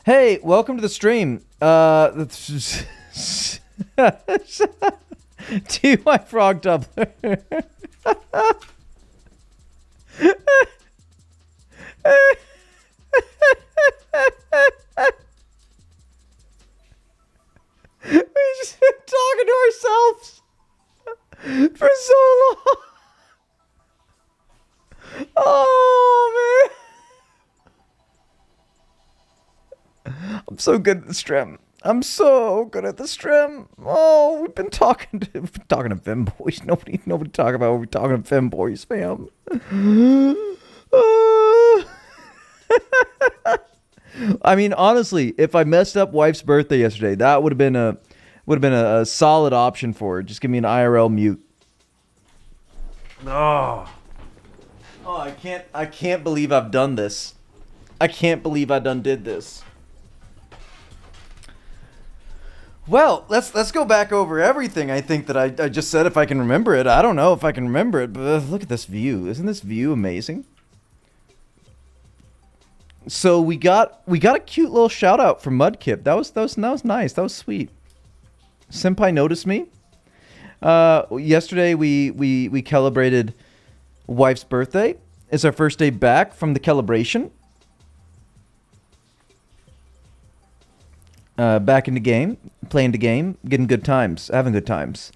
Hey, welcome to the stream. Do my frog doubler. We've just been talking to ourselves for so long. Oh, man. I'm so good at the stream. I'm so good at the stream. Oh, we've been talking to femboys. Nobody talk about what we're talking to femboys, fam. I mean, honestly, if I messed up wife's birthday yesterday, that would have been a solid option for her. Just give me an IRL mute. Oh, I can't believe I've done this. I can't believe I did this. Well, let's go back over everything. I think that I just said, if I can remember it. I don't know if I can remember it, but look at this view. Isn't this view amazing? So we got a cute little shout out from Mudkip. That was nice. That was sweet. Senpai noticed me. Yesterday we celebrated wife's birthday. It's our first day back from the celebration. Back in the game, playing the game, getting good times, having good times.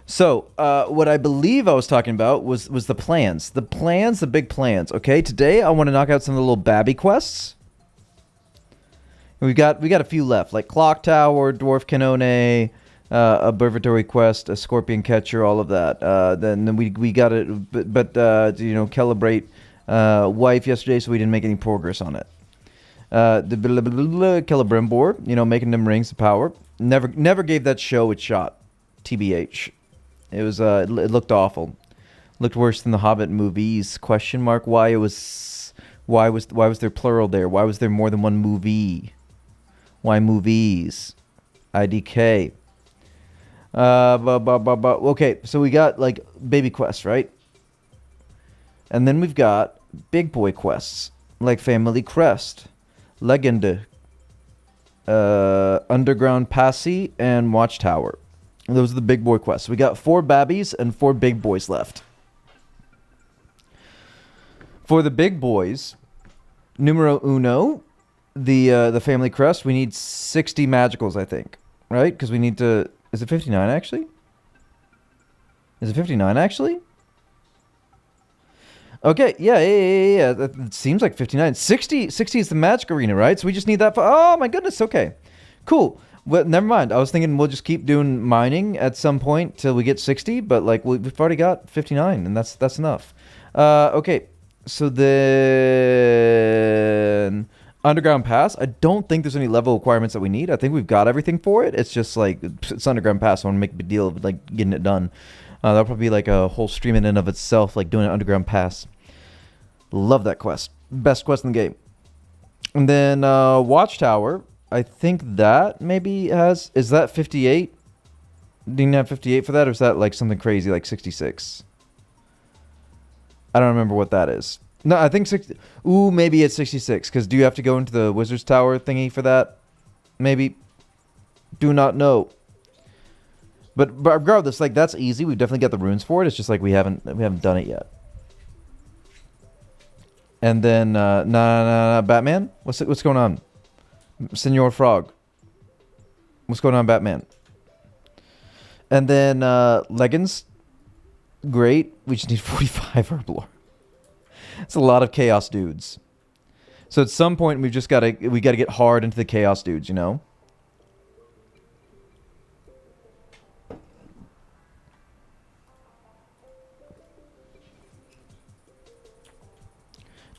So, what I believe I was talking about was the plans. The big plans, okay? Today, I want to knock out some of the little babby quests. We got a few left, like Clock Tower, Dwarf Cannon, Observatory Quest, a Scorpion Catcher, all of that. Then we got it, but celebrate wife yesterday, so we didn't make any progress on it. The Celebrimbor, making them rings of power. Never gave that show its shot. TBH. It was it looked awful. Looked worse than the Hobbit movies. Question mark. Why was there plural there? Why was there more than one movie? Why movies? IDK. Okay, so we got like baby quests, right? And then we've got big boy quests like Family Crest, Legend, Underground Passy, and Watchtower. Those are the big boy quests. We got 4 babbies and 4 big boys left. For the big boys, numero uno, the Family Crest, we need 60 magicals, I think. Right? Because we need to... Is it 59, actually? Is it 59, actually? Okay, yeah. It seems like 59. 60 is the magic arena, right? So we just need that. Oh, my goodness. Okay, cool. Well, never mind. I was thinking we'll just keep doing mining at some point till we get 60, but like we've already got 59, and that's enough. Okay, so then Underground Pass. I don't think there's any level requirements that we need. I think we've got everything for it. It's just like it's Underground Pass. So I want to make a big deal of like getting it done. That'll probably be like a whole stream in and of itself, like doing an Underground Pass. Love that quest. Best quest in the game. And then Watchtower. I think that maybe has... Is that 58? Do you have 58 for that? Or is that like something crazy like 66? I don't remember what that is. No, I think 60... Ooh, maybe it's 66. Because do you have to go into the Wizard's Tower thingy for that? Maybe. Do not know. But regardless, like that's easy. We've definitely got the runes for it. It's just like we haven't done it yet. And then Batman. What's going on, Senor Frog? What's going on, Batman? And then Leggings. Great. We just need 45 Herblore. It's a lot of chaos dudes. So at some point we got to get hard into the chaos dudes,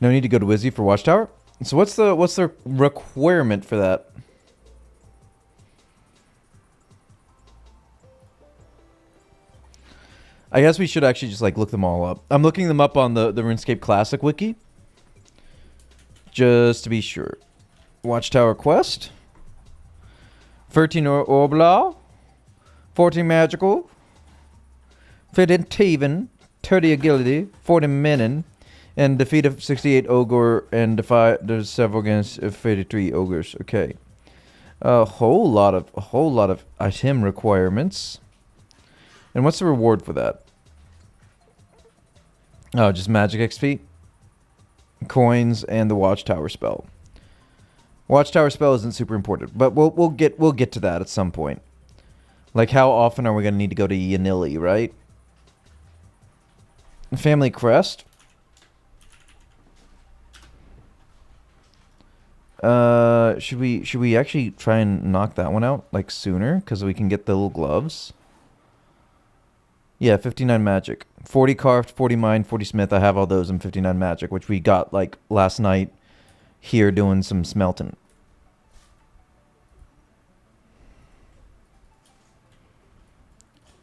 No need to go to Wizzy for Watchtower. So what's the requirement for that? I guess we should actually just like look them all up. I'm looking them up on the RuneScape Classic wiki. Just to be sure. Watchtower Quest. 13 Orblaw. 14 Magical. 15 Taven. 30 Agility. 40 Menin. And defeat a 68 ogre and defy there's several against 53 ogres. Okay. A whole lot of item requirements. And what's the reward for that? Oh, just magic XP, coins, and the watchtower spell. Watchtower spell isn't super important, but we'll get to that at some point. Like, how often are we gonna need to go to Yanili, right? Family crest. Should we actually try and knock that one out like sooner, because we can get the little gloves? Yeah, 59 magic. 40 carved, 40 mine, 40 smith. I have all those in 59 magic, which we got like last night here doing some smelting.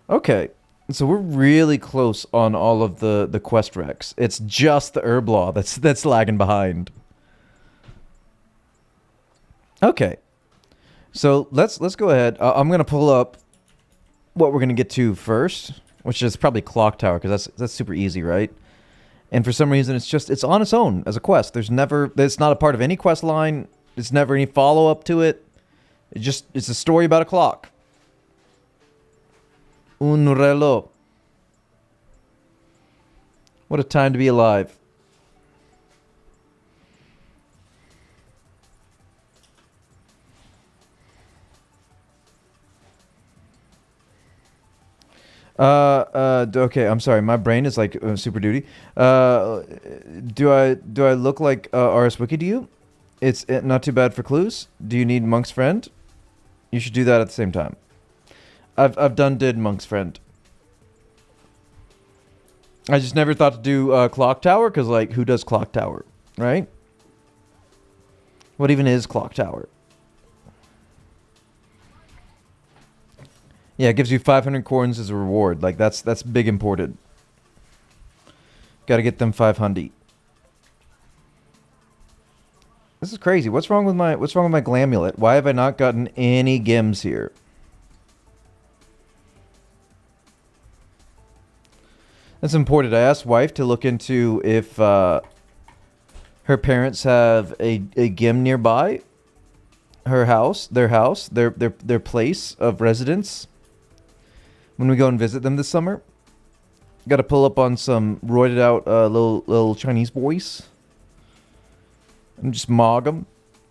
Okay, so we're really close on all of the quest recs. It's just the herb law that's lagging behind. Okay, so let's go ahead. I'm gonna pull up what we're gonna get to first, which is probably Clock Tower, because that's super easy, right? And for some reason, it's on its own as a quest. It's not a part of any quest line. There's never any follow up to it. It's a story about a clock. Un reloj. What a time to be alive. Okay, I'm sorry. My brain is like super duty. Do I look like RS Wiki to you? It's not too bad for clues. Do you need Monk's Friend? You should do that at the same time. I've did Monk's Friend. I just never thought to do Clock Tower, because like, who does Clock Tower, right? What even is Clock Tower? Yeah, it gives you 500 coins as a reward. Like, that's big important. Got to get them 500. This is crazy. What's wrong with my glamulet? Why have I not gotten any gems here? That's important. I asked wife to look into if her parents have a gem nearby her house, their place of residence. When we go and visit them this summer, got to pull up on some roided out little Chinese boys and just mog them,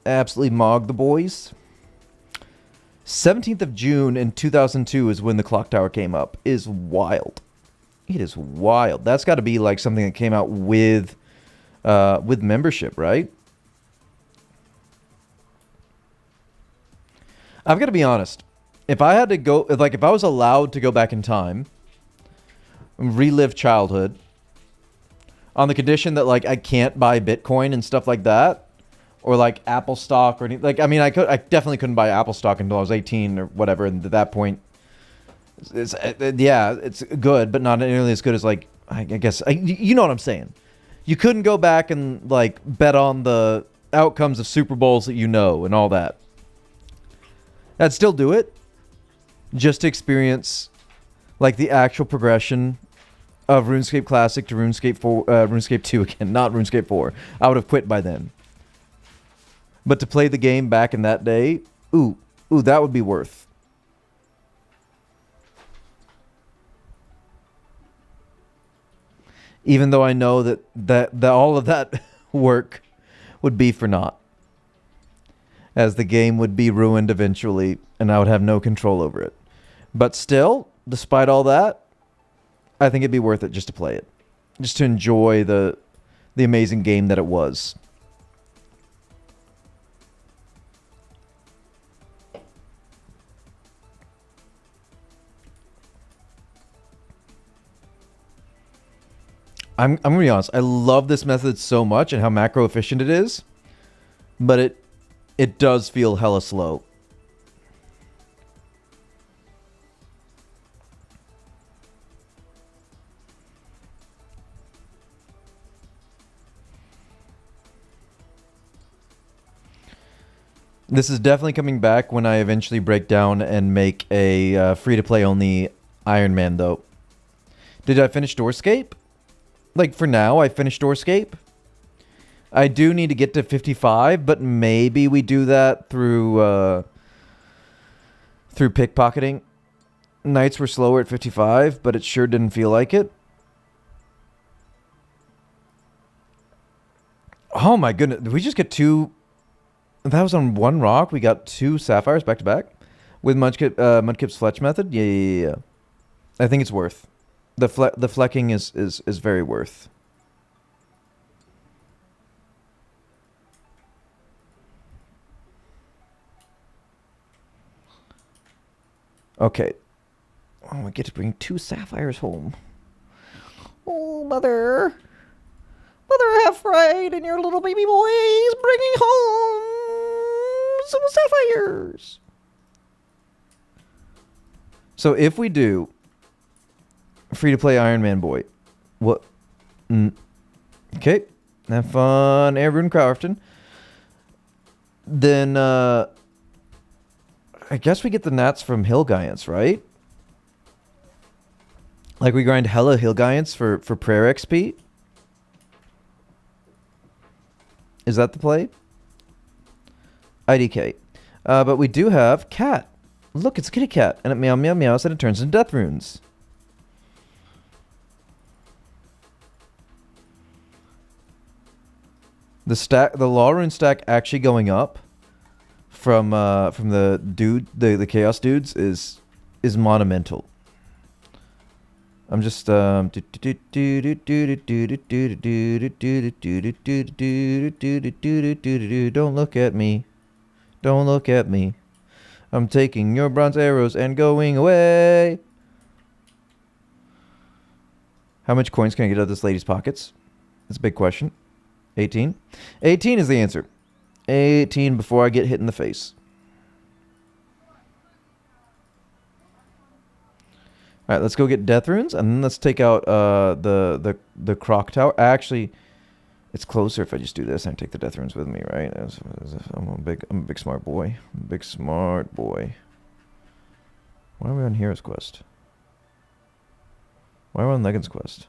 absolutely mog the boys. 17th of June in 2002 is when the clock tower came up. Is wild. It is wild. That's got to be like something that came out with membership, right? I've got to be honest. If I had to go, like if I was allowed to go back in time, relive childhood, on the condition that like I can't buy Bitcoin and stuff like that, or like Apple stock or anything, like I mean I definitely couldn't buy Apple stock until I was 18 or whatever, and at that point, it's good, but not nearly as good as like I guess you know what I'm saying. You couldn't go back and like bet on the outcomes of Super Bowls that you know and all that. I'd still do it, just to experience like the actual progression of RuneScape Classic to RuneScape 4, RuneScape 2 again, not RuneScape 4. I would have quit by then. But to play the game back in that day, ooh, that would be worth. Even though I know that all of that work would be for naught, as the game would be ruined eventually, and I would have no control over it. But still, despite all that, I think it'd be worth it just to play it, just to enjoy the amazing game that it was. I'm gonna be honest. I love this method so much and how macro efficient it is, but it does feel hella slow. This is definitely coming back when I eventually break down and make a free-to-play only Iron Man, though. Did I finish Dwarfscape? Like, for now, I finished Dwarfscape. I do need to get to 55, but maybe we do that through pickpocketing. Nights were slower at 55, but it sure didn't feel like it. Oh my goodness. Did we just get 2... That was on 1 rock. We got 2 sapphires back to back. With Mudkip's Fletch method? Yeah. I think it's worth. The flecking is very worth. Okay. Oh, we get to bring 2 sapphires home. Oh, mother. Mother have pride in your little baby boys bringing home some sapphires. So if we do free-to-play Iron Man Boy, what? Okay. Have fun, Air Rune Crafton. Then, I guess we get the gnats from Hill Giants, right? Like we grind hella Hill Giants for prayer XP? Is that the play? IDK. But we do have cat. Look, it's a kitty cat. And it meow meow meows and it turns into death runes. The law rune stack actually going up from the chaos dudes is monumental. I'm just don't look at me. Don't look at me. I'm taking your bronze arrows and going away. How much coins can I get out of this lady's pockets? That's a big question. 18? 18 is the answer. 18 before I get hit in the face. All right, let's go get death runes, and then let's take out the croc tower. Actually, it's closer if I just do this and take the death runes with me, right? I'm a big smart boy. I'm a big smart boy. Why are we on Hero's Quest? Why are we on Legends Quest?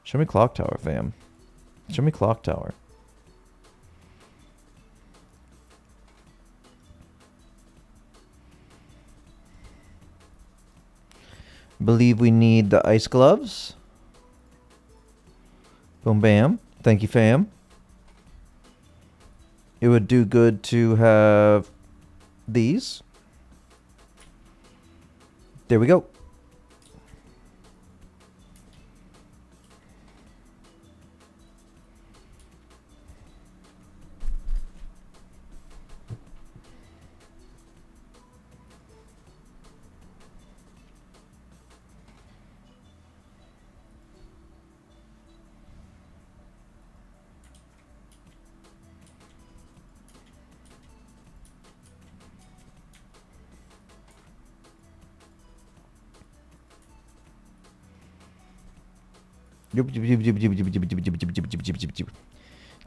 Show me clock tower, fam. Show me clock tower. Believe we need the ice gloves. Boom bam. Thank you, fam. It would do good to have these. There we go.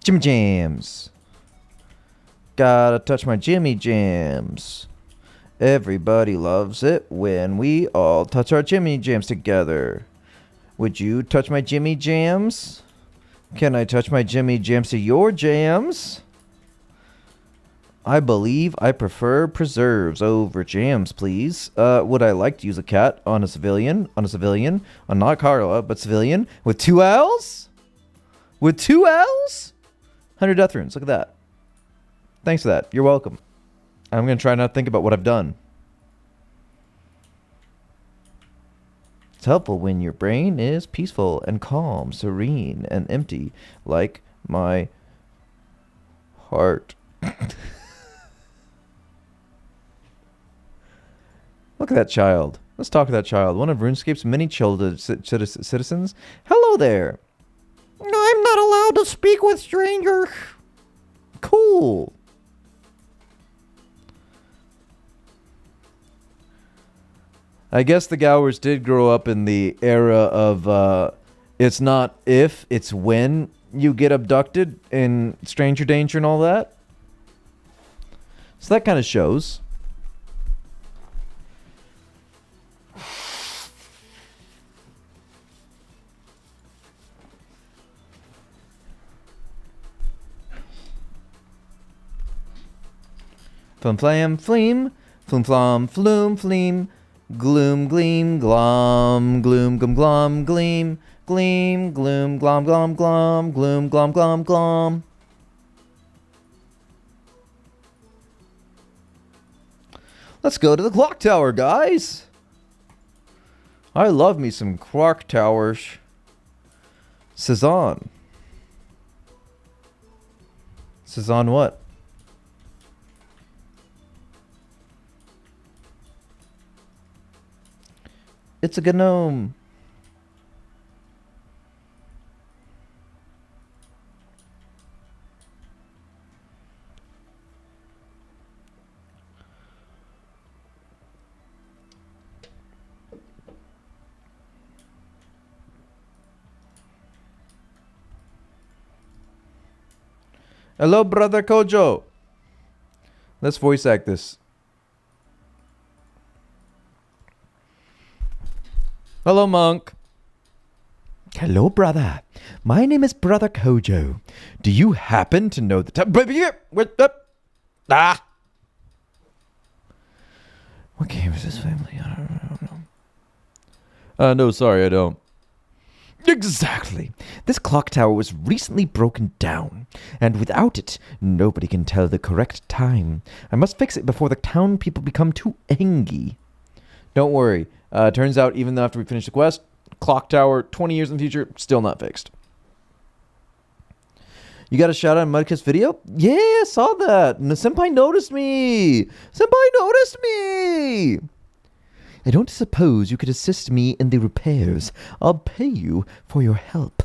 Jimmy Jams. Gotta touch my Jimmy Jams. Everybody loves it when we all touch our Jimmy Jams together. Would you touch my Jimmy Jams? Can I touch my Jimmy Jams to your jams? I believe I prefer preserves over jams, please. Would I like to use a cat on a civilian? On not Carla, but civilian? With 2 L's? With 2 L's? 100 death runes. Look at that. Thanks for that. You're welcome. I'm going to try not to think about what I've done. It's helpful when your brain is peaceful and calm, serene and empty, like my heart. Look at that child. Let's talk to that child. One of RuneScape's many childhood citizens. Hello there. I'm not allowed to speak with strangers. Cool. I guess the Gowers did grow up in the era of it's not if, it's when you get abducted in stranger danger and all that. So that kind of shows. Flim flam fleam. Flim flom flume fleam. Gloom gleam glom. Gloom glum glom gleam. Gleam gloom glom glom glom. Gloom glom glom glom. Let's go to the clock tower, guys. I love me some clock towers. Cezanne. Cezanne what? It's a gnome. Hello, brother Kojo. Let's voice act this. Hello, monk. Hello, brother. My name is Brother Kojo. Do you happen to know the time? Ah! What game is this, family? I don't know. No, sorry, I don't. Exactly. This clock tower was recently broken down, and without it, nobody can tell the correct time. I must fix it before the town people become too angry. Don't worry. Turns out, even after we finish the quest, clock tower, 20 years in the future, still not fixed. You got a shout out on Mudkiss's video? Yeah, I saw that. Senpai noticed me. Senpai noticed me. I don't suppose you could assist me in the repairs. I'll pay you for your help.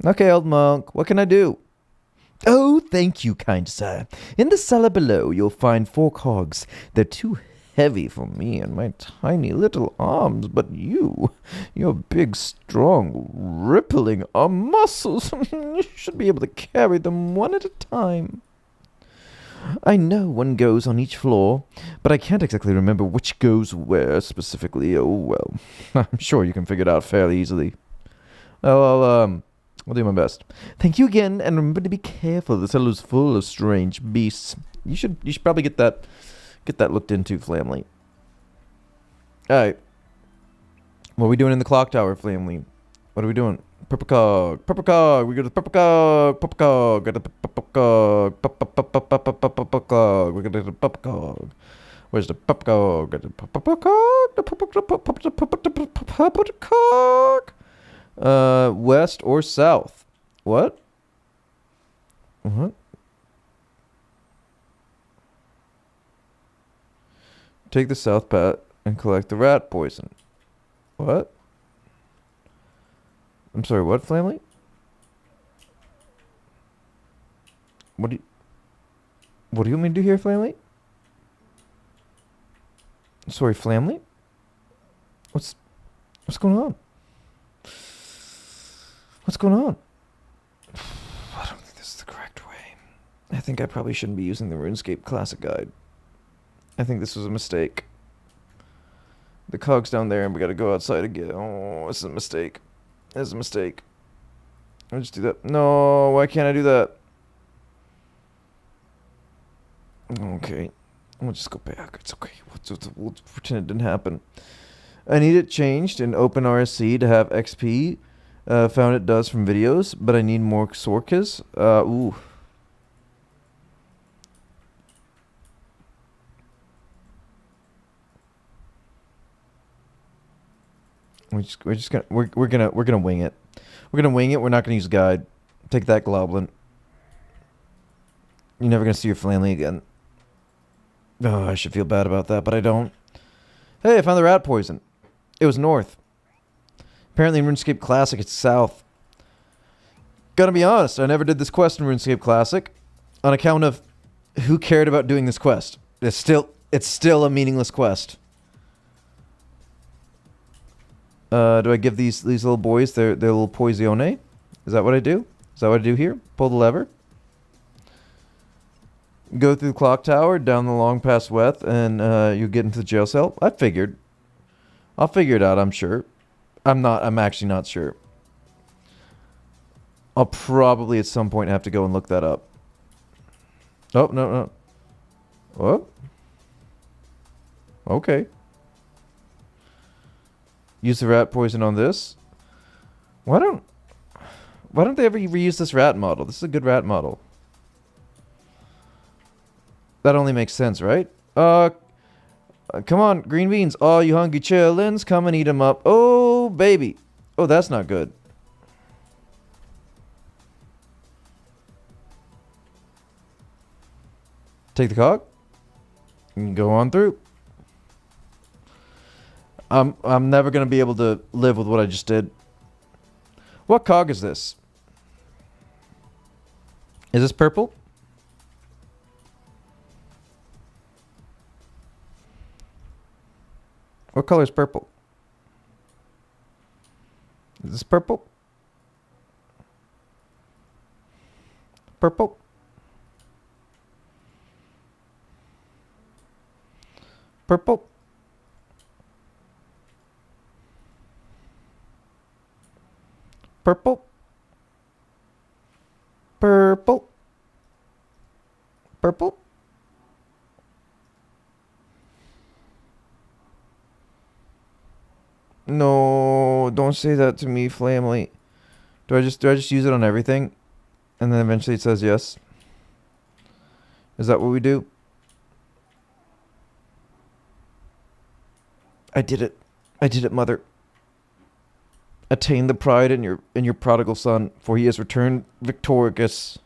Okay, old monk. What can I do? Oh, thank you, kind sir. In the cellar below, you'll find 4 cogs. They're too heavy for me and my tiny little arms, but your big, strong, rippling muscles, you should be able to carry them one at a time. I know one goes on each floor, but I can't exactly remember which goes where specifically. Oh, well, I'm sure you can figure it out fairly easily. Oh, I'll do my best. Thank you again, and remember to be careful. The cellar is full of strange beasts. You should probably get that looked into, family. Alright. What are we doing in the clock tower, family? What are we doing? Purple cog. Purple cog. We go to the purple cog. Purple cog. Got the purple cog. Purple cog. We got the purple cog. Where's the purple cog? Got the purple cog. The purple cog. West or south? What? What? Take the south path and collect the rat poison. What? I'm sorry, what, family? What do you want me to do here, family? Sorry, family? What's going on? What's going on? I don't think this is the correct way. I think I probably shouldn't be using the RuneScape Classic Guide. I think this was a mistake. The cog's down there and we gotta go outside again. Oh, this is a mistake. This is a mistake. I'll just do that. No, why can't I do that? Okay. We'll just go back. It's okay. We'll pretend it didn't happen. I need it changed in OpenRSC to have XP. Found it does from videos, but I need more Sorkas. Ooh. We're gonna wing it. We're gonna wing it. We're not gonna use a guide. Take that, Globlin. You're never gonna see your family again. Oh, I should feel bad about that, but I don't. Hey, I found the rat poison. It was north. Apparently in RuneScape Classic, it's south. Gotta be honest, I never did this quest in RuneScape Classic on account of who cared about doing this quest. It's still a meaningless quest. Do I give these little boys their little poisione? Is that what I do? Is that what I do here? Pull the lever. Go through the clock tower, down the long past Weth, and you get into the jail cell. I figured. I'll figure it out, I'm sure. I'm actually not sure. I'll probably at some point have to go and look that up. Oh, no, no. Oh. Okay. Use the rat poison on this. Why don't they ever reuse this rat model? This is a good rat model. That only makes sense, right? Come on, green beans. All you hungry chillins, come and eat them up. Oh, baby. Oh, that's not good. Take the cog. And go on through. I'm never gonna be able to live with what I just did. What cog is this? Is this purple? What color is purple? Is this purple? Purple? Purple? Purple? Purple? Purple? No, don't say that to me, family. Do I just use it on everything? And then eventually it says yes? Is that what we do? I did it. I did it, mother. Attain the pride in your prodigal son, for he has returned victorious.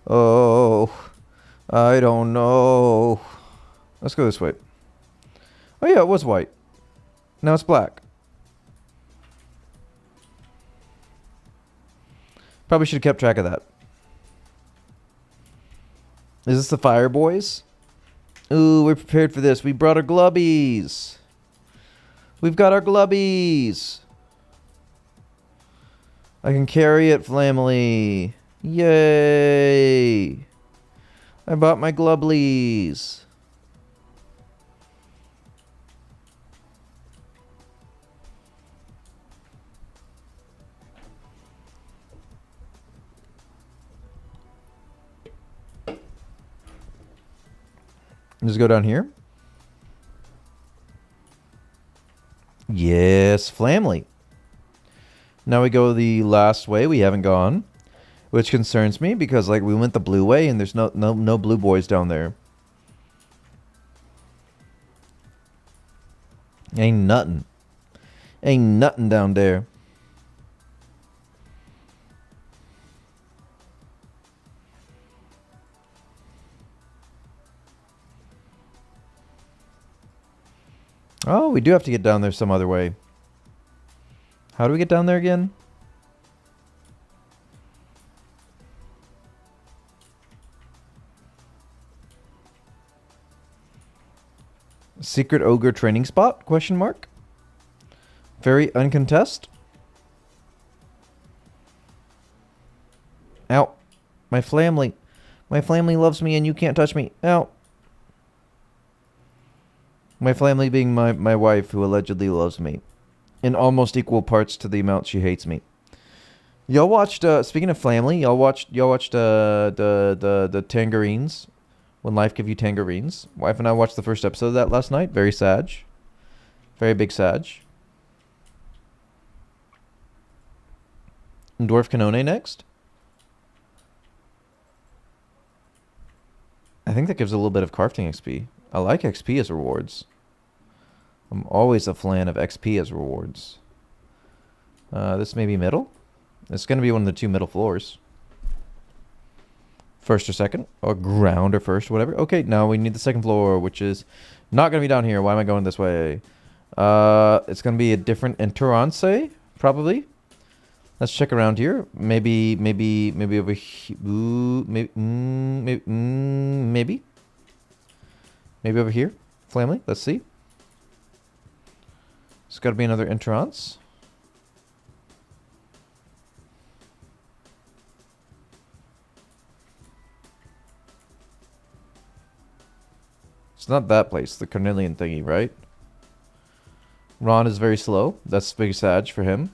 Oh, I don't know. Let's go this way. Oh yeah, it was white. Now it's black. Probably should have kept track of that. Is this the Fire Boys? Ooh, we're prepared for this. We brought our glubbies. We've got our glubbies. I can carry it, family. Yay. I bought my glubblies. Just go down here. Yes, family. Now we go the last way we haven't gone, which concerns me because like we went the blue way and there's no blue boys down there. Ain't nothing. Ain't nothing down there. Oh, we do have to get down there some other way. How do we get down there again? Secret ogre training spot? Question mark. Very uncontest. Ow. My family. My family loves me and you can't touch me. Ow. My family being my wife who allegedly loves me. In almost equal parts to the amount she hates me. Y'all watched, speaking of family, y'all watched the Tangerines. When Life Give You Tangerines. Wife and I watched the first episode of that last night. Very sad. Very big sad. And Dwarf Cannon next. I think that gives a little bit of crafting XP. I like XP as rewards. I'm always a fan of XP as rewards. This may be middle. It's going to be one of the two middle floors. First or second, or ground or first, whatever. Okay, now we need the second floor, which is not going to be down here. Why am I going this way? It's going to be a different entrance, probably. Let's check around here. Maybe over here. Maybe over here. Family, let's see. It's got to be another entrance. It's not that place, the Carnelian thingy, right? Ron is very slow. That's big Sag for him.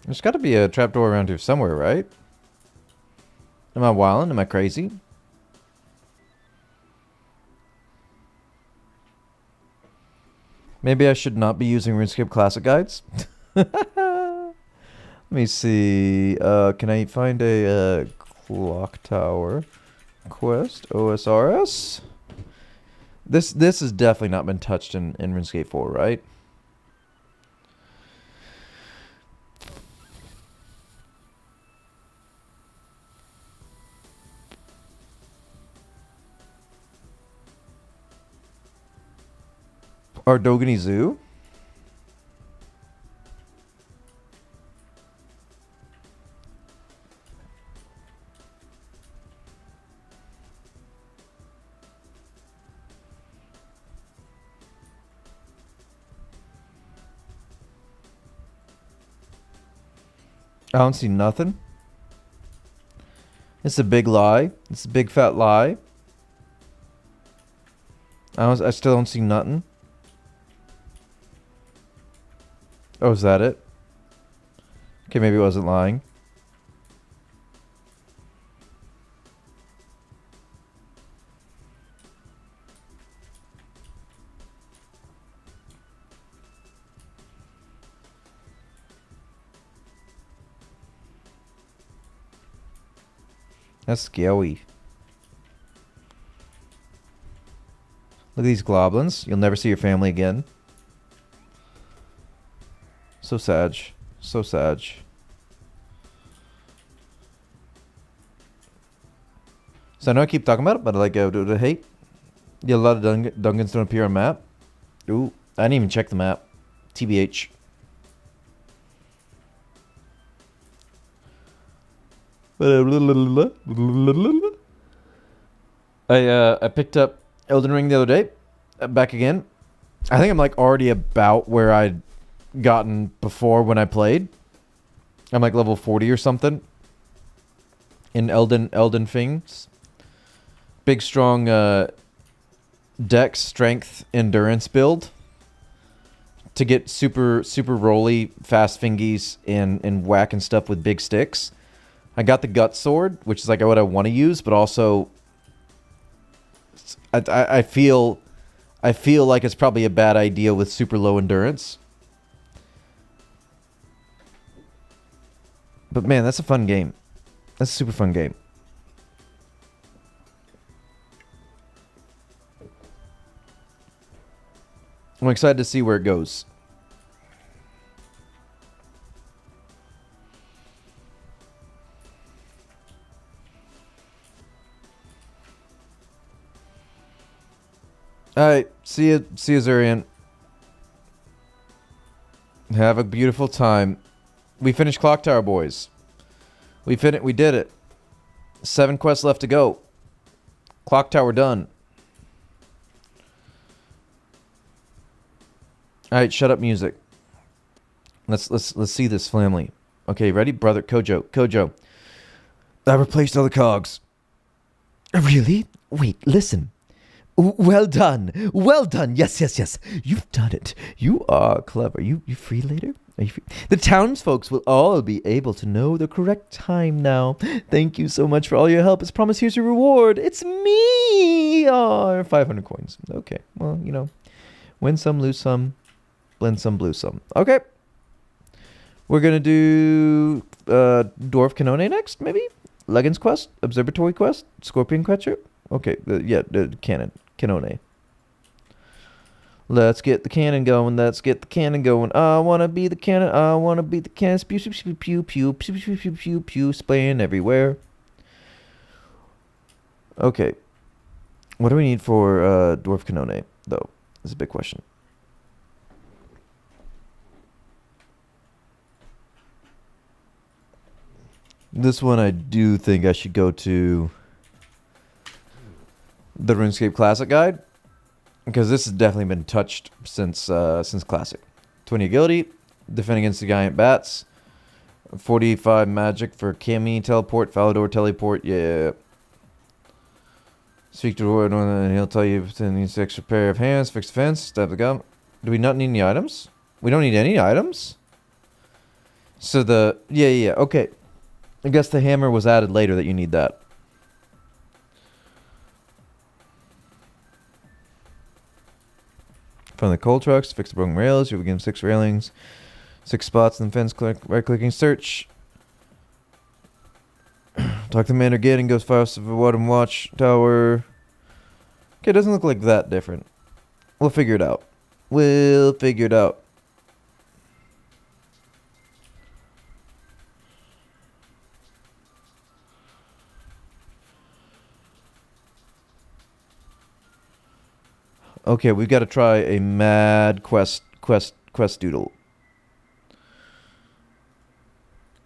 There's got to be a trapdoor around here somewhere, right? Am I wildin'? Am I crazy? Maybe I should not be using RuneScape Classic guides. Let me see. Can I find a clock tower quest? OSRS? This has definitely not been touched in RuneScape 4, right? Ardogany Zoo? I don't see nothing. It's a big lie. It's a big fat lie. I still don't see nothing. Oh, is that it? Okay, maybe it wasn't lying. That's scary. Look at these goblins. You'll never see your family again. So sad. So sad. So I know I keep talking about it, but like, hey, yeah, a lot of Dungans don't appear on map. Ooh, I didn't even check the map. TBH. I picked up Elden Ring the other day. Back again. I think I'm like already about where I'd gotten before when I played. I'm like level 40 or something. In Elden things. Big strong dex, strength, endurance build. To get super rolly, fast fingies and whacking stuff with big sticks. I got the gut sword, which is like what I want to use, but also I feel like it's probably a bad idea with super low endurance. But man, that's a fun game. That's a super fun game. I'm excited to see where it goes. Alright, see you, Zurian. Have a beautiful time. We finished Clock Tower, boys. We did it. 7 quests left to go. Clock Tower done. Alright, shut up music. Let's see this family. Okay, ready? Brother Kojo. I replaced all the cogs. Really? Wait, listen. Well done. Yes. You've done it. You are clever. You free later? Are you free? The townsfolk will all be able to know the correct time now. Thank you so much for all your help. As promised, here's your reward. It's me. 500 coins. Okay. Well, you know, win some, lose some, blend some, blue some. Okay. We're going to do Dwarf Cannon next, maybe? Legends Quest? Observatory Quest? Scorpion Catcher? Okay. The Cannon. Canone. Let's get the cannon going. I wanna be the cannon. Pew pew pew pew, spraying everywhere. Okay. What do we need for Dwarf Canone, though? That's a big question. This one I do think I should go to the RuneScape Classic guide, because this has definitely been touched since Classic. 20 agility, defend against the giant bats, 45 magic for Cammy teleport, Falador teleport, yeah. Speak to the Lord and he'll tell you if it needs an extra pair of hands, fix the fence, stab the gum. Do we not need any items? We don't need any items? So the, yeah, okay. I guess the hammer was added later that you need that. From the coal trucks, fix the broken rails, you'll begin 6 railings, 6 spots in the fence, right-clicking search. Talk to the man again and goes fast of the Wadham Watch Tower. Okay, it doesn't look like that different. We'll figure it out. We'll figure it out. Okay, we've got to try a mad quest doodle.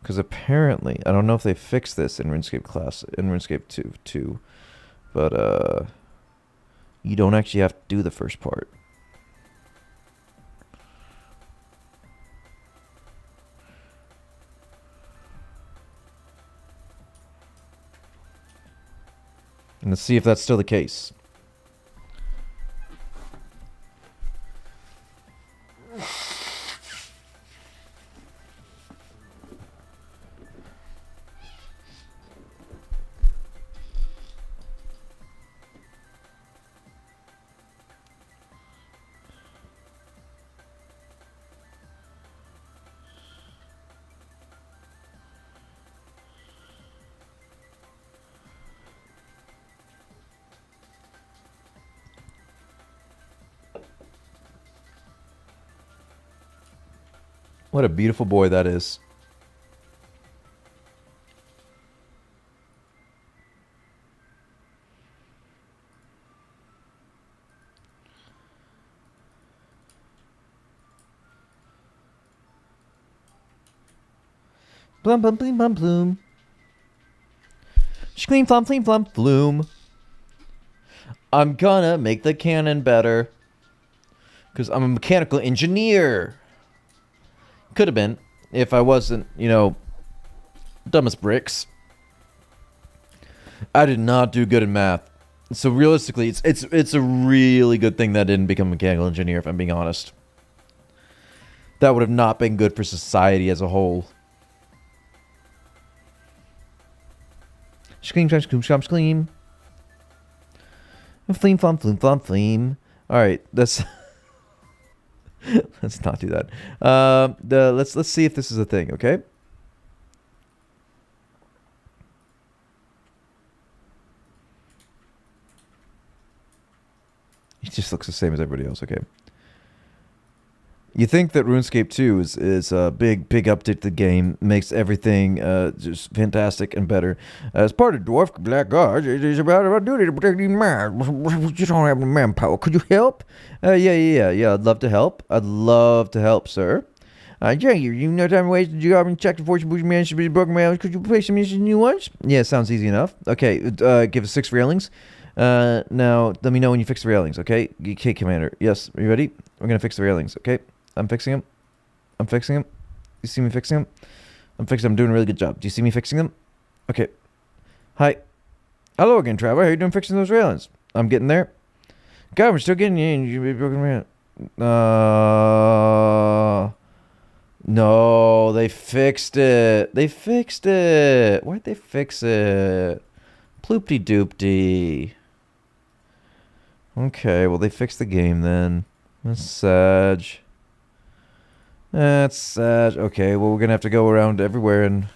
Because apparently, I don't know if they fixed this in RuneScape 2, but you don't actually have to do the first part. And let's see if that's still the case. What a beautiful boy that is. Blum blum blim blum bloom. Scream flum fleam flum floom. I'm gonna make the cannon better. Because I'm a mechanical engineer. Could have been, if I wasn't, you know, dumb as bricks. I did not do good in math. So realistically, it's a really good thing that I didn't become a mechanical engineer, if I'm being honest. That would have not been good for society as a whole. Scream, scream, scream, scream, scream. Fleam, flum, fleam, flum, fleam. Alright, that's... Let's not do that. Let's see if this is a thing, okay? He just looks the same as everybody else, okay? You think that RuneScape 2 is a big update to the game, makes everything just fantastic and better. As part of Dwarf Black Guard, it is about our duty to protect the man. You don't have the manpower. Could you help? Yeah. I'd love to help. I'd love to help, sir. Yeah, you know time ways to job and check the fortune boost managed to be broken railings. Could you place some new ones? Yeah, sounds easy enough. Okay, give us 6 railings. Now, let me know when you fix the railings, okay? Okay, Commander. Yes, are you ready? We're going to fix the railings, okay? I'm fixing them. I'm fixing them. You see me fixing them? I'm fixing them. I'm doing a really good job. Do you see me fixing them? Okay. Hi. Hello again, Traveler. How are you doing fixing those railings? I'm getting there. God, we're still getting you in. You'll be broken rail. No, they fixed it. They fixed it. Why'd they fix it? Ploopty doopty. Okay, well, they fixed the game then. That's sad. That's sad. Okay, well, we're gonna have to go around everywhere and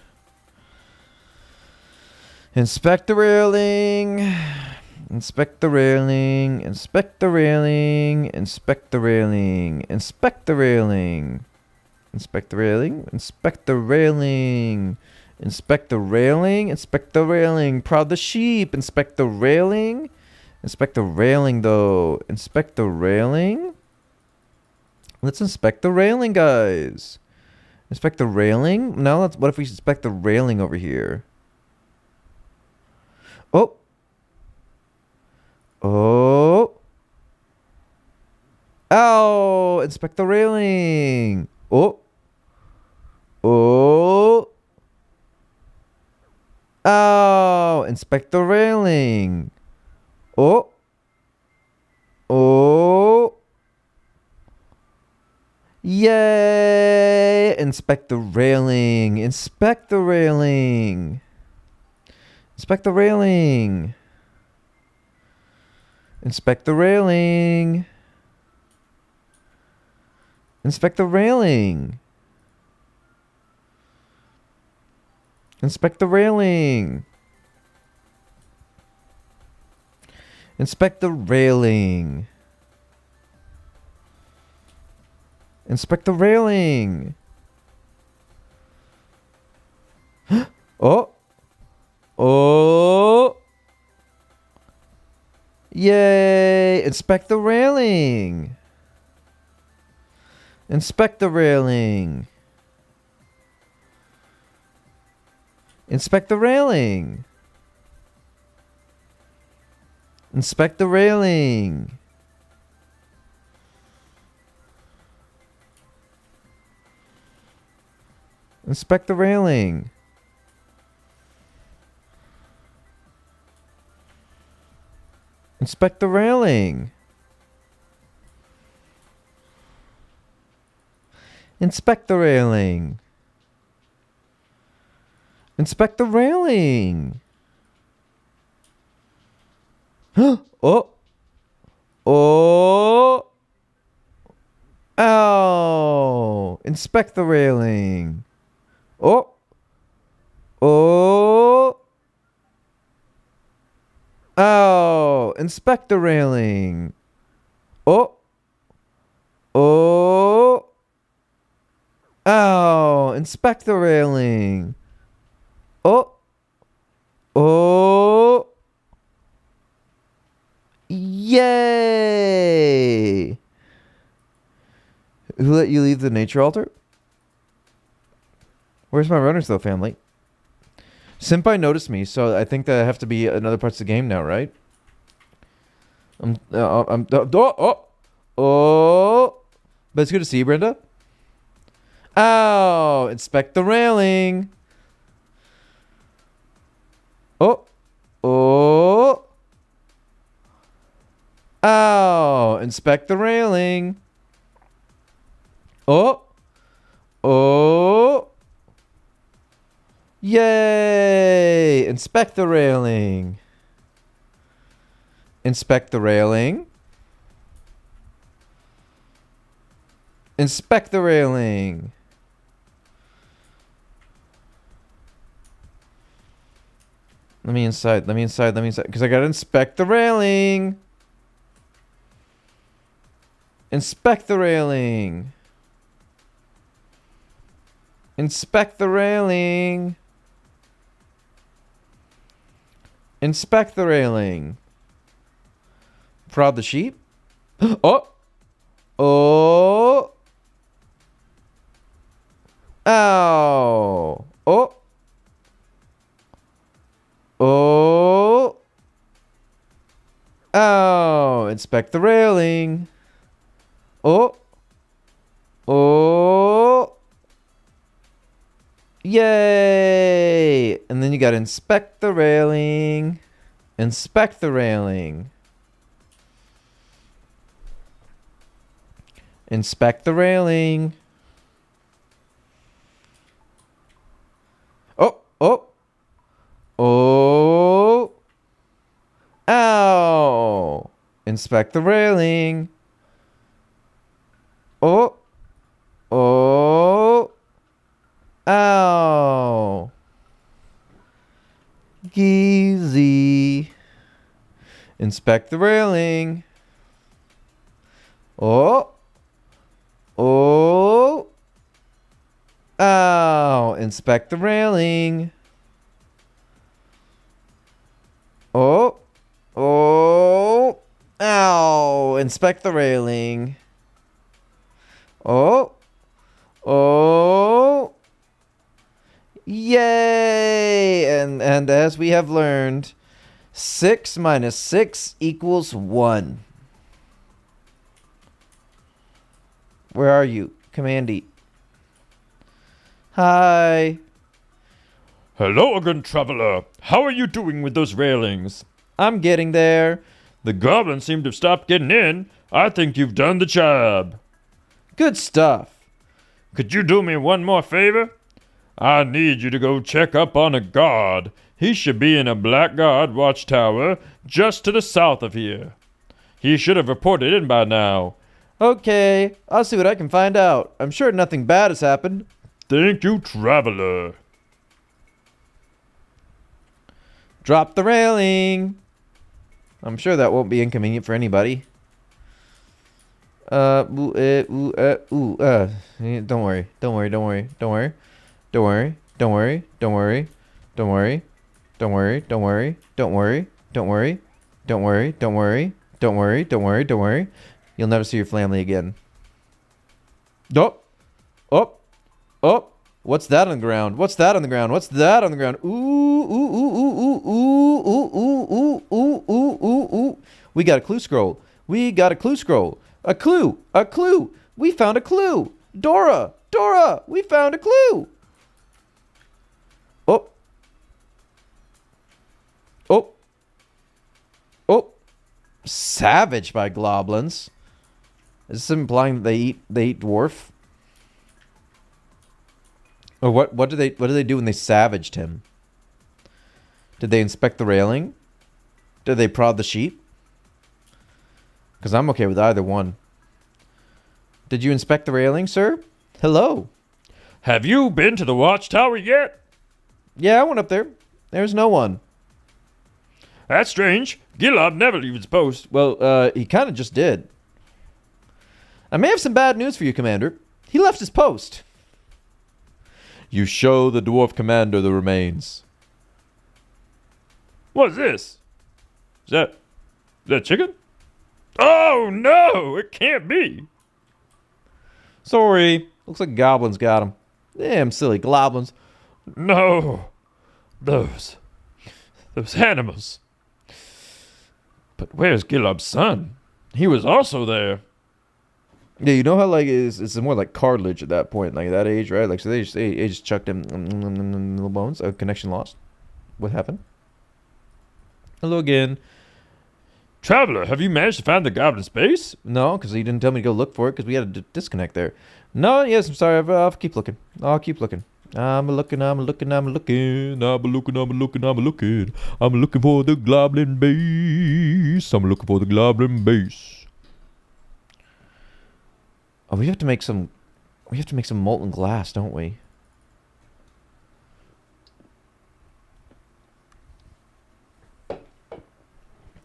inspect the railing. Inspect the railing. Inspect the railing. Inspect the railing. Inspect the railing. Inspect the railing. Inspect the railing. Inspect the railing. Inspect the railing. Prod the sheep. Inspect the railing. Inspect the railing, though. Inspect the railing. Let's inspect the railing, guys. Inspect the railing? No, let's, what if we inspect the railing over here? Oh. Oh. Ow! Inspect the railing. Oh. Oh. Ow! Inspect the railing. Oh. Oh. Yay! Inspect the railing. Inspect the railing. Inspect the railing. Inspect the railing. Inspect the railing. Inspect the railing. Inspect the railing. Inspect the railing. Oh. Oh. Yay. Inspect the railing. Inspect the railing. Inspect the railing. Inspect the railing. Inspect the railing. Inspect the railing. Inspect the railing. Inspect the railing. Oh. Oh. Ow. Inspect the railing. Oh. Oh. Ow. Inspect the railing. Oh. Oh. Ow. Inspect the railing. Oh. Oh. Yay. Who let you leave the nature altar? Where's my runners though, family? Senpai noticed me, so I think that I have to be in other parts of the game now, right? Oh. But it's good to see you, Brenda. Ow! Inspect the railing. Oh. Oh. Ow! Inspect the railing. Oh. Oh. Yay! Inspect the railing. Inspect the railing. Inspect the railing. Let me inside. Let me inside. Let me inside. Because I gotta inspect the railing. Inspect the railing. Inspect the railing. Inspect the railing. Prod the sheep. Oh. Oh. Ow. Oh. Oh. Ow. Inspect the railing. Oh. Oh. Yay. And then you gotta inspect the railing. Inspect the railing. Inspect the railing. Oh. Oh. Oh. Ow. Inspect the railing. Oh. Oh. Ow. Easy. Inspect the railing. Oh. Oh. Ow. Inspect the railing. Oh. Oh. Ow. Inspect the railing. Oh. Oh. Yay! And as we have learned, 6 minus 6 equals 1. Where are you, Commandy? Hi. Hello again, traveler. How are you doing with those railings? I'm getting there. The goblins seem to have stopped getting in. I think you've done the job. Good stuff. Could you do me one more favor? I need you to go check up on a guard. He should be in a black guard watchtower just to the south of here. He should have reported in by now. Okay, I'll see what I can find out. I'm sure nothing bad has happened. Thank you, traveler. Drop the railing. I'm sure that won't be inconvenient for anybody. Don't worry. Don't worry. Don't worry. Don't worry. Don't worry. Don't worry. Don't worry. Don't worry. Don't worry. Don't worry. Don't worry. Don't worry. Don't worry. Don't worry. Don't worry. Don't worry. Don't worry. Don't worry. You'll never see your family again. Oh. Oh. Oh. What's that on the ground? What's that on the ground? What's that on the ground? Ooh, ooh, ooh, ooh, ooh, ooh, ooh, ooh, ooh, ooh, ooh, ooh. We got a clue scroll. We got a clue scroll. A clue. A clue. We found a clue. Dora. Dora. We found a clue. Oh. Oh. Oh. Savage by goblins. Is this implying that they eat dwarf? Or what do they do when they savaged him? Did they inspect the railing? Did they prod the sheep? Because I'm okay with either one. Did you inspect the railing, sir? Hello. Have you been to the watchtower yet? Yeah, I went up there. There's no one. That's strange. Gilab never leaves his post. Well, he kind of just did. I may have some bad news for you, Commander. He left his post. You show the dwarf commander the remains. What's this? Is that chicken? Oh no, it can't be. Sorry. Looks like goblins got him. Damn silly goblins. No. Those animals. But where's Gilab's son? He was also there. Yeah, you know how like it's more like cartilage at that point, like that age, right? Like so they just chucked him little bones. Connection lost. What happened? Hello again. Traveler, have you managed to find the goblin's base? No, because he didn't tell me to go look for it because we had a disconnect there. No, yes, I'm sorry. I'll keep looking. I'll keep looking. I'm looking for the goblin base. I'm looking for the goblin base. Oh, we have to make some molten glass, don't we?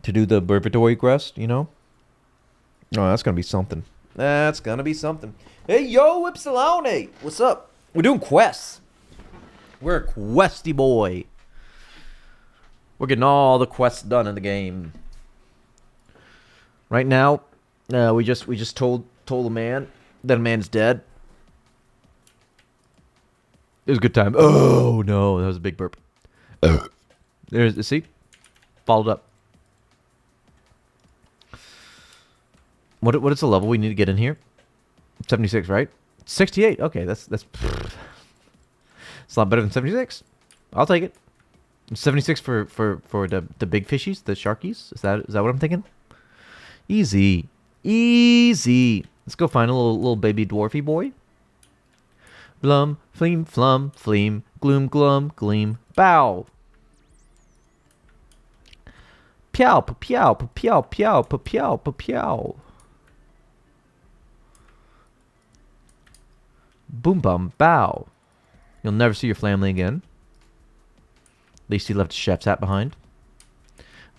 To do the Observatory Quest, you know? Oh, that's gonna be something. That's gonna be something. Hey, yo, Ypsilon! What's up? We're doing quests. We're a questy boy. We're getting all the quests done in the game. Right now, we just told a man that a man's dead. It was a good time. Oh no, that was a big burp. There's see, followed up. What is the level we need to get in here? 76, right? 68. Okay, that's it's a lot better than 76. I'll take it. 76 for the big fishies, the sharkies. Is that what I'm thinking? Easy. Let's go find a little baby dwarfy boy. Blum, fleam, flum, fleam, gloom, glum, gleam, bow. Peow, peow, peow, peow, peow, peow. Boom, bum, bow. You'll never see your family again. At least he left his chef's hat behind.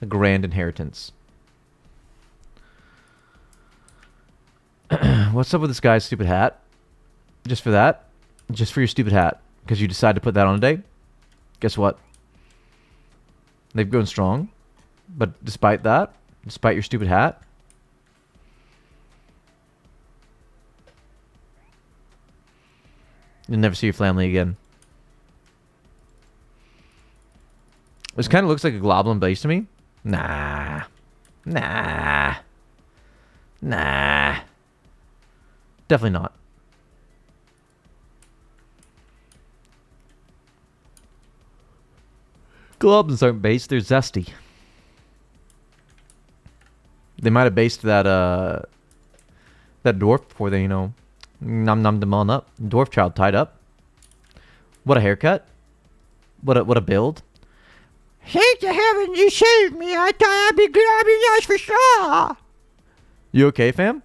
A grand inheritance. What's up with this guy's stupid hat? Just for that? Just for your stupid hat. Because you decided to put that on today? Guess what? They've grown strong. But despite that, despite your stupid hat, you'll never see your family again. This kind of looks like a goblin base to me. Nah. Nah. Nah. Definitely not. Goblins aren't based, they're zesty. They might have based that that dwarf before they, nom them on up. Dwarf child tied up. What a haircut. What a build. Thank you heaven you saved me. I thought I'd be nice for sure. You okay, fam?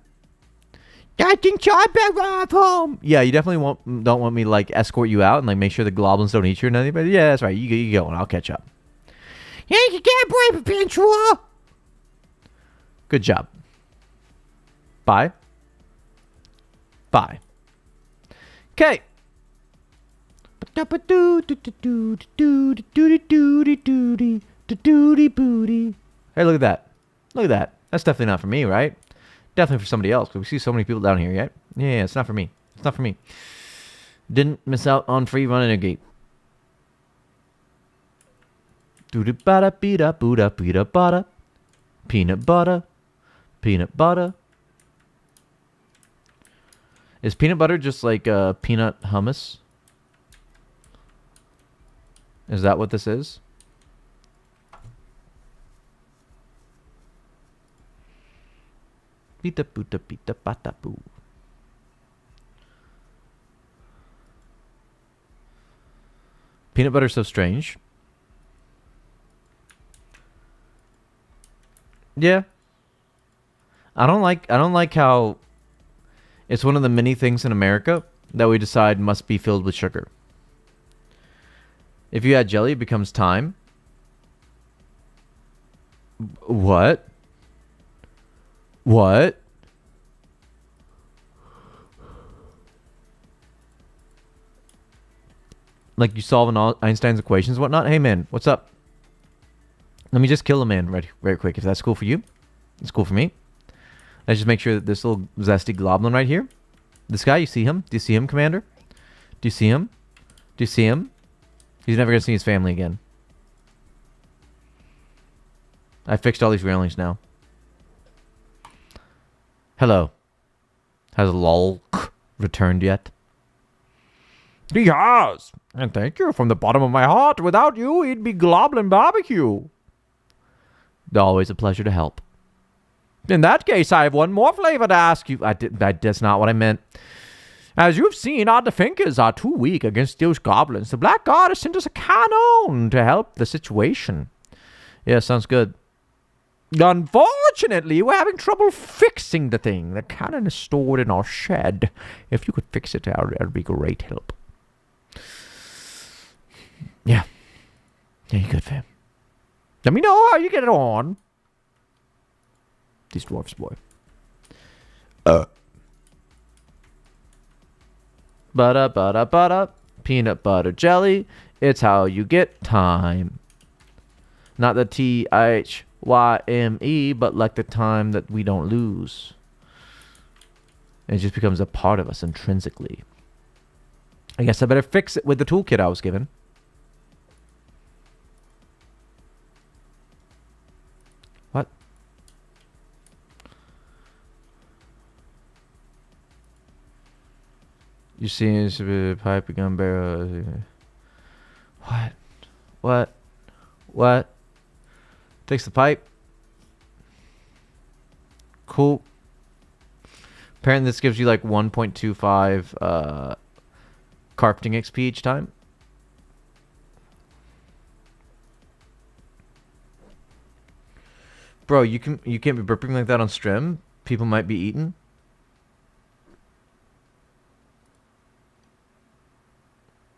I think so. I better run off home. Yeah, you definitely don't want me to like escort you out and like make sure the goblins don't eat you or nothing. But yeah, that's right. You go and I'll catch up. Thank you, get brave adventurer. Good job. Bye. Bye. Okay. Hey, look at that. Look at that. That's definitely not for me, right? Definitely for somebody else. Because we see so many people down here yet. Yeah, it's not for me. It's not for me. Didn't miss out on free running a gate. Peanut butter. Peanut butter. Peanut butter. Is peanut butter just like peanut hummus? Is that what this is? Pita puta pita pata poo. Peanut butter's so strange. Yeah. I don't like how it's one of the many things in America that we decide must be filled with sugar. If you add jelly, it becomes thyme. What? What? Like you solving all Einstein's equations and whatnot? Hey man, what's up? Let me just kill a man very quick. If that's cool for you, it's cool for me. Let's just make sure that this little zesty goblin right here, this guy, you see him? Do you see him, Commander? Do you see him? Do you see him? He's never going to see his family again. I fixed all these railings now. Hello. Has Lolk returned yet? He has. And thank you from the bottom of my heart. Without you, he'd be Goblin Barbecue. Always a pleasure to help. In that case, I have one more flavor to ask you. That's not what I meant. As you've seen, our defenses are too weak against those goblins. The Black God has sent us a cannon to help the situation. Yeah, sounds good. Unfortunately, we're having trouble fixing the thing. The cannon is stored in our shed. If you could fix it, that would be great help. Yeah. Yeah, you good, fam. Let me know how you get it on. These dwarfs, boy. Butter. Peanut butter jelly. It's how you get time. Not the TIHYME, but like the time that we don't lose. It just becomes a part of us intrinsically. I guess I better fix it with the toolkit I was given. What? You see a pipe, a gun barrel. What? Takes the pipe. Cool. Apparently this gives you like 1.25 carpeting XP each time. Bro, you can't be burping like that on stream. People might be eaten.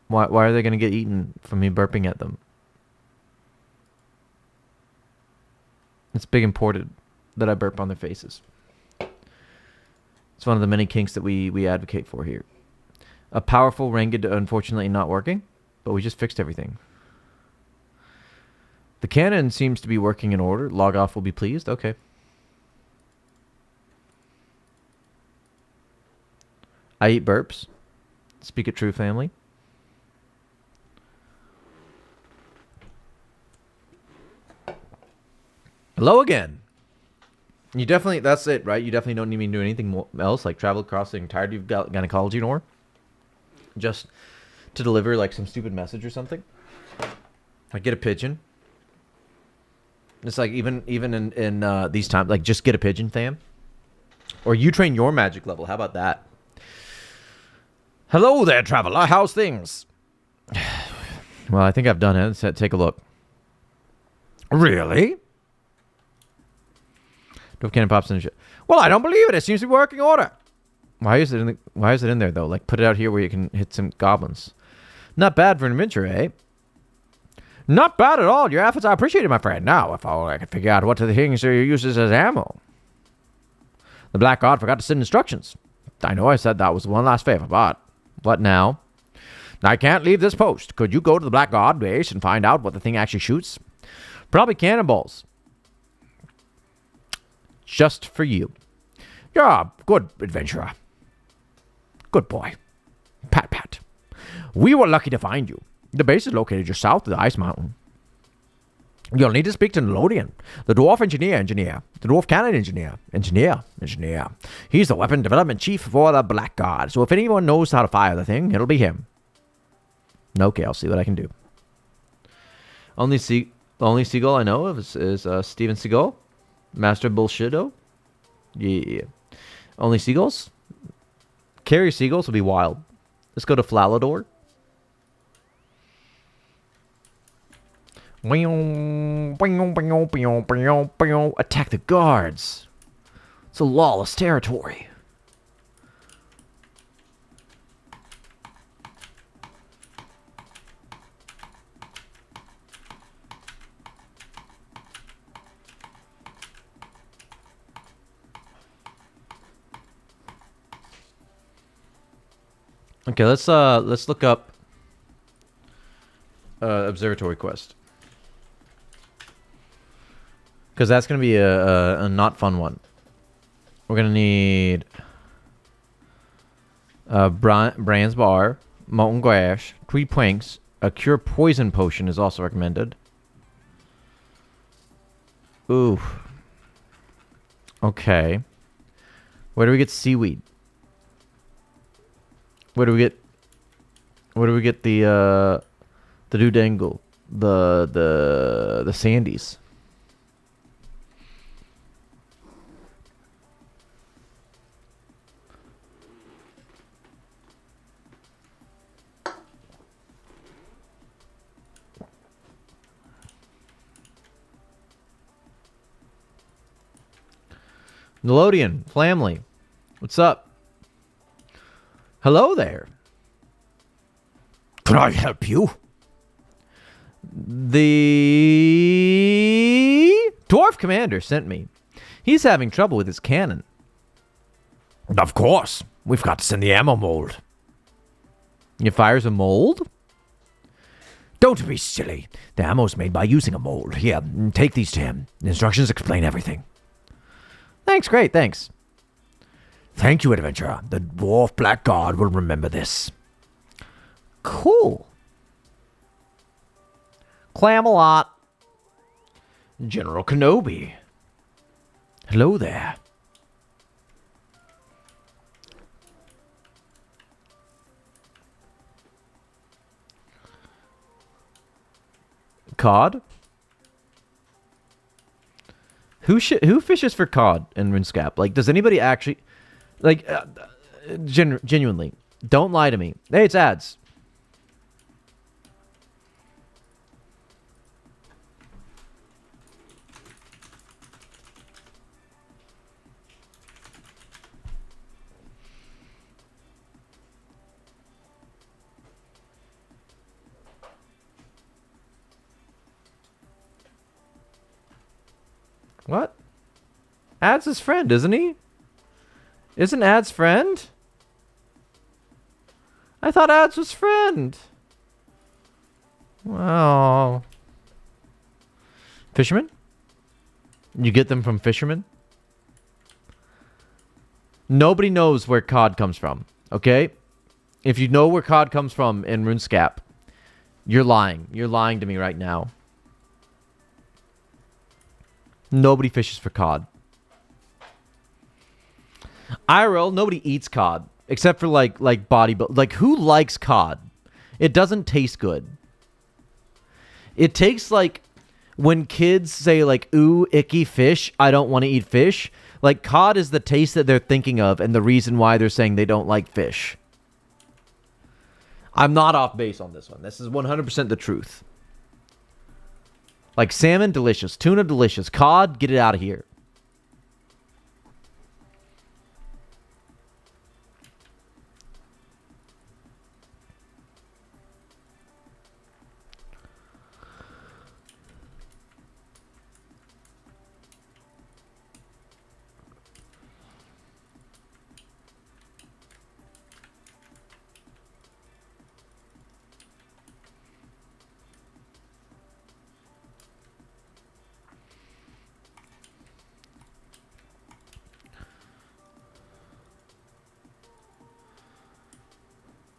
Why are they gonna get eaten from me burping at them? It's big important that I burp on their faces. It's one of the many kinks that we advocate for here. A powerful Ranged unfortunately not working, but we just fixed everything. The cannon seems to be working in order. Log off will be pleased. Okay. I eat burps. Speak it true, family. Hello again. You definitely, that's it, right? You definitely don't need me to do anything else, like travel across the entire gynecology nor just to deliver like some stupid message or something. Like get a pigeon. It's like even in these times, like just get a pigeon, Tham. Or you train your magic level. How about that? Hello there, traveler. How's things? Well, I think I've done it. So take a look. Really? Dwarf Cannon pops in. Well, I don't believe it. It seems to be working order. Why is it in there though? Like put it out here where you can hit some goblins. Not bad for an adventure, eh? Not bad at all. Your efforts are appreciated, my friend. Now, if only I could figure out what the things are uses as ammo. The Black God forgot to send instructions. I know I said that was one last favor, but what now? I can't leave this post. Could you go to the Black God base and find out what the thing actually shoots? Probably cannonballs. Just for you. You're good adventurer. Good boy. Pat, pat. We were lucky to find you. The base is located just south of the Ice Mountain. You'll need to speak to Nolodian, the Dwarf engineer, the Dwarf Cannon engineer. He's the weapon development chief for the Black God, so if anyone knows how to fire the thing, it'll be him. Okay, I'll see what I can do. Only seagull I know of is Steven Seagull, Master Bullshitto. Yeah. Only seagulls? Carrier seagulls will be wild. Let's go to Flalador. Attack the guards. It's a lawless territory. Okay, let's look up Observatory Quest. Because that's going to be a not fun one. We're going to need Brand's Bar, Molten Grass, 3 Planks, a Cure Poison Potion is also recommended. Ooh. Okay. Where do we get seaweed? Where do we get the doodangle? The sandies? Nolodian, family, what's up? Hello there. Can I help you? The Dwarf Commander sent me. He's having trouble with his cannon. Of course. We've got to send the ammo mold. It fires a mold? Don't be silly. The ammo's made by using a mold. Here, take these to him. The instructions explain everything. Thanks, great, thanks. Thank you, adventurer. The Dwarf Black God will remember this. Cool. Clamalot. General Kenobi. Hello there. Cod? Who fishes for cod in RuneScape? Like, does anybody actually... Like, genuinely, don't lie to me. Hey, it's ads. What? Ads his friend, isn't he? Isn't Ads friend? I thought Ads was friend. Wow. Fisherman? You get them from fishermen? Nobody knows where cod comes from, okay? If you know where cod comes from in RuneScape, you're lying. You're lying to me right now. Nobody fishes for cod. IRL, nobody eats cod except for like like who likes cod? It doesn't taste good. It tastes like when kids say like, ooh, icky fish, I don't want to eat fish. Like cod is the taste that they're thinking of and the reason why they're saying they don't like fish. I'm not off base on this one. This is 100% the truth. Like salmon, delicious. Tuna, delicious. Cod, get it out of here.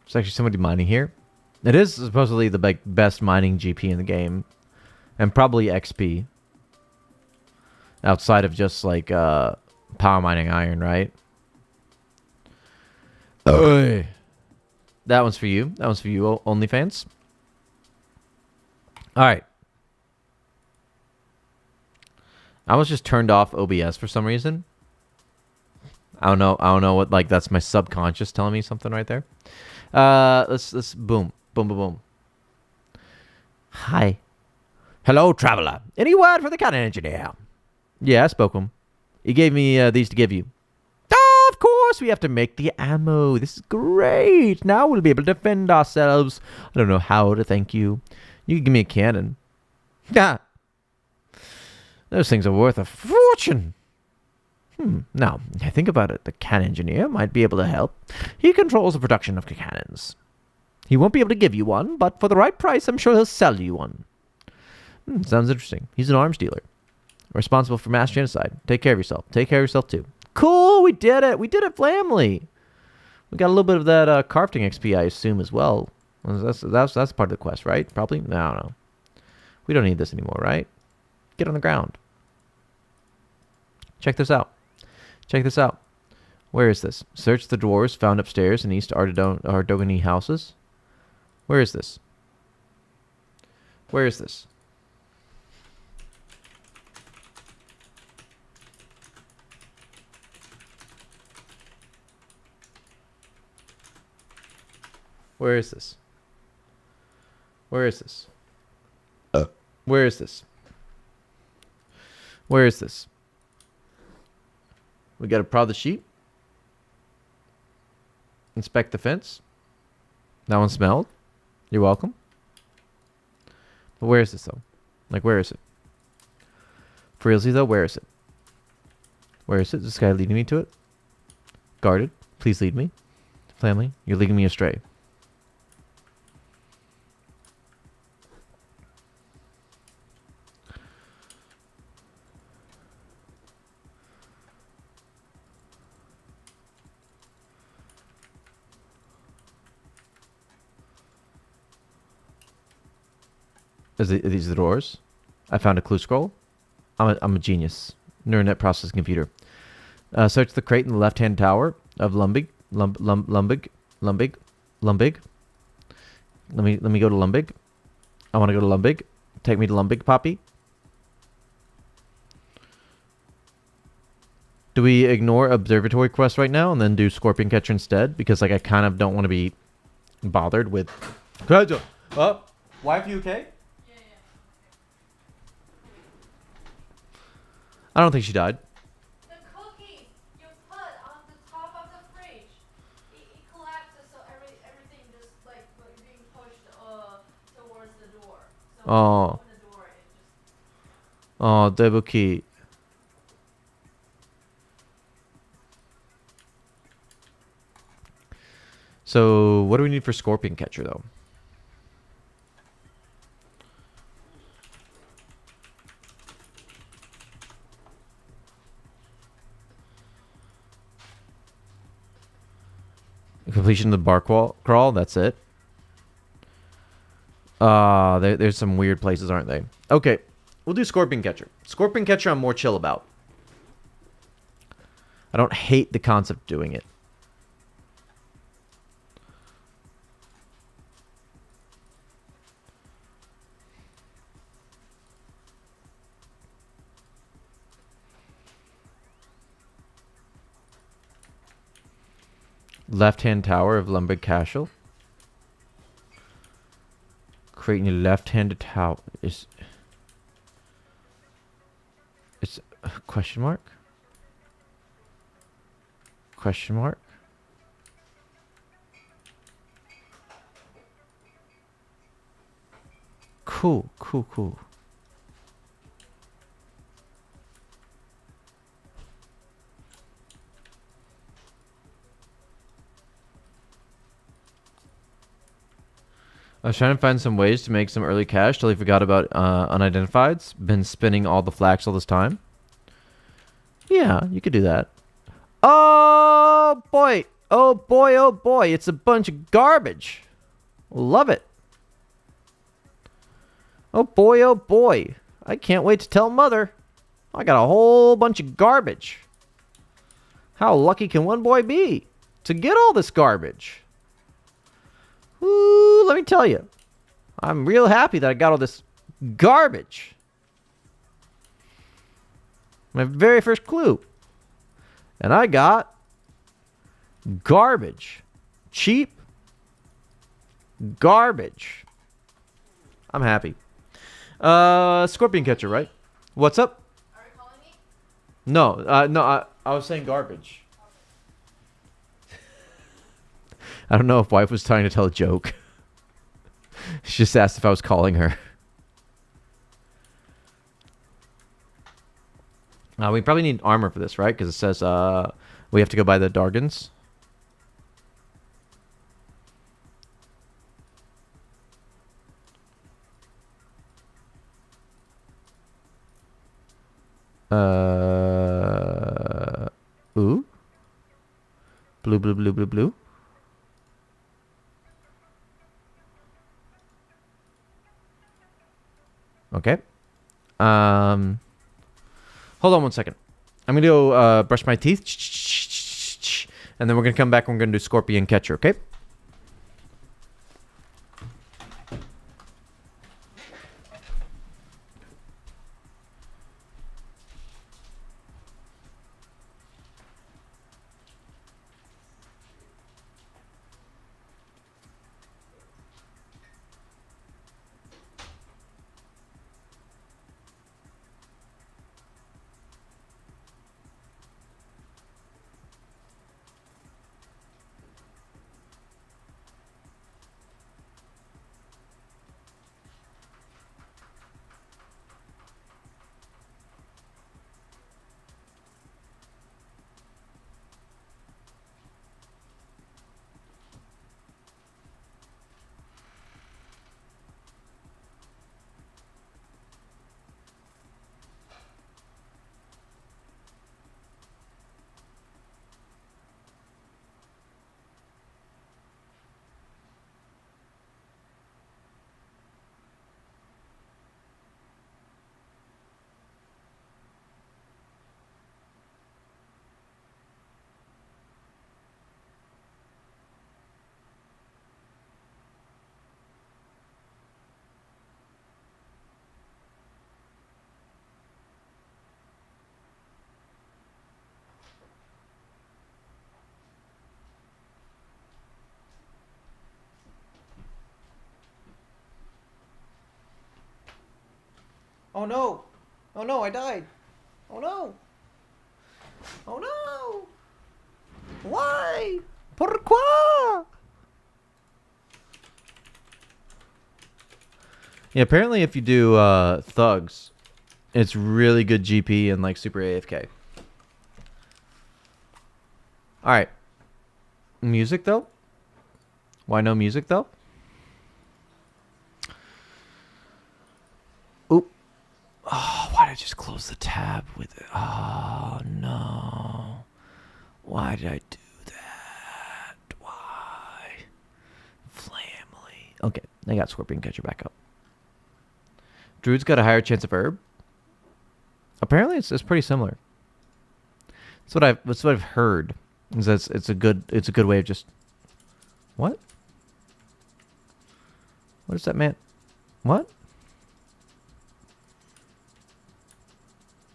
There's actually somebody mining here. It is supposedly the best mining GP in the game. And probably XP. Outside of just like power mining iron, right? That one's for you. That one's for you, OnlyFans. Alright. I was just turned off OBS for some reason. I don't know what, like, that's my subconscious telling me something right there. Let's boom. Boom, boom, boom. Hi. Hello, traveler. Any word for the cannon engineer? Yeah, I spoke him. He gave me these to give you. Oh, of course, we have to make the ammo. This is great. Now we'll be able to defend ourselves. I don't know how to thank you. You can give me a cannon. Ah. Those things are worth a fortune. Now, think about it. The cannon engineer might be able to help. He controls the production of cannons. He won't be able to give you one, but for the right price, I'm sure he'll sell you one. Sounds interesting. He's an arms dealer. Responsible for mass genocide. Take care of yourself. Take care of yourself, too. Cool, we did it. We did it, family. We got a little bit of that crafting XP, I assume, as well. That's part of the quest, right? Probably? No. We don't need this anymore, right? Get on the ground. Check this out. Check this out. Where is this? Search the dwarves found upstairs in East Ardogany houses. Where is this? Where is this? Where is this? Where is this? Where is this? Where is this? We got to prod the sheep. Inspect the fence. That one smelled. You're welcome. But where is this, though? Like, where is it? For realsy, though, where is it? Where is it? Is this guy leading me to it? Guarded. Please lead me. Family, you're leading me astray. Are these the doors? I found a clue scroll. I'm a genius. Neural net processing computer. Search the crate in the left-hand tower of Lumbig. Lumbig. Let me go to Lumbig. I want to go to Lumbig. Take me to Lumbig, Poppy. Do we ignore Observatory Quest right now and then do Scorpion Catcher instead? Because like I kind of don't want to be bothered with. Wife, you okay? I don't think she died. The cookie you put on the top of the fridge, it collapses, so everything just like being pushed towards the door. So when you open the door, it just. Oh, Debuki. So, what do we need for Scorpion Catcher, though? Completion of the bar crawl, that's it. There's some weird places, aren't they? Okay, We'll do Scorpion Catcher. Scorpion Catcher I'm more chill about. I don't hate the concept of doing it. Left-hand tower of Lumbig Castle. Creating a left-handed tower is... It's... question mark? Question mark? Cool, cool, cool. I was trying to find some ways to make some early cash. Totally forgot about unidentifieds. Been spinning all the flax all this time. Yeah, you could do that. Oh boy. Oh boy, oh boy. It's a bunch of garbage. Love it. Oh boy, oh boy. I can't wait to tell Mother. I got a whole bunch of garbage. How lucky can one boy be to get all this garbage? Ooh, let me tell you. I'm real happy that I got all this garbage. My very first clue. And I got garbage. Cheap garbage. I'm happy. Scorpion Catcher, right? What's up? Are you calling me? No, I was saying garbage. I don't know if wife was trying to tell a joke. She just asked if I was calling her. We probably need armor for this, right? Because it says we have to go by the Dargans. Ooh. Blue, blue, blue, blue, blue. Okay. Hold on one second. I'm gonna go brush my teeth, and then we're gonna come back and we're gonna do Scorpion Catcher, okay? Oh no! Oh no, I died! Oh no! Oh no! Why? Pourquoi? Yeah, apparently if you do thugs, it's really good GP and like super AFK. Alright. Music though? Why no music though? Oop. Oh, why did I just close the tab with it? Oh, no. Why did I do that? Why? Family. Okay, I got Scorpion Catcher back up. Druid's got a higher chance of herb. Apparently, it's pretty similar. That's what I've heard. Is that it's a good way of just. What? What is that man? What?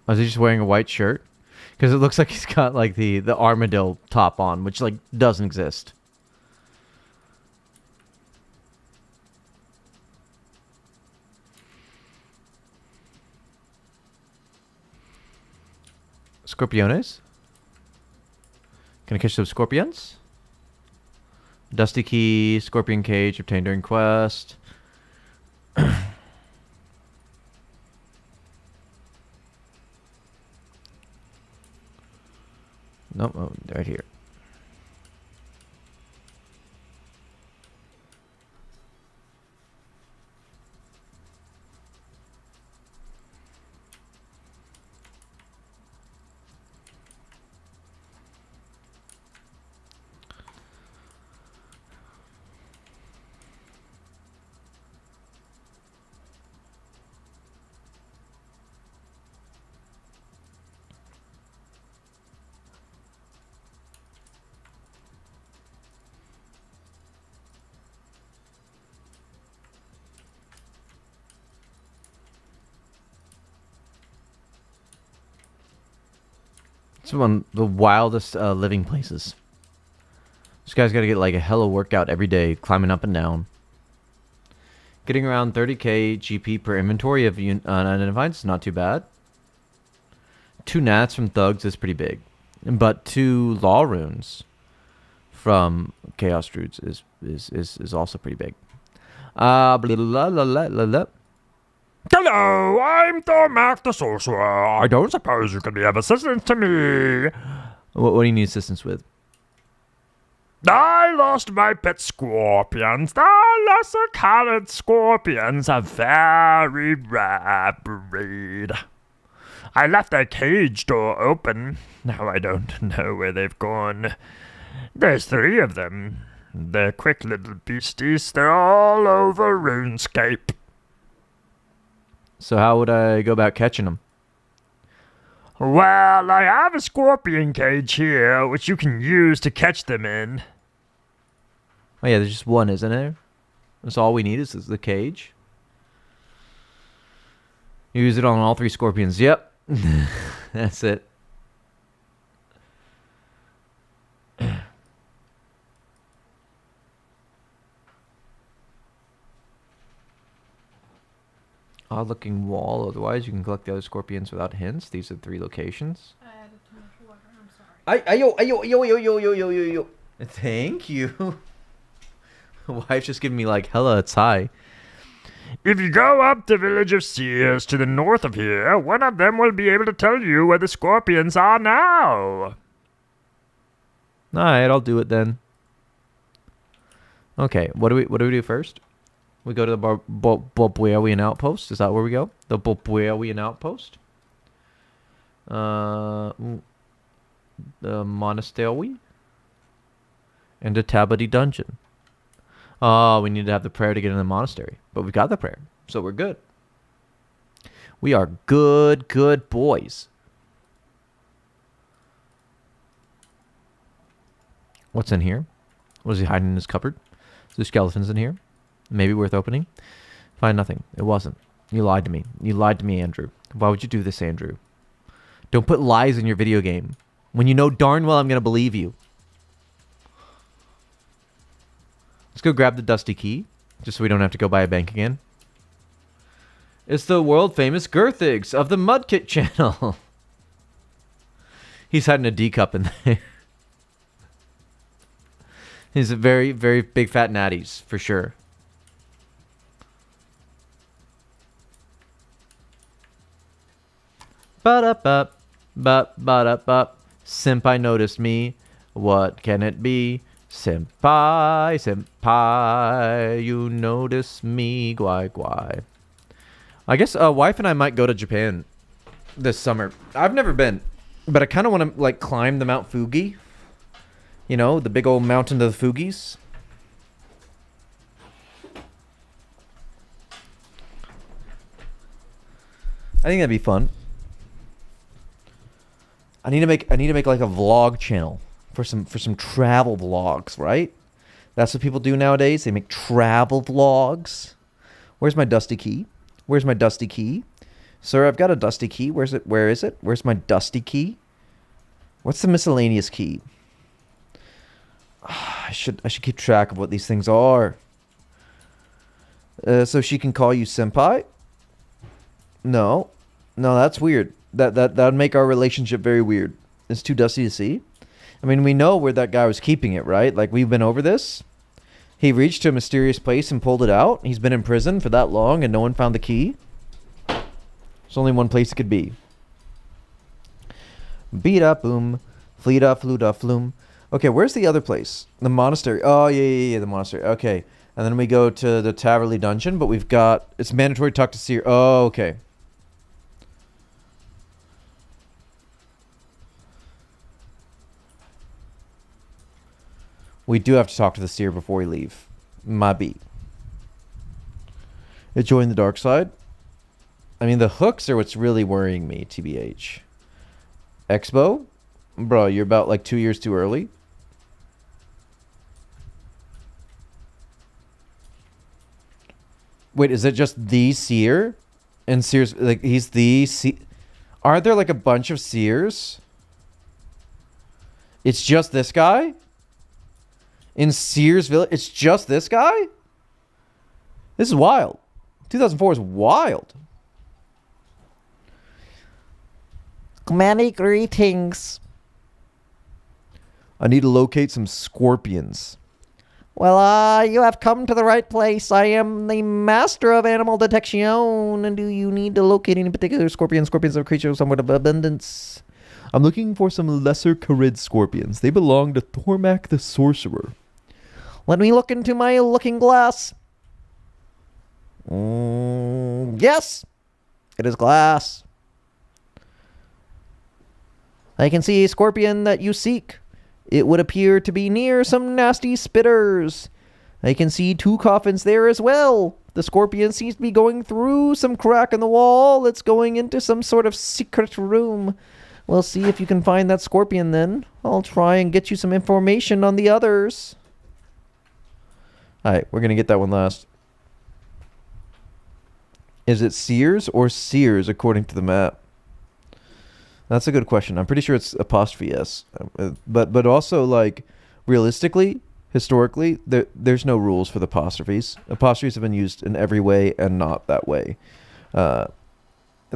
Oh, is he just wearing a white shirt? Because it looks like he's got like the armadillo top on, which like doesn't exist. Scorpiones? Can I catch those scorpions? Dusty key, scorpion cage obtained during quest. Nope, oh, right here. It's one of the wildest living places. This guy's got to get like a hella workout every day, climbing up and down. Getting around 30k GP per inventory of unidentified is not too bad. 2 gnats from thugs is pretty big. But 2 law runes from chaos druids is also pretty big. Blah, blah, blah, blah, blah, blah. Hello, I'm Thormac the Sorcerer. I don't suppose you can be of assistance to me. What do you need assistance with? I lost my pet scorpions. The lesser colored scorpions are very rare breed. I left their cage door open. Now I don't know where they've gone. There's 3 of them. They're quick little beasties. They're all over RuneScape. So how would I go about catching them? Well, I have a scorpion cage here, which you can use to catch them in. Oh yeah, there's just one, isn't there? That's all we need is the cage. Use it on all 3 scorpions. Yep. That's it. Odd looking wall. Otherwise, you can collect the other scorpions without hints. These are 3 locations. I added too much water. I'm sorry. Ayo. Thank you. Wife's just giving me like hella a tie. If you go up the village of Sears to the north of here, one of them will be able to tell you where the scorpions are now. Alright, I'll do it then. Okay, what do we do first? We go to the Bobweawian outpost. Is that where we go? The Bobweawian outpost. The monastery. And the Tabadi dungeon. Oh, we need to have the prayer to get in the monastery. But we've got the prayer, so we're good. We are good boys. What's in here? What is he hiding in his cupboard? Is there skeletons in here? Maybe worth opening? Find nothing. It wasn't. You lied to me. You lied to me, Andrew. Why would you do this, Andrew? Don't put lies in your video game when you know darn well I'm going to believe you. Let's go grab the dusty key, just so we don't have to go buy a bank again. It's the world-famous girthix of the Mudkit channel. He's hiding a D cup in there. He's a very, very big fat natties, for sure. Ba-da-bup, ba-da-bup. Senpai noticed me. What can it be? Senpai, you notice me, guai. I guess wife and I might go to Japan this summer. I've never been, but I kind of want to like climb the Mount Fuji. You know, the big old mountain of the Fugis. I think that'd be fun. I need to make like a vlog channel for some travel vlogs, right? That's what people do nowadays. They make travel vlogs. Where's my dusty key? Where's my dusty key? Sir, I've got a dusty key. Where's it? Where is it? Where's my dusty key? What's the miscellaneous key? I should keep track of what these things are. So she can call you senpai? No, that's weird. That would make our relationship very weird. It's too dusty to see. I mean, we know where that guy was keeping it, right? Like, we've been over this. He reached to a mysterious place and pulled it out. He's been in prison for that long and no one found the key. There's only one place it could be. Beat up, boom. Fleet up, flute up, flume. Okay, where's the other place? The monastery. Oh, yeah, the monastery. Okay. And then we go to the Taverley dungeon, but we've got... It's mandatory to talk to Seer. Oh, okay. We do have to talk to the Seer before we leave. Maybe. Join the dark side. I mean, the hooks are what's really worrying me, TBH. Expo? Bro, you're about like 2 years too early. Wait, is it just the Seer? And Seer's, like, he's the Seer? Aren't there like a bunch of Seers? It's just this guy? In Seer's Village? It's just this guy? This is wild. 2004 is wild. Many greetings. I need to locate some scorpions. Well, you have come to the right place. I am the master of animal detection. And do you need to locate any particular scorpions? Scorpions are creatures somewhat of abundance. I'm looking for some lesser Carid scorpions. They belong to Thormak the Sorcerer. Let me look into my looking glass. Yes, it is glass. I can see a scorpion that you seek. It would appear to be near some nasty spitters. I can see 2 coffins there as well. The scorpion seems to be going through some crack in the wall. It's going into some sort of secret room. We'll see if you can find that scorpion then. I'll try and get you some information on the others. Alright, we're going to get that one last. Is it Sears or Sears according to the map? That's a good question. I'm pretty sure it's apostrophe S. But also, like, realistically, historically, there's no rules for the apostrophes. Apostrophes have been used in every way and not that way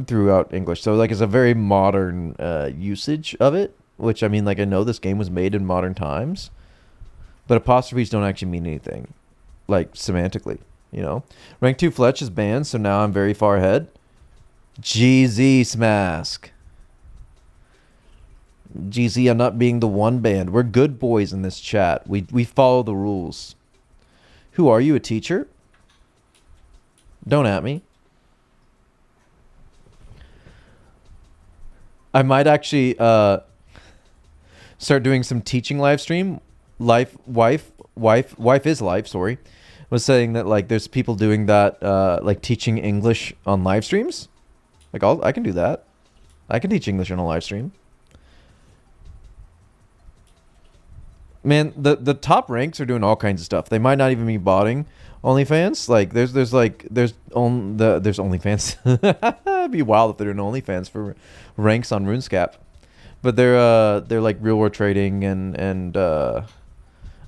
throughout English. So, like, it's a very modern usage of it, which, I mean, like, I know this game was made in modern times, but apostrophes don't actually mean anything, like, semantically, you know? Rank 2 Fletch is banned, so now I'm very far ahead. GZ Smask. GZ, I'm not being the one banned. We're good boys in this chat. We follow the rules. Who are you, a teacher? Don't at me. I might actually start doing some teaching live stream. Wife is life, sorry. Was saying that, like, there's people doing that, like, teaching English on live streams. Like, I can do that. I can teach English on a live stream. Man, the top ranks are doing all kinds of stuff. They might not even be botting OnlyFans. Like, there's OnlyFans. It'd be wild if they're doing OnlyFans for ranks on RuneScape. But they're like real world trading and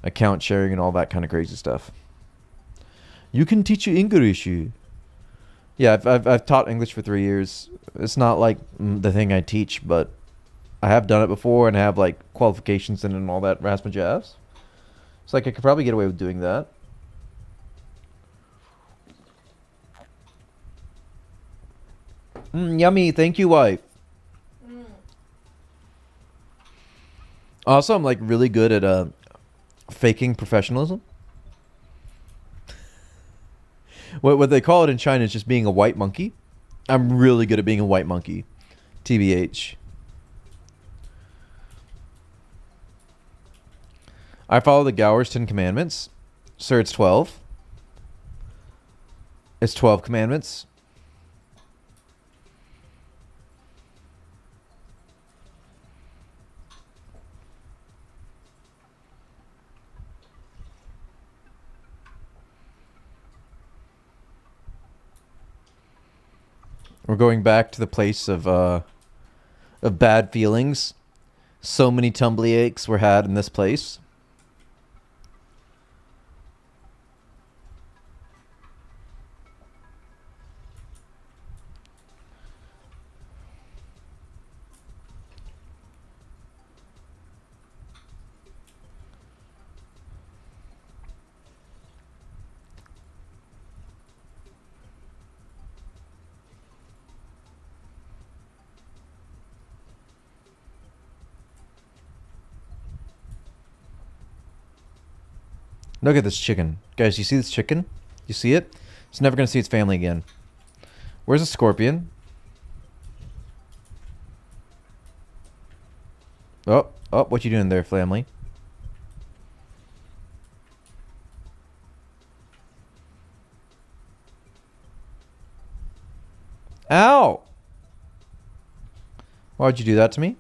account sharing and all that kind of crazy stuff. You can teach English. Yeah, I've taught English for 3 years. It's not like the thing I teach, but I have done it before and have, like, qualifications in it and all that rasp jazz. It's like I could probably get away with doing that. Yummy. Thank you, wife. Also, I'm, like, really good at faking professionalism. What they call it in China is just being a white monkey. I'm really good at being a white monkey. TBH. I follow the Gower's 10 Commandments. Sir, it's 12. It's 12 commandments. We're going back to the place of bad feelings. So many tumbly aches were had in this place. Look at this chicken. Guys, you see this chicken? You see it? It's never going to see its family again. Where's the scorpion? Oh, what you doing there, family? Ow! Why'd you do that to me?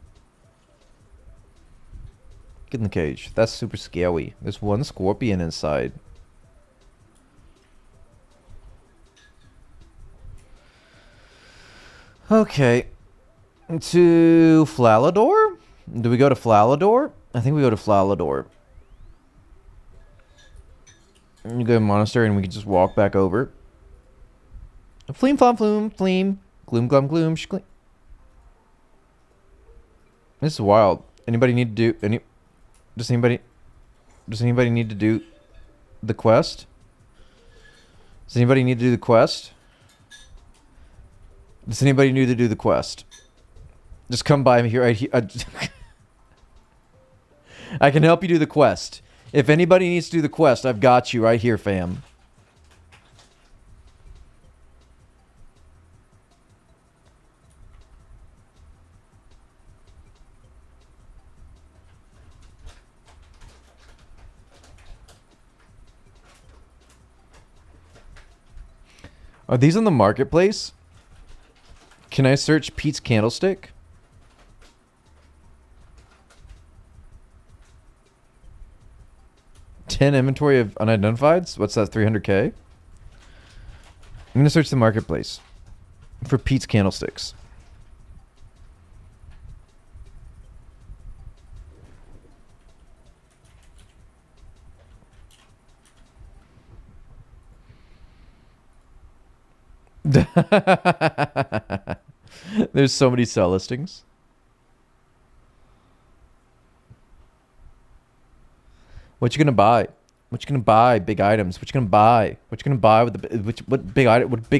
Get in the cage. That's super scary. There's one scorpion inside. Okay. To Flalador? Do we go to Flalador? I think we go to Flalador. You go to Monastery and we can just walk back over. Fleam, flom, flume, fleam. Gloom, glum, gloom, shgleam. This is wild. Anybody need to do Does anybody need to do the quest? Does anybody need to do the quest? Does anybody need to do the quest? Just come by me here right here. I can help you do the quest. If anybody needs to do the quest, I've got you right here, fam. Are these on the marketplace? Can I search Pete's candlestick? $10 inventory of unidentifieds? What's that, 300k? I'm going to search the marketplace for Pete's candlesticks. There's so many sell listings. What you gonna buy? What you gonna buy? Big items. What you gonna buy? What you gonna buy with the what big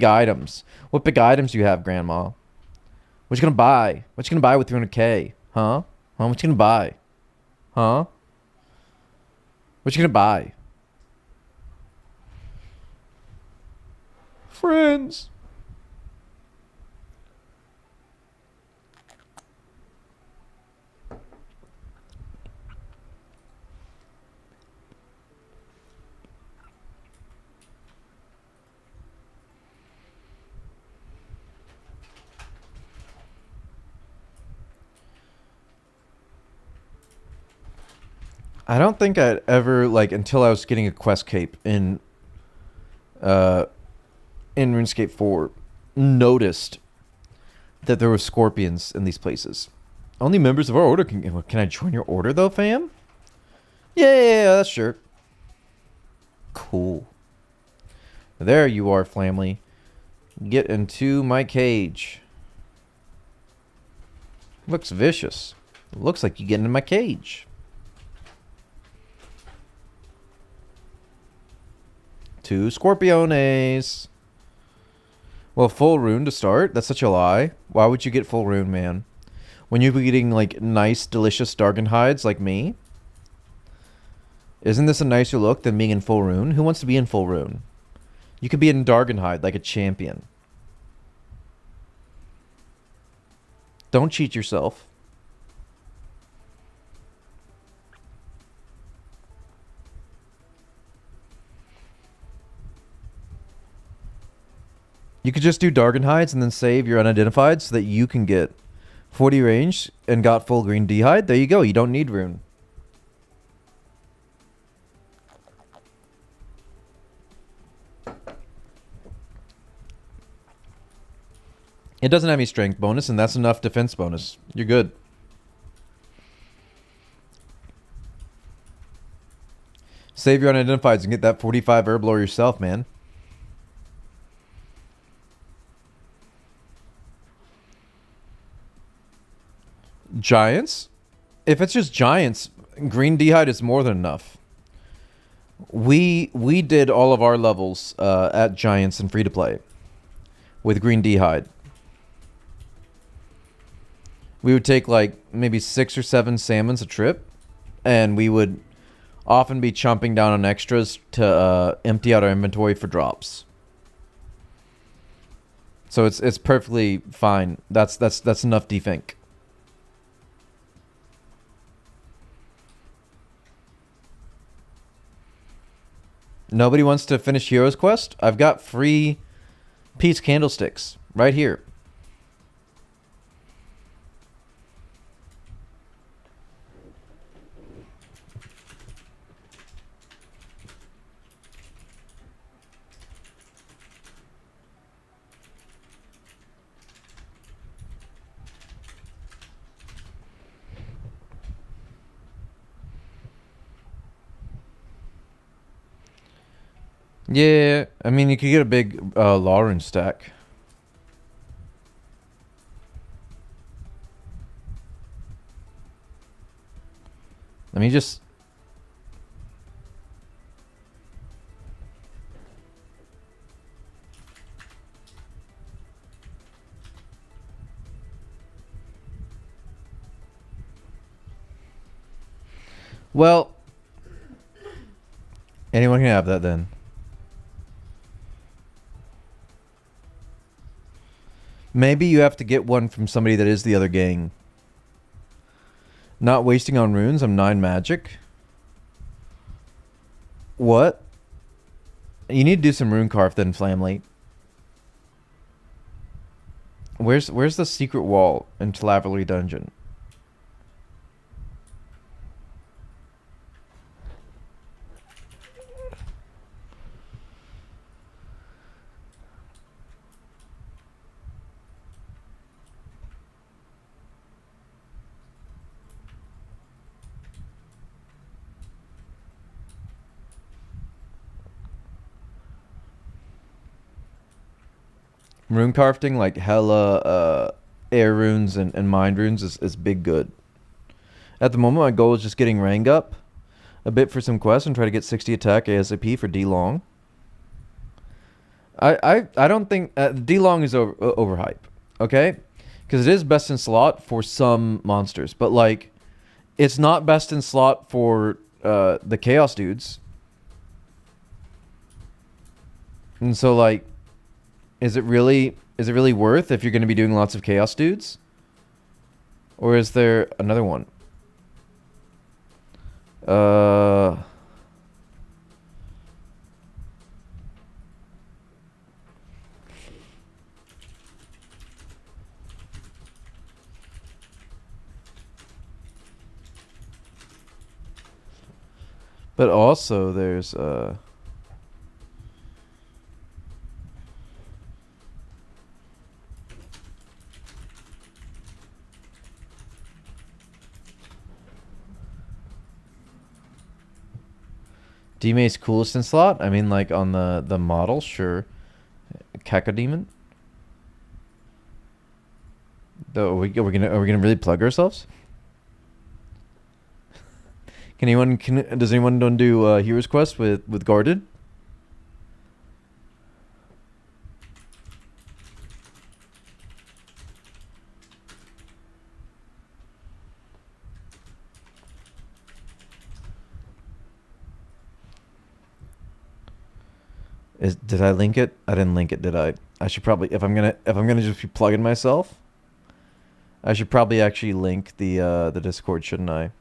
items? What big items do you have, Grandma? What you gonna buy? What you gonna buy with 300k? Huh? What you gonna buy? Huh? What you gonna buy? Friends. I don't think I'd ever, like, until I was getting a quest cape in RuneScape 4, noticed that there were scorpions in these places. Only members of our order can I join your order though, fam? Yeah, that's sure. Cool. There you are, family. Get into my cage. Looks vicious. Looks like you get into my cage. Two Scorpiones. Well, full rune to start? That's such a lie. Why would you get full rune, man? When you'd be getting, like, nice, delicious Dargon hides like me? Isn't this a nicer look than being in full rune? Who wants to be in full rune? You could be in Dargon hide like a champion. Don't cheat yourself. You could just do Dargon hides and then save your unidentified so that you can get 40 range and got full green D hide. There you go. You don't need rune. It doesn't have any strength bonus, and that's enough defense bonus. You're good. Save your unidentifieds and get that 45 herb lore yourself, man. Giants? If it's just giants, green d'hide is more than enough. We did all of our levels at giants and free to play with green d'hide. We would take like maybe 6 or 7 salmons a trip, and we would often be chomping down on extras to empty out our inventory for drops. So it's perfectly fine. That's enough defink. Nobody wants to finish Heroes Quest? I've got free peace candlesticks right here. Yeah, I mean, you could get a big Lauren stack. Let me just... Well, anyone can have that then. Maybe you have to get one from somebody that is the other gang. Not wasting on runes. I'm 9 magic. What? You need to do some rune carve then, Flamley. Where's the secret wall in Talaverly Dungeon? Rune carving, like hella air runes and mind runes is big good. At the moment, my goal is just getting rank up a bit for some quests and try to get 60 attack ASAP for D-Long. I don't think... D-Long is overhype, okay? Because it is best in slot for some monsters. But, like, it's not best in slot for the Chaos dudes. And so, like... Is it really worth if you're going to be doing lots of Chaos dudes? Or is there another one? But also there's D-May's coolest in slot? I mean, like, on the model, sure. Cacodemon? Though, are we gonna really plug ourselves? Does anyone want to do Heroes Quest with Guarded? Did I link it? I didn't link it, did I? I should probably, if I'm gonna just be plugging myself, I should probably actually link the Discord, shouldn't I?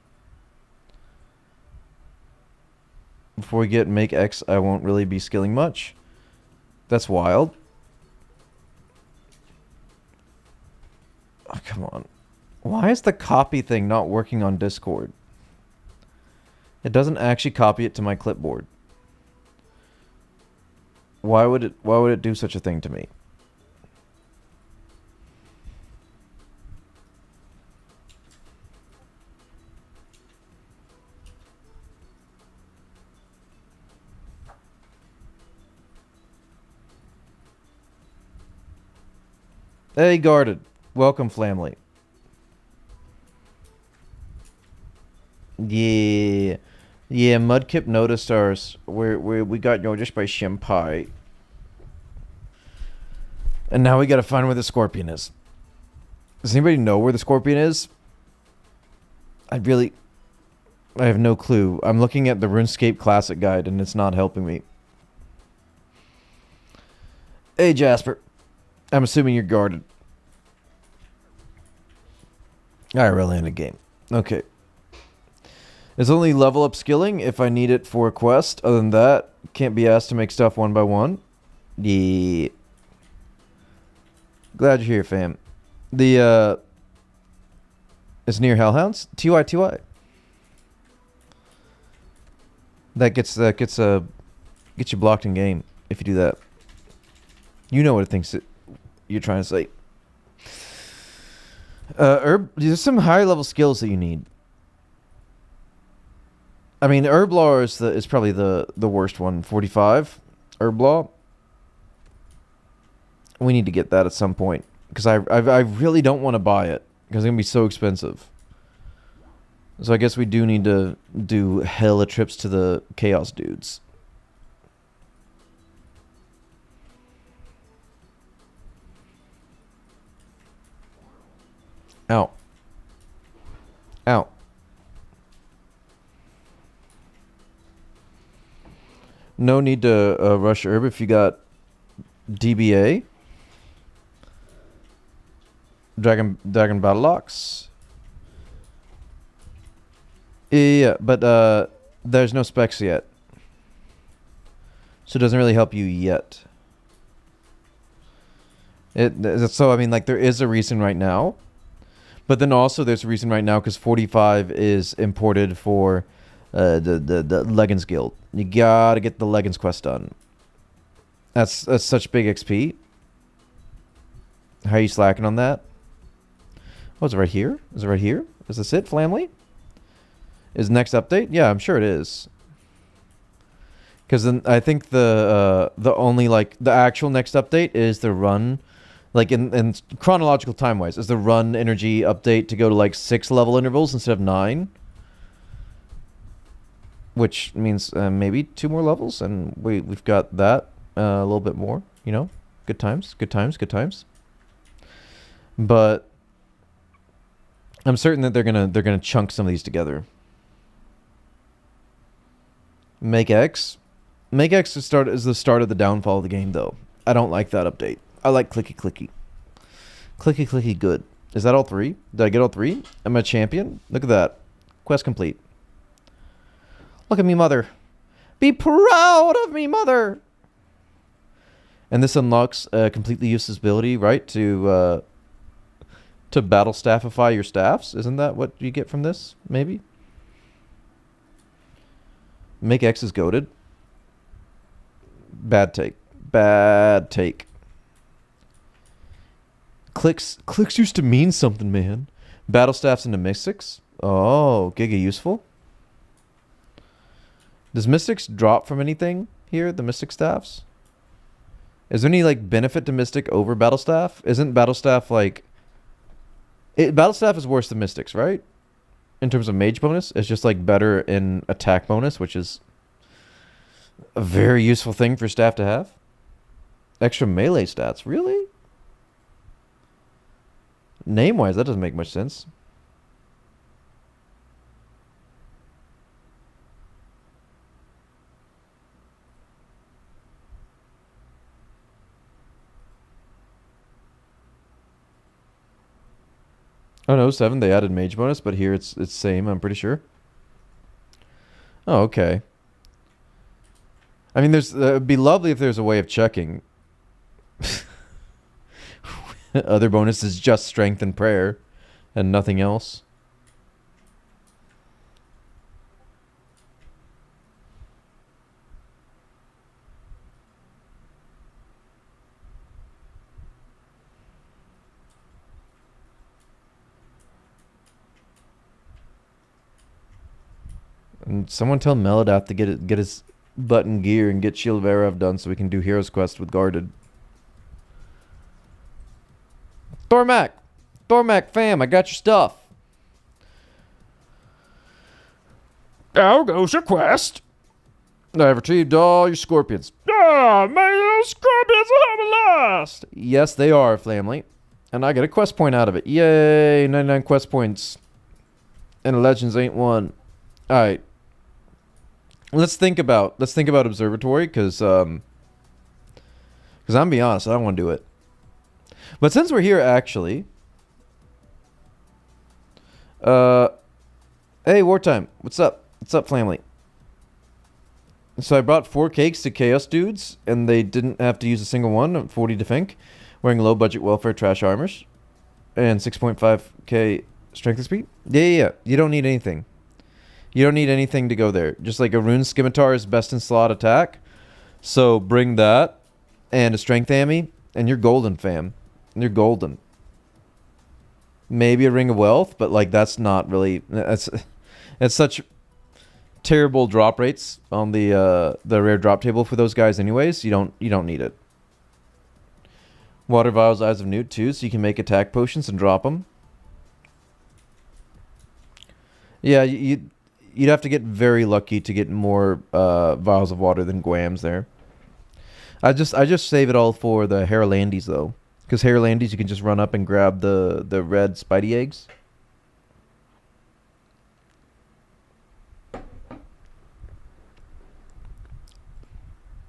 Before we get make X, I won't really be skilling much. That's wild. Oh, come on. Why is the copy thing not working on Discord? It doesn't actually copy it to my clipboard. Why would it do such a thing to me? Hey, guarded. Welcome, family. Yeah. Yeah, Mudkip noticed ours. We got noticed by Shimpai. And now we gotta find where the scorpion is. Does anybody know where the scorpion is? I have no clue. I'm looking at the RuneScape Classic Guide and it's not helping me. Hey, Jasper. I'm assuming you're guarded. Alright, really in a game. Okay. It's only level up skilling if I need it for a quest. Other than that, can't be asked to make stuff one by one. Yeah. Glad you're here, fam. It's near Hellhounds. TY. That gets you blocked in game if you do that. You know what it thinks you're trying to say. Herb, there's some higher level skills that you need. I mean, Herb Law is probably the worst one. 45 Herb Law. We need to get that at some point because I really don't want to buy it because it's gonna be so expensive. So I guess we do need to do hella trips to the Chaos dudes. Ow. Ow. No need to rush Herb if you got DBA. Dragon Battle Locks. Yeah, but there's no specs yet. So it doesn't really help you yet. So, I mean, like, there is a reason right now. But then also there's a reason right now because 45 is imported for the Leggings Guild. You gotta get the Leggings quest done. That's such big XP. How are you slacking on that? Oh, is it right here? Is it right here? Is this it, family? Is next update? Yeah, I'm sure it is. Because then I think the only, like, the actual next update is the run, like in chronological time wise, is the run energy update to go to like 6 level intervals instead of 9. Which means maybe 2 more levels, and we've got that a little bit more, you know? Good times. But I'm certain that they're gonna chunk some of these together. Make X is the start of the downfall of the game, though. I don't like that update. I like clicky. Clicky good. Is that all 3? Did I get all 3? Am I a champion? Look at that. Quest complete. Look at me, mother. Be proud of me, mother. And this unlocks completely useless ability, right? To battle staffify your staffs. Isn't that what you get from this? Maybe. Make X is goated. Bad take. Clicks used to mean something, man. Battle staffs into mystics. Oh, giga useful. Does mystics drop from anything here? The mystic staffs. Is there any like benefit to mystic over battle staff? Isn't battle staff like? Battle staff is worse than mystics, right? In terms of mage bonus, it's just like better in attack bonus, which is a very useful thing for staff to have. Extra melee stats, really? Name-wise, that doesn't make much sense. Oh no, 7 they added mage bonus, but here it's same, I'm pretty sure. Oh, okay. I mean, it'd be lovely if there's a way of checking. Other bonus is just strength and prayer and nothing else. And someone tell Melodath to get his button gear and get Shield of Erev done so we can do Heroes Quest with Guarded. Thormac, fam, I got your stuff. How goes your quest? I've retrieved all your scorpions. Ah, my little scorpions have a last. Yes, they are, Flamly. And I get a quest point out of it. Yay, 99 quest points. And Legends ain't one. Alright. Let's think about Observatory, because I'm be honest, I don't want to do it. But since we're here, actually, hey, Wartime, what's up? What's up, family? So I brought 4 cakes to Chaos Dudes, and they didn't have to use a single one. 40 to Fink, wearing low budget welfare trash armors, and 6.5k strength and speed. Yeah. You don't need anything. You don't need anything to go there. Just like a rune scimitar is best in slot attack. So bring that and a strength ammy, and you're golden, fam. You're golden. Maybe a ring of wealth, but like that's not really. It's such terrible drop rates on the rare drop table for those guys, anyways. You don't need it. Water vials, Eyes of Newt too, so you can make attack potions and drop them. Yeah, you'd have to get very lucky to get more vials of water than Guams there. I just save it all for the Haralandis though, because Haralandis you can just run up and grab the red Spidey eggs.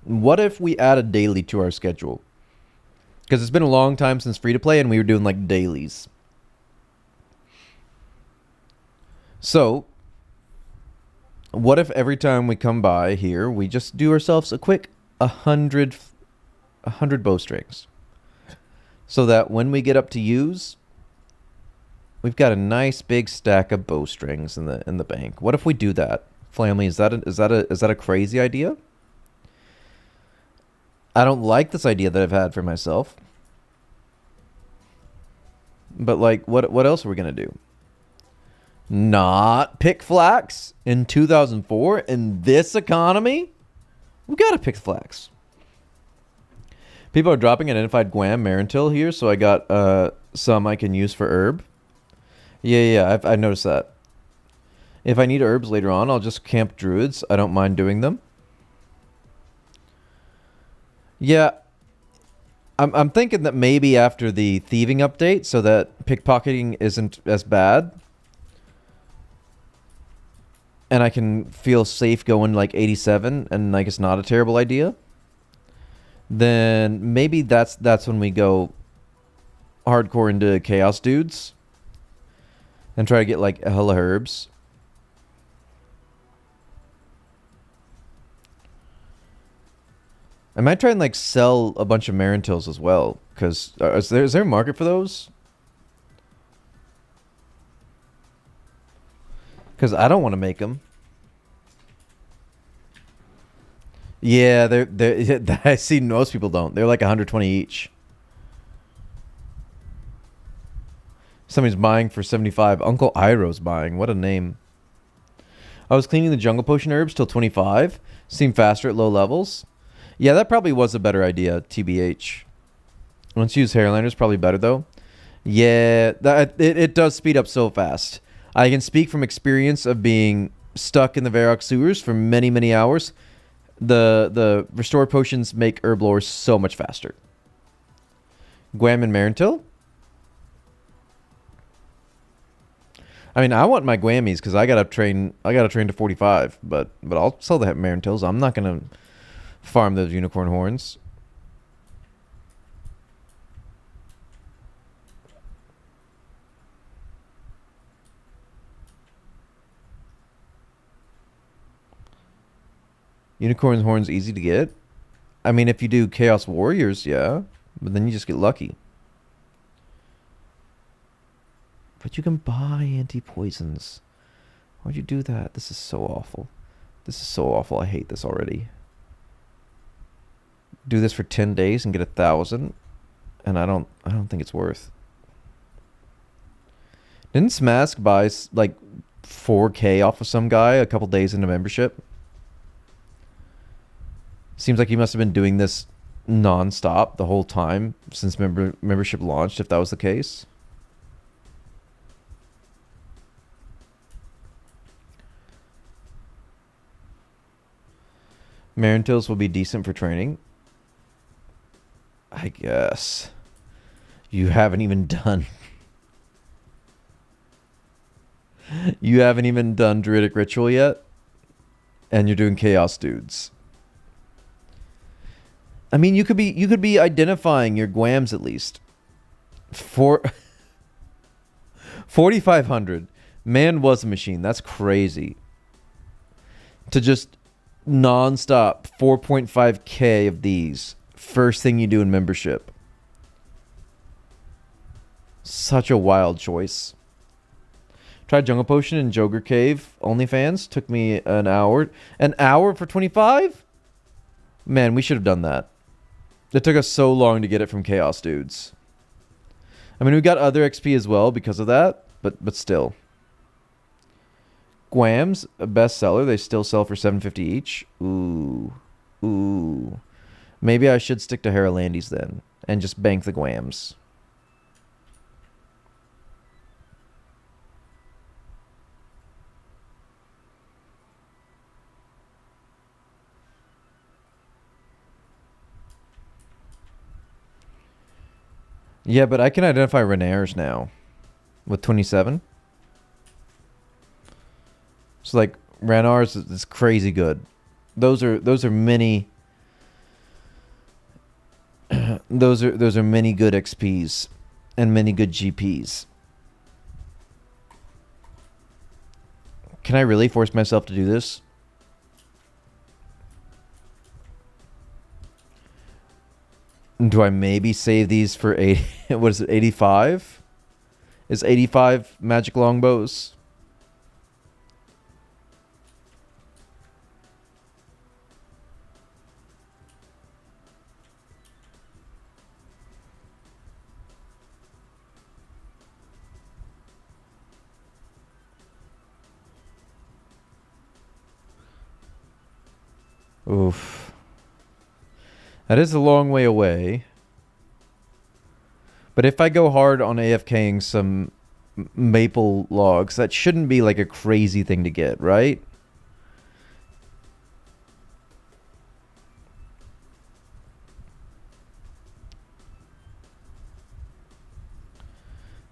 What if we add a daily to our schedule? Because it's been a long time since free to play, and we were doing like dailies. So, what if every time we come by here, we just do ourselves a quick 100 bowstrings, so that when we get up to use, we've got a nice big stack of bowstrings in the bank. What if we do that, family? Is that a crazy idea? I don't like this idea that I've had for myself. But like, what else are we gonna do? Not pick flax in 2004 in this economy? We gotta pick flax. People are dropping identified Guam Marintil here, so I got some I can use for herb. Yeah, I've noticed that. If I need herbs later on, I'll just camp druids. I don't mind doing them. Yeah, I'm thinking that maybe after the thieving update, so that pickpocketing isn't as bad, and I can feel safe going like 87, and like it's not a terrible idea, then maybe that's when we go hardcore into Chaos Dudes and try to get like hella herbs. I might try and like sell a bunch of Marintils as well, because is there a market for those? Because I don't want to make them. Yeah, they're I see most people don't. They're like 120 each. Somebody's buying for 75. Uncle Iroh's buying. What a name. I was cleaning the jungle potion herbs till 25. Seem faster at low levels. Yeah, that probably was a better idea, TBH. Once you use Hairliners, probably better, though. Yeah, it does speed up so fast. I can speak from experience of being stuck in the Varrock sewers for many, many hours. The Restore potions make herb lore so much faster. Guam and Marintil? I mean, I want my Guammies because I gotta train to 45, but I'll sell the Marintils. I'm not gonna farm those unicorn horns. Unicorn horns easy to get. I mean, if you do Chaos Warriors, yeah, but then you just get lucky. But you can buy anti-poisons. Why'd you do that? This is so awful. This is so awful. I hate this already. Do this for 10 days and get 1,000, and I don't think it's worth. Didn't Smask buy like 4K off of some guy a couple days into membership? Seems like he must have been doing this non-stop the whole time since membership launched, if that was the case. Marintils will be decent for training. I guess. You haven't even done... You haven't even done Druidic Ritual yet? And you're doing Chaos Dudes. I mean, you could be identifying your Guams at least. 4,500. Man was a machine. That's crazy. To just non-stop 4.5k of these. First thing you do in membership. Such a wild choice. Tried Jungle Potion in Joker Cave OnlyFans. Took me an hour. An hour for 25? Man, we should have done that. It took us so long to get it from Chaos Dudes. I mean, we got other XP as well because of that, but still. Guams, a bestseller. They still sell for $7.50 each. Ooh. Maybe I should stick to Haralandis then and just bank the Guams. Yeah, but I can identify Renairs now with 27. So like Renairs is crazy good. Those are many those are many good XPs and many good GPs. Can I really force myself to do this? Do I maybe save these for 80? What is it, 85? Is 85 magic longbows? Oof. That is a long way away. But if I go hard on AFKing some maple logs, that shouldn't be like a crazy thing to get, right?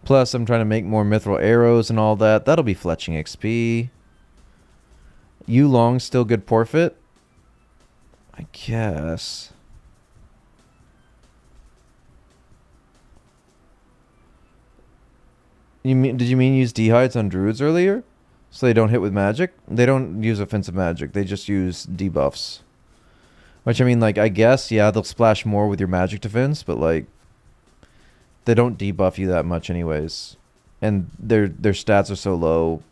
Plus, I'm trying to make more mithril arrows and all that. That'll be fletching XP. Long still good forfeit? I guess. Did you mean use dehides on druids earlier? So they don't hit with magic? They don't use offensive magic. They just use debuffs. Which, I mean, like, I guess, yeah, they'll splash more with your magic defense, but, like, they don't debuff you that much anyways. And their stats are so low.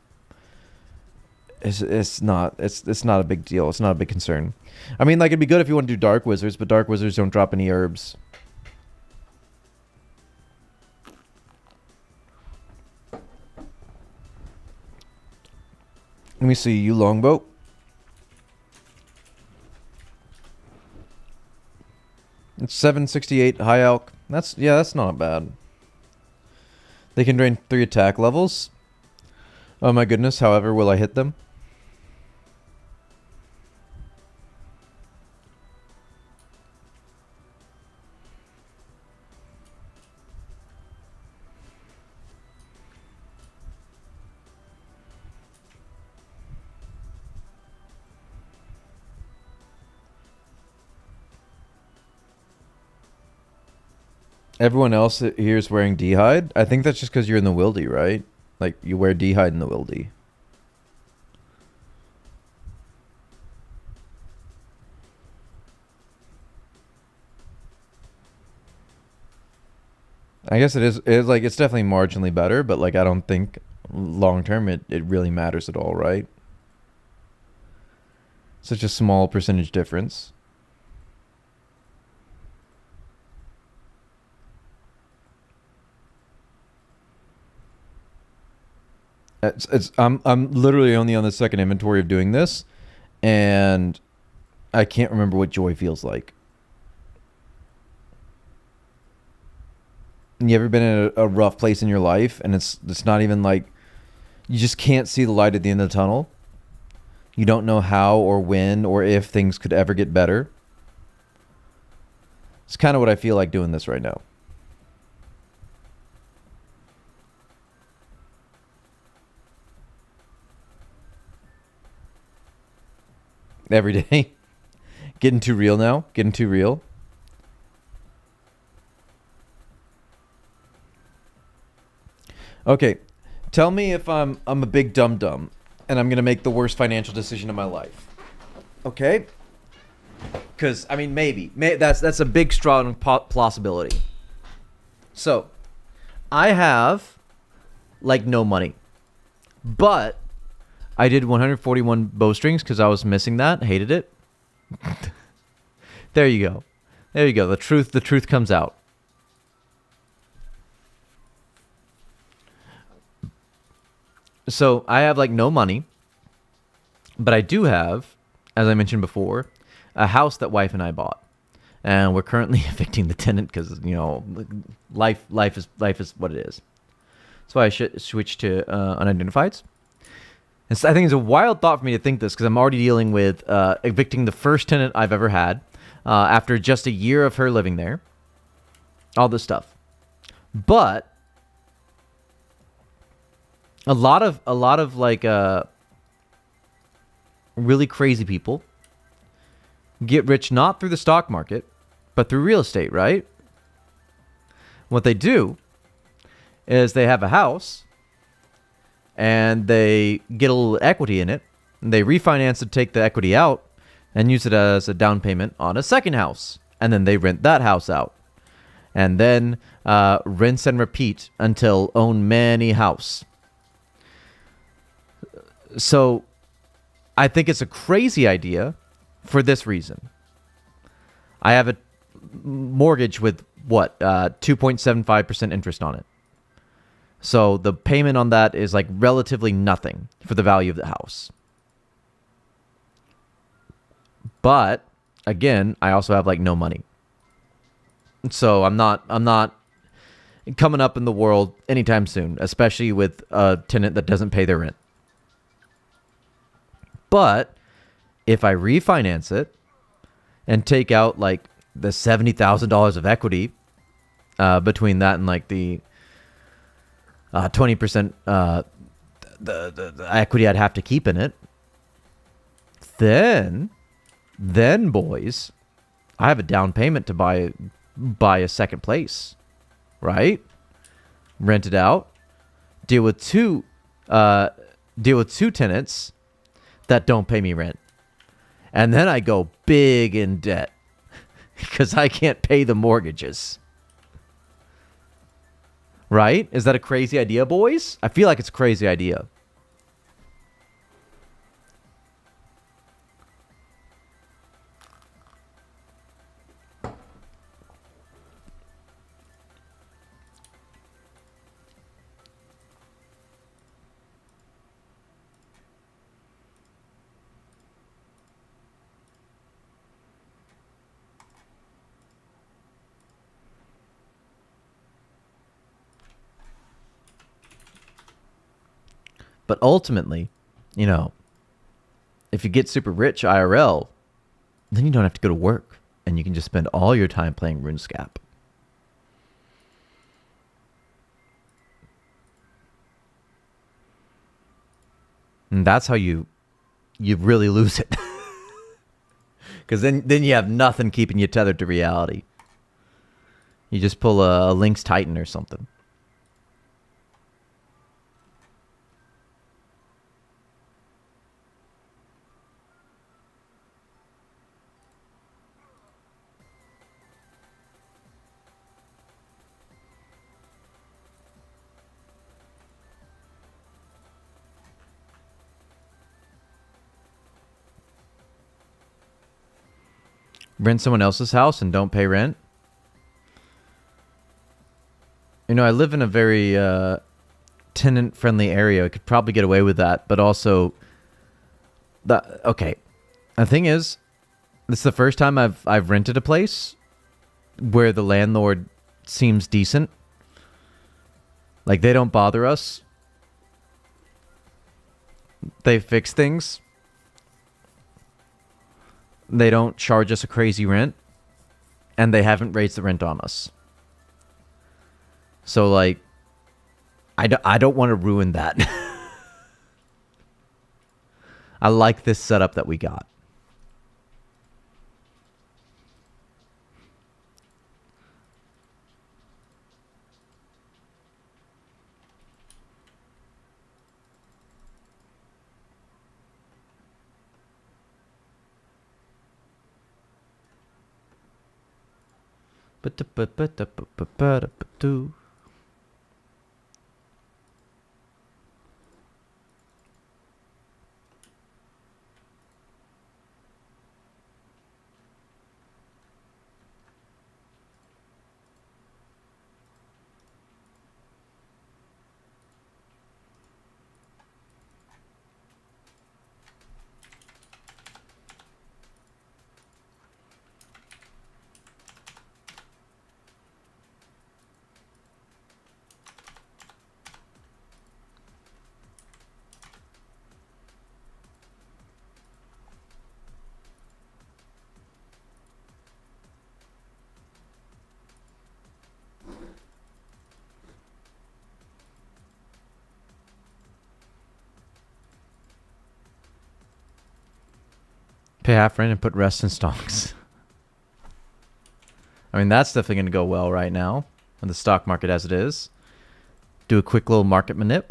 It's not a big deal. It's not a big concern. I mean, like, it'd be good if you want to do Dark Wizards, but Dark Wizards don't drop any herbs. Let me see, you longbow. It's 768 high alch. That's not bad. They can drain 3 attack levels. Oh my goodness, however, will I hit them? Everyone else here is wearing D'hide. I think that's just because you're in the Wildy, right? Like, you wear D'hide in the Wildy. I guess it is like, it's definitely marginally better, but like, I don't think long term it really matters at all, right? Such a small percentage difference. I'm literally only on the second inventory of doing this, and I can't remember what joy feels like. You ever been in a rough place in your life and it's not even like you just can't see the light at the end of the tunnel? You don't know how or when or if things could ever get better. It's kind of what I feel like doing this right now. Every day. Getting too real now. Getting too real. Okay. Tell me if I'm a big dum-dum and I'm going to make the worst financial decision of my life. Okay? Because, I mean, maybe. That's a big, strong possibility. So, I have, like, no money. But I did 141 bowstrings because I was missing that. Hated it. There you go. There you go. The truth comes out. So I have like no money, but I do have, as I mentioned before, a house that wife and I bought, and we're currently evicting the tenant because life is what it is. So I should switch to unidentifieds. And so I think it's a wild thought for me to think this because I'm already dealing with evicting the first tenant I've ever had after just a year of her living there. All this stuff, but a lot of like really crazy people get rich not through the stock market, but through real estate, right? What they do is they have a house and they get a little equity in it, and they refinance it, take the equity out, and use it as a down payment on a second house. And then they rent that house out. And then rinse and repeat until own many house. So I think it's a crazy idea for this reason. I have a mortgage with 2.75% interest on it. So the payment on that is like relatively nothing for the value of the house. But again, I also have like no money. So I'm not coming up in the world anytime soon, especially with a tenant that doesn't pay their rent. But if I refinance it and take out like the $70,000 of equity between that and like the 20% the equity I'd have to keep in it, then boys, I have a down payment to buy a second place, right? Rent it out, deal with two tenants that don't pay me rent, and then I go big in debt because I can't pay the mortgages. Right? Is that a crazy idea, boys? I feel like it's a crazy idea. But ultimately, if you get super rich IRL, then you don't have to go to work and you can just spend all your time playing RuneScape. And that's how you really lose it. Because then you have nothing keeping you tethered to reality. You just pull a Lynx Titan or something. Rent someone else's house and don't pay rent. I live in a very tenant-friendly area. I could probably get away with that, but also, okay. The thing is, this is the first time I've rented a place where the landlord seems decent, Like, they don't bother us. They fix things. They don't charge us a crazy rent. And they haven't raised the rent on us. So, like, I don't want to ruin that. I like this setup that we got. Pay half rent and put rest in stocks. I mean, that's definitely going to go well right now in the stock market as it is. Do a quick little market manip.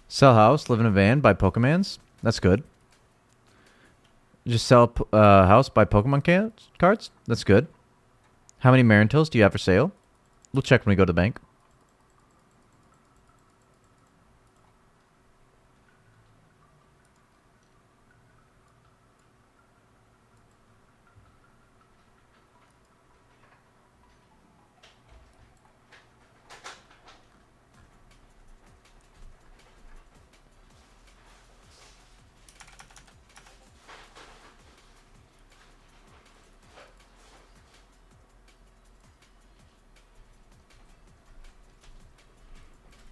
Sell house, live in a van, buy Pokemans. That's good. Just sell house, buy Pokemon cards. That's good. How many Marintils do you have for sale? We'll check when we go to the bank.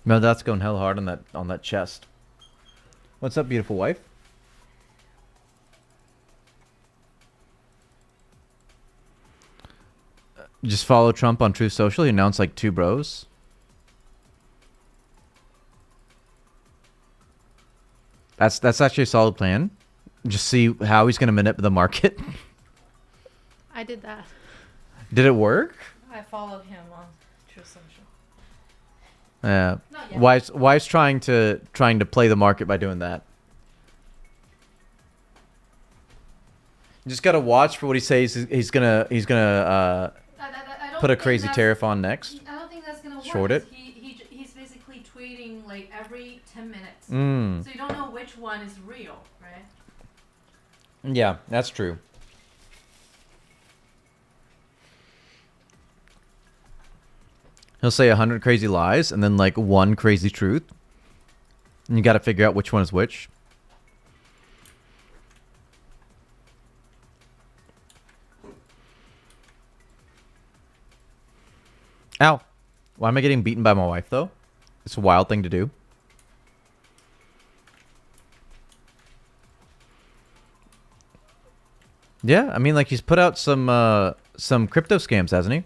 No, that's going hell hard on that chest. What's up, beautiful wife? Just follow Trump on Truth Social. He announced like 2 bros. That's actually a solid plan. Just see how he's going to manipulate the market. I did that. Did it work? I followed him on True Social. Yeah. Not yet. Wife's trying to play the market by doing that. You just gotta watch for what he says. He's gonna I don't put a think crazy that's- tariff on next. I don't think that's gonna work. Short it. He's basically tweeting like every 10 minutes. Mm. So you don't know which one is real, right? Yeah, that's true. He'll say 100 crazy lies and then like 1 crazy truth. And you got to figure out which one is which. Ow. Why am I getting beaten by my wife though? It's a wild thing to do. Yeah, I mean like he's put out some crypto scams, hasn't he?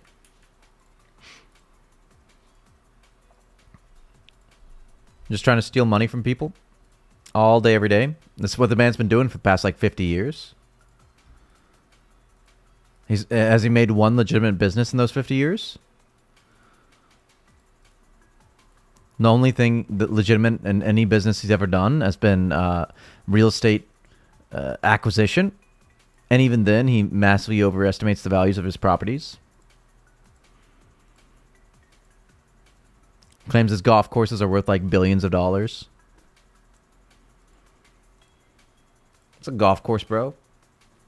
Just trying to steal money from people all day, every day. This is what the man's been doing for the past like 50 years. Has he made one legitimate business in those 50 years? The only thing that legitimate in any business he's ever done has been real estate acquisition. And even then, he massively overestimates the values of his properties. Claims his golf courses are worth like billions of dollars. It's a golf course, bro.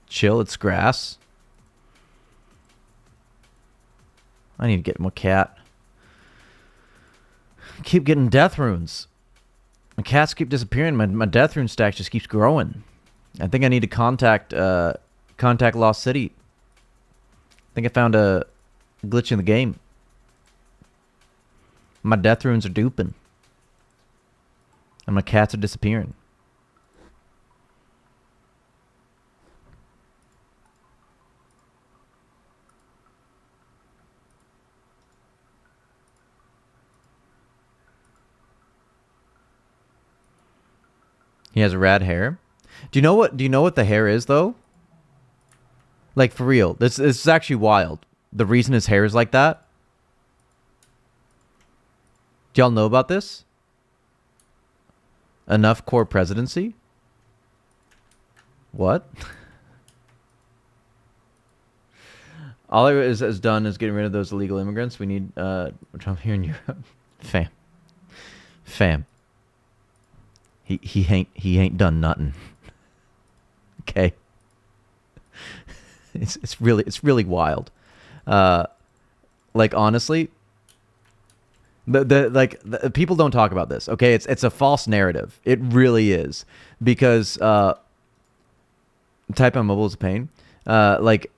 Chill, it's grass. I need to get him a cat. Keep getting death runes. My cats keep disappearing. My death rune stack just keeps growing. I think I need to contact Lost City. I think I found a glitch in the game. My death runes are duping. And my cats are disappearing. He has rad hair. Do you know what the hair is though? Like for real. This is actually wild. The reason his hair is like that. Do y'all know about this? Enough core presidency? What? All it has done is getting rid of those illegal immigrants. We need Trump here in Europe. Fam. He ain't done nothing. Okay. It's really wild. Like honestly, the people don't talk about this. Okay, it's a false narrative. It really is, because type on mobile is a pain. Like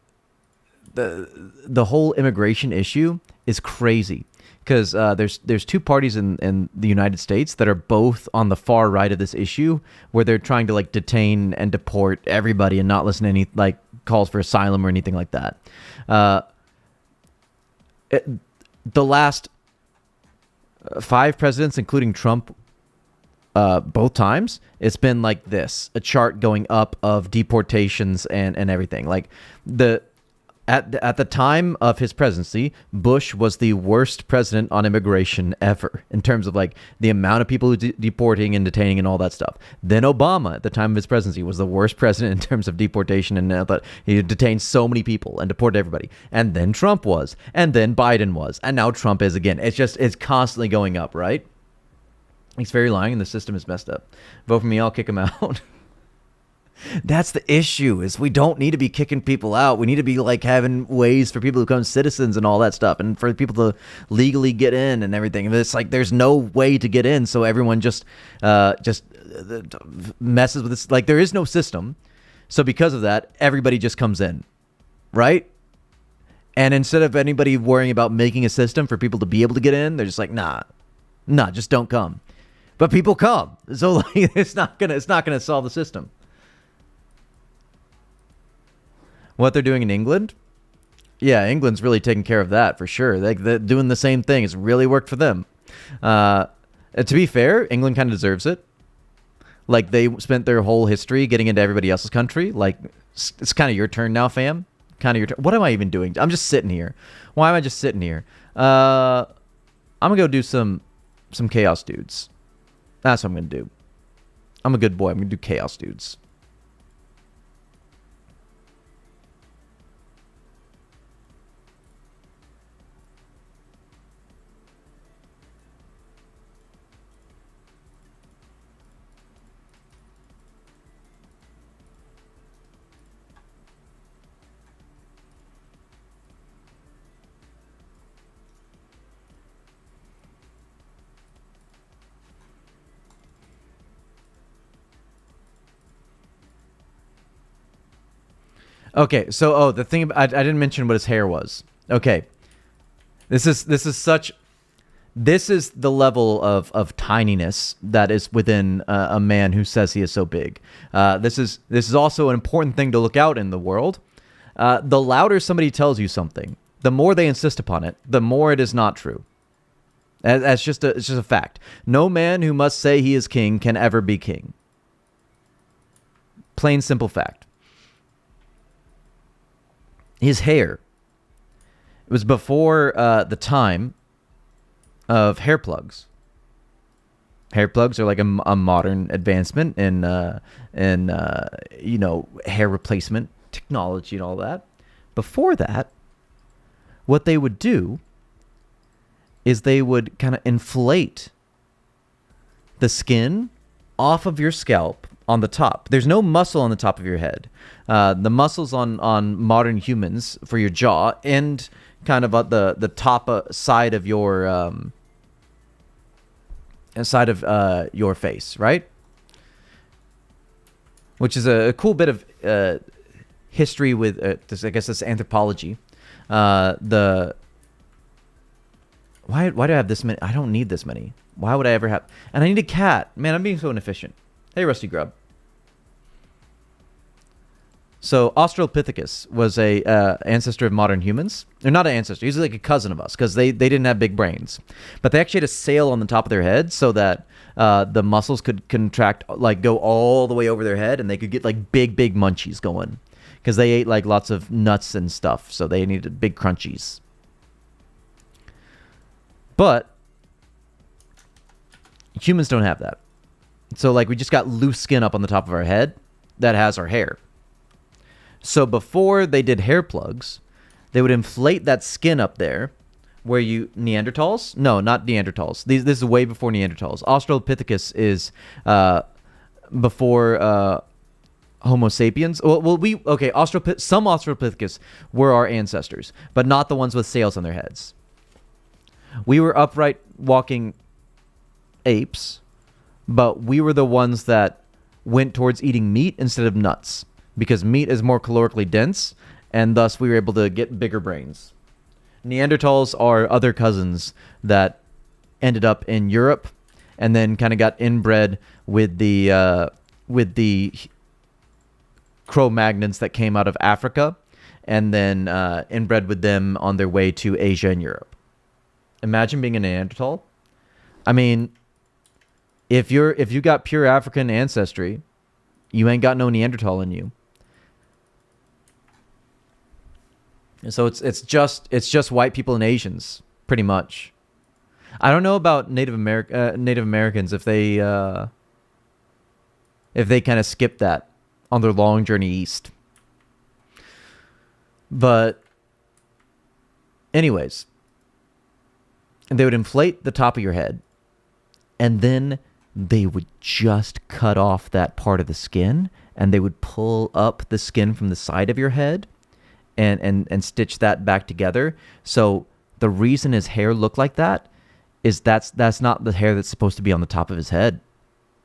the whole immigration issue is crazy. Because there's two parties in the United States that are both on the far right of this issue, where they're trying to like detain and deport everybody and not listen to any like calls for asylum or anything like that. The last 5 presidents, including Trump, both times, it's been like this: a chart going up of deportations and everything. Like At the time of his presidency, Bush was the worst president on immigration ever in terms of like the amount of people deporting and detaining and all that stuff. Then Obama, at the time of his presidency, was the worst president in terms of deportation, and he detained so many people and deported everybody. And then Trump was, and then Biden was, and now Trump is again. It's constantly going up, right? He's very lying, and the system is messed up. Vote for me, I'll kick him out. That's the issue, is we don't need to be kicking people out. We need to be like having ways for people to become citizens and all that stuff, and for people to legally get in and everything. And it's like there's no way to get in, so everyone just messes with this. Like there is no system, so because of that, everybody just comes in, right? And instead of anybody worrying about making a system for people to be able to get in, they're just like, nah, just don't come. But people come, so like it's not gonna solve the system. What they're doing in England? Yeah, England's really taking care of that for sure. They're doing the same thing. It's really worked for them. To be fair, England kind of deserves it. Like they spent their whole history getting into everybody else's country. Like it's kind of your turn now, fam. Kind of your turn. What am I even doing? I'm just sitting here. Why am I just sitting here? I'm gonna go do some chaos dudes. That's what I'm gonna do. I'm a good boy. I'm gonna do chaos dudes. Okay, so the thing I didn't mention what his hair was. Okay, this is the level of tininess that is within a man who says he is so big. This is also an important thing to look out in the world. The louder somebody tells you something, the more they insist upon it, the more it is not true. That's just it's just a fact. No man who must say he is king can ever be king. Plain simple fact. His hair. It was before the time of hair plugs. Hair plugs are like a modern advancement in hair replacement technology and all that. Before that, what they would do is they would kind of inflate the skin off of your scalp on the top. There's no muscle on the top of your head. The muscles on modern humans for your jaw and kind of at the top side of your face, right? Which is a cool bit of history with this. I guess this anthropology. Why do I have this many? I don't need this many. Why would I ever have? And I need a cat. Man, I'm being so inefficient. Hey, Rusty Grub. So Australopithecus was a ancestor of modern humans. They're not an ancestor. He's like a cousin of us because they didn't have big brains. But they actually had a sail on the top of their head so that the muscles could contract, like go all the way over their head, and they could get like big munchies going because they ate like lots of nuts and stuff. So they needed big crunchies. But humans don't have that. So like we just got loose skin up on the top of our head that has our hair. So before they did hair plugs, they would inflate that skin up there where Neanderthals? No, not Neanderthals. This is way before Neanderthals. Australopithecus is before Homo sapiens. Some Australopithecus were our ancestors, but not the ones with sails on their heads. We were upright walking apes, but we were the ones that went towards eating meat instead of nuts. Because meat is more calorically dense, and thus we were able to get bigger brains. Neanderthals are other cousins that ended up in Europe, and then kind of got inbred with the Cro-Magnons that came out of Africa, and then inbred with them on their way to Asia and Europe. Imagine being a Neanderthal. I mean, if you got pure African ancestry, you ain't got no Neanderthal in you. So it's just white people and Asians, pretty much. I don't know about Native Americans if they kind of skipped that on their long journey east. But anyways, they would inflate the top of your head, and then they would just cut off that part of the skin, and they would pull up the skin from the side of your head and stitch that back together. So the reason his hair looked like that is that's not the hair that's supposed to be on the top of his head.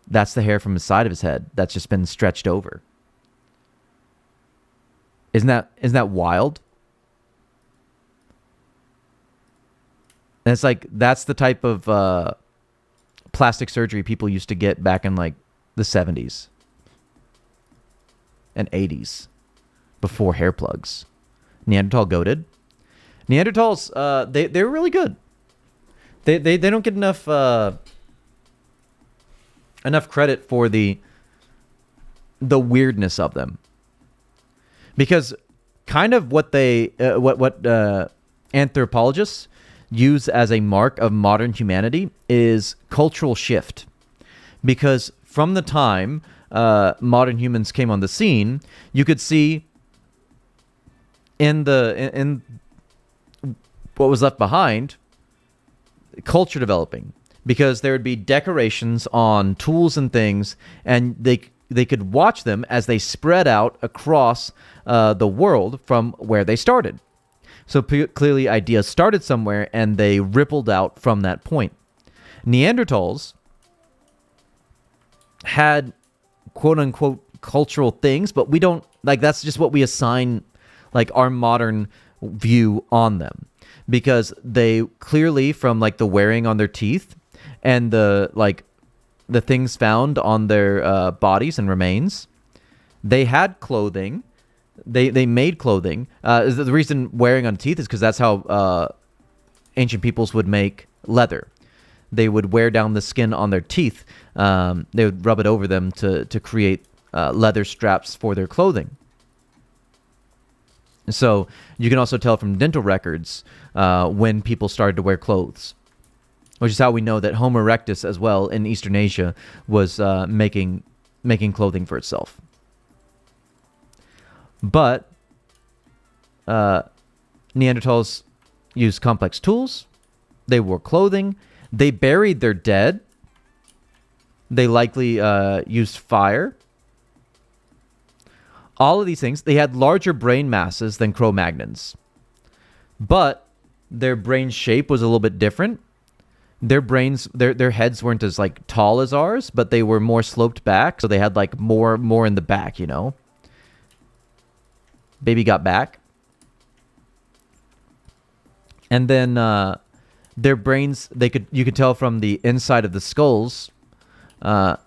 That's the hair from the side of his head that's just been stretched over. Isn't that wild? And it's like that's the type of plastic surgery people used to get back in like the 70s and 80s before hair plugs. Neanderthal goated. Neanderthals, they're really good. They don't get enough credit for the weirdness of them, because kind of what anthropologists use as a mark of modern humanity is cultural shift, because from the time modern humans came on the scene, you could see in what was left behind, culture developing, because there would be decorations on tools and things, and they could watch them as they spread out across the world from where they started. So clearly ideas started somewhere and they rippled out from that point. Neanderthals had quote unquote cultural things, but we don't, like, that's just what we assign like our modern view on them, because they clearly, from like the wearing on their teeth and the things found on their bodies and remains, they had clothing. They made clothing. The reason wearing on teeth is because that's how ancient peoples would make leather. they would wear down the skin on their teeth. They would rub it over them to create leather straps for their clothing. So you can also tell from dental records when people started to wear clothes, which is how we know that Homo erectus as well in Eastern Asia was making clothing for itself. But Neanderthals used complex tools. They wore clothing. They buried their dead. They likely used fire. All of these things, they had larger brain masses than Cro-Magnons. But their brain shape was a little bit different. Their brains, their heads weren't as like tall as ours, but they were more sloped back, so they had like more in the back, you know. Baby got back. And then their brains, you could tell from the inside of the skulls and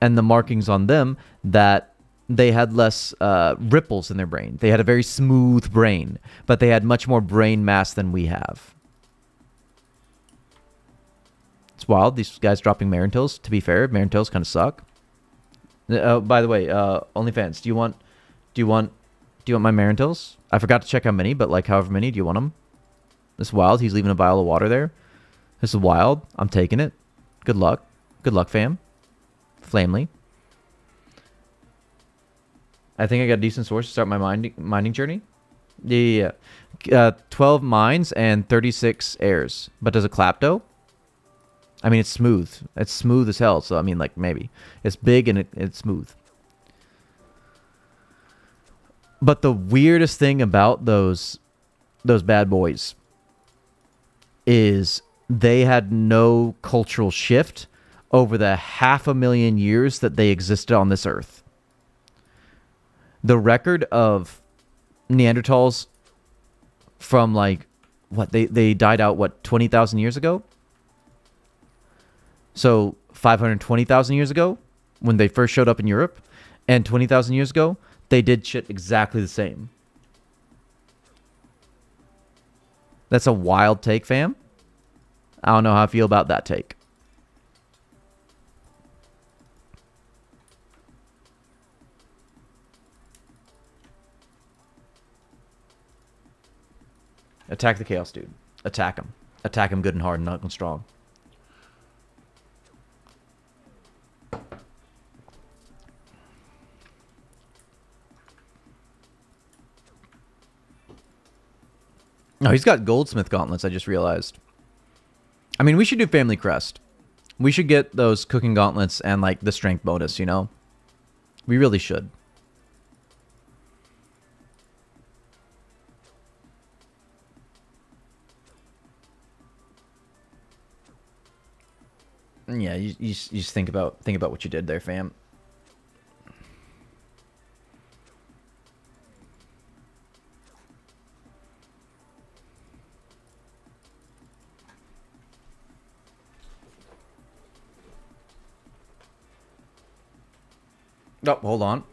the markings on them that they had less ripples in their brain. They had a very smooth brain, but they had much more brain mass than we have. It's wild. These guys dropping Marintils. To be fair, Marintils kind of suck. By the way, OnlyFans, do you want my Marintils? I forgot to check how many, but like however many, do you want them? This is wild. He's leaving a vial of water there. This is wild. I'm taking it. Good luck. Good luck, fam. Flamely. I think I got a decent source to start my mining journey. Yeah. 12 mines and 36 airs. But does it clap, though? I mean, it's smooth. It's smooth as hell. So, I mean, like, maybe. It's big and it's smooth. But the weirdest thing about those bad boys is they had no cultural shift over the 500,000 years that they existed on this earth. The record of Neanderthals from like, what, they died out, what, 20,000 years ago? So 520,000 years ago, when they first showed up in Europe, and 20,000 years ago, they did shit exactly the same. That's a wild take, fam. I don't know how I feel about that take. Attack the Chaos Dude. Attack him. Attack him good and hard and not strong. Oh, he's got goldsmith gauntlets, I just realized. I mean, we should do Family Crest. We should get those cooking gauntlets and, like, the strength bonus, you know? We really should. Yeah, you just think about what you did there, fam. Oh, hold on.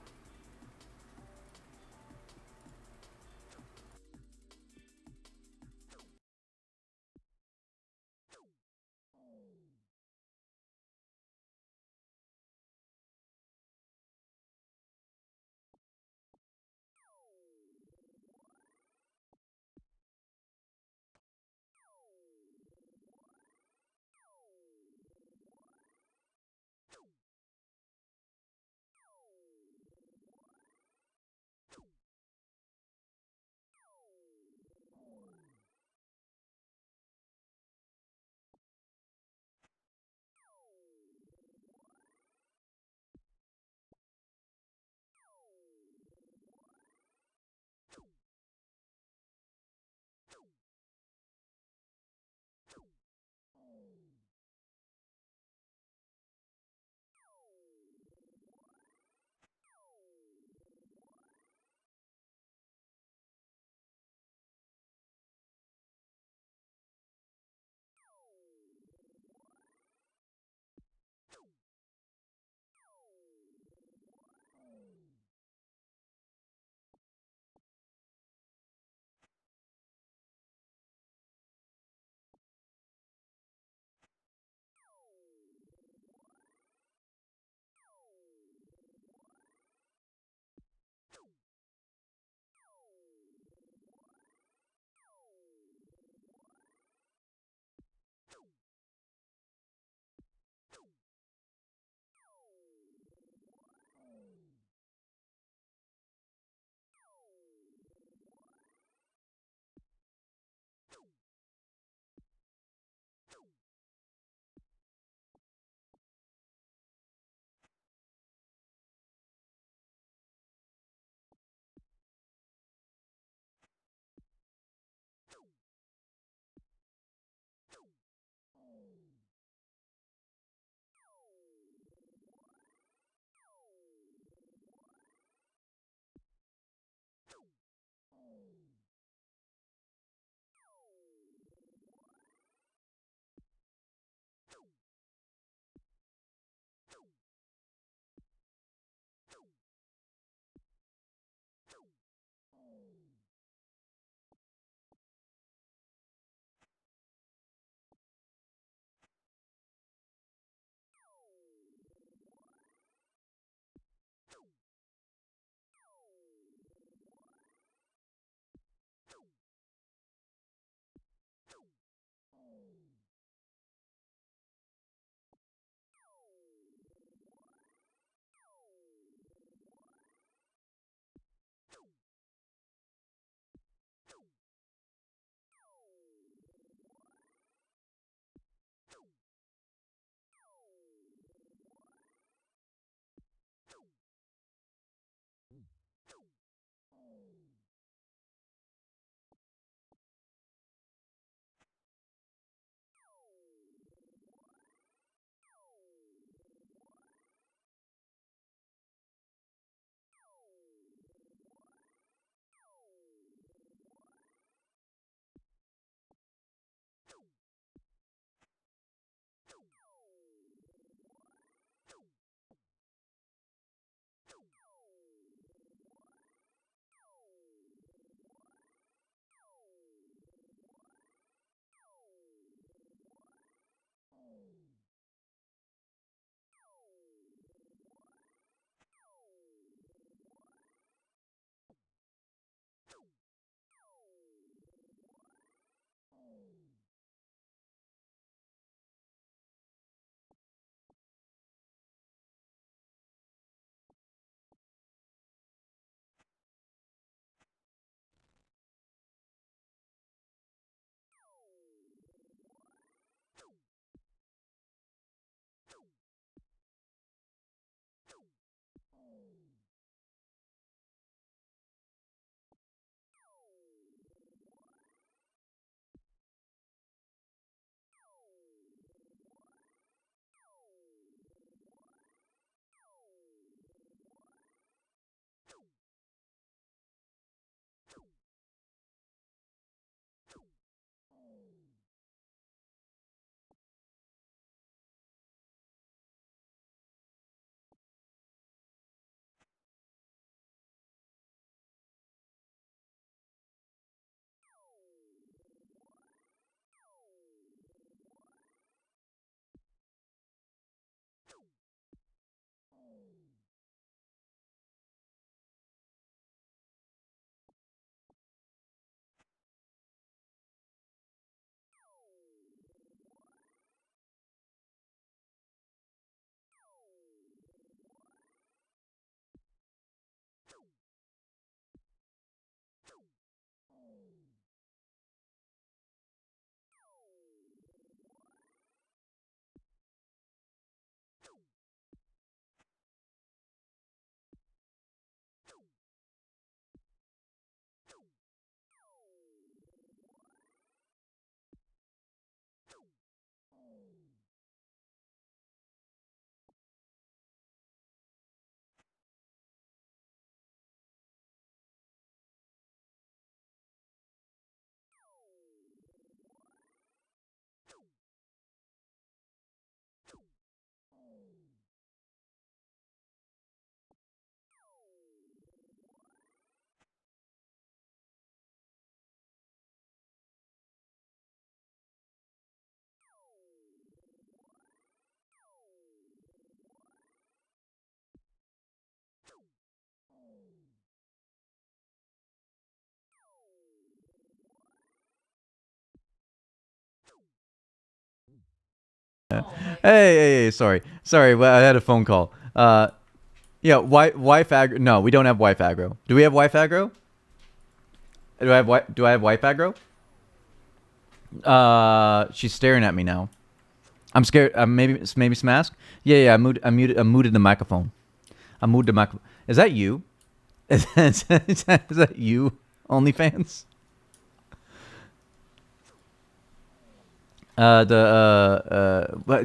Hey, sorry. Well, I had a phone call. Yeah, wife aggro. No, we don't have wife aggro. Do we have wife aggro? Do I have wife aggro? She's staring at me now. I'm scared. Maybe Smask. Yeah. I muted the microphone. I moved the microphone. Is that you? Is that you? OnlyFans. But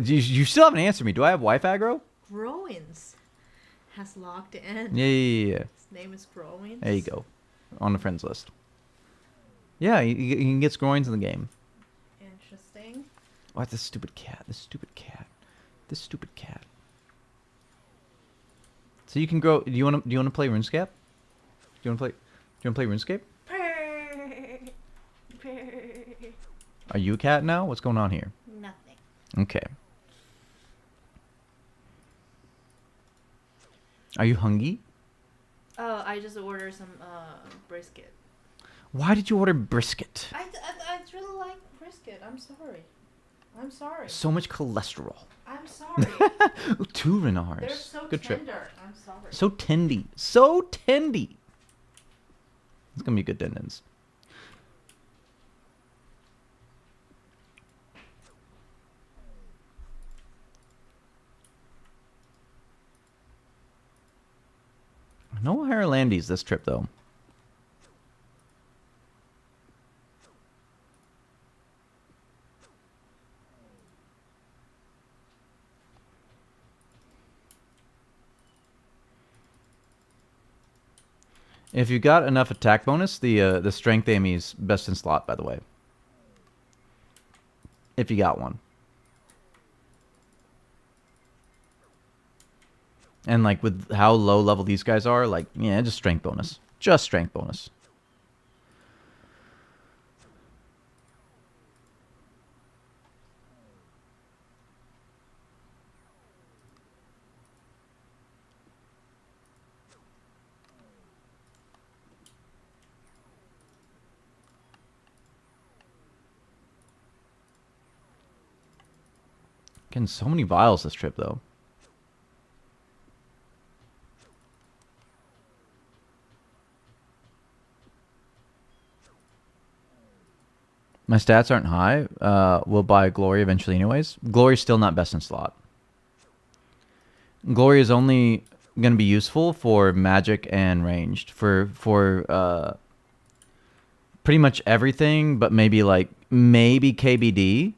you still haven't answered me. Do I have wife aggro? Growins has logged in. Yeah. His name is Growins. There you go. On the friends list. Yeah, you can get groins in the game. Interesting. What, this stupid cat. So you can grow. Do you want to play RuneScape? Do you want to play RuneScape? Are you a cat now? What's going on here? Nothing. Okay. Are you hungry? Oh, I just ordered some brisket. Why did you order brisket? I really like brisket. I'm sorry. So much cholesterol. I'm sorry. 2 renars. They're so Good tender. trip. I'm sorry. So tendy. So tendy. It's gonna be good tendons. No Highlandies this trip though. If you got enough attack bonus, the strength Amy's best in slot, by the way. If you got one. And like with how low level these guys are, like, yeah, just strength bonus. Just strength bonus. Getting so many vials this trip, though. My stats aren't high. We'll buy Glory eventually anyways. Glory's still not best in slot. Glory is only going to be useful for magic and ranged. For pretty much everything, but maybe KBD.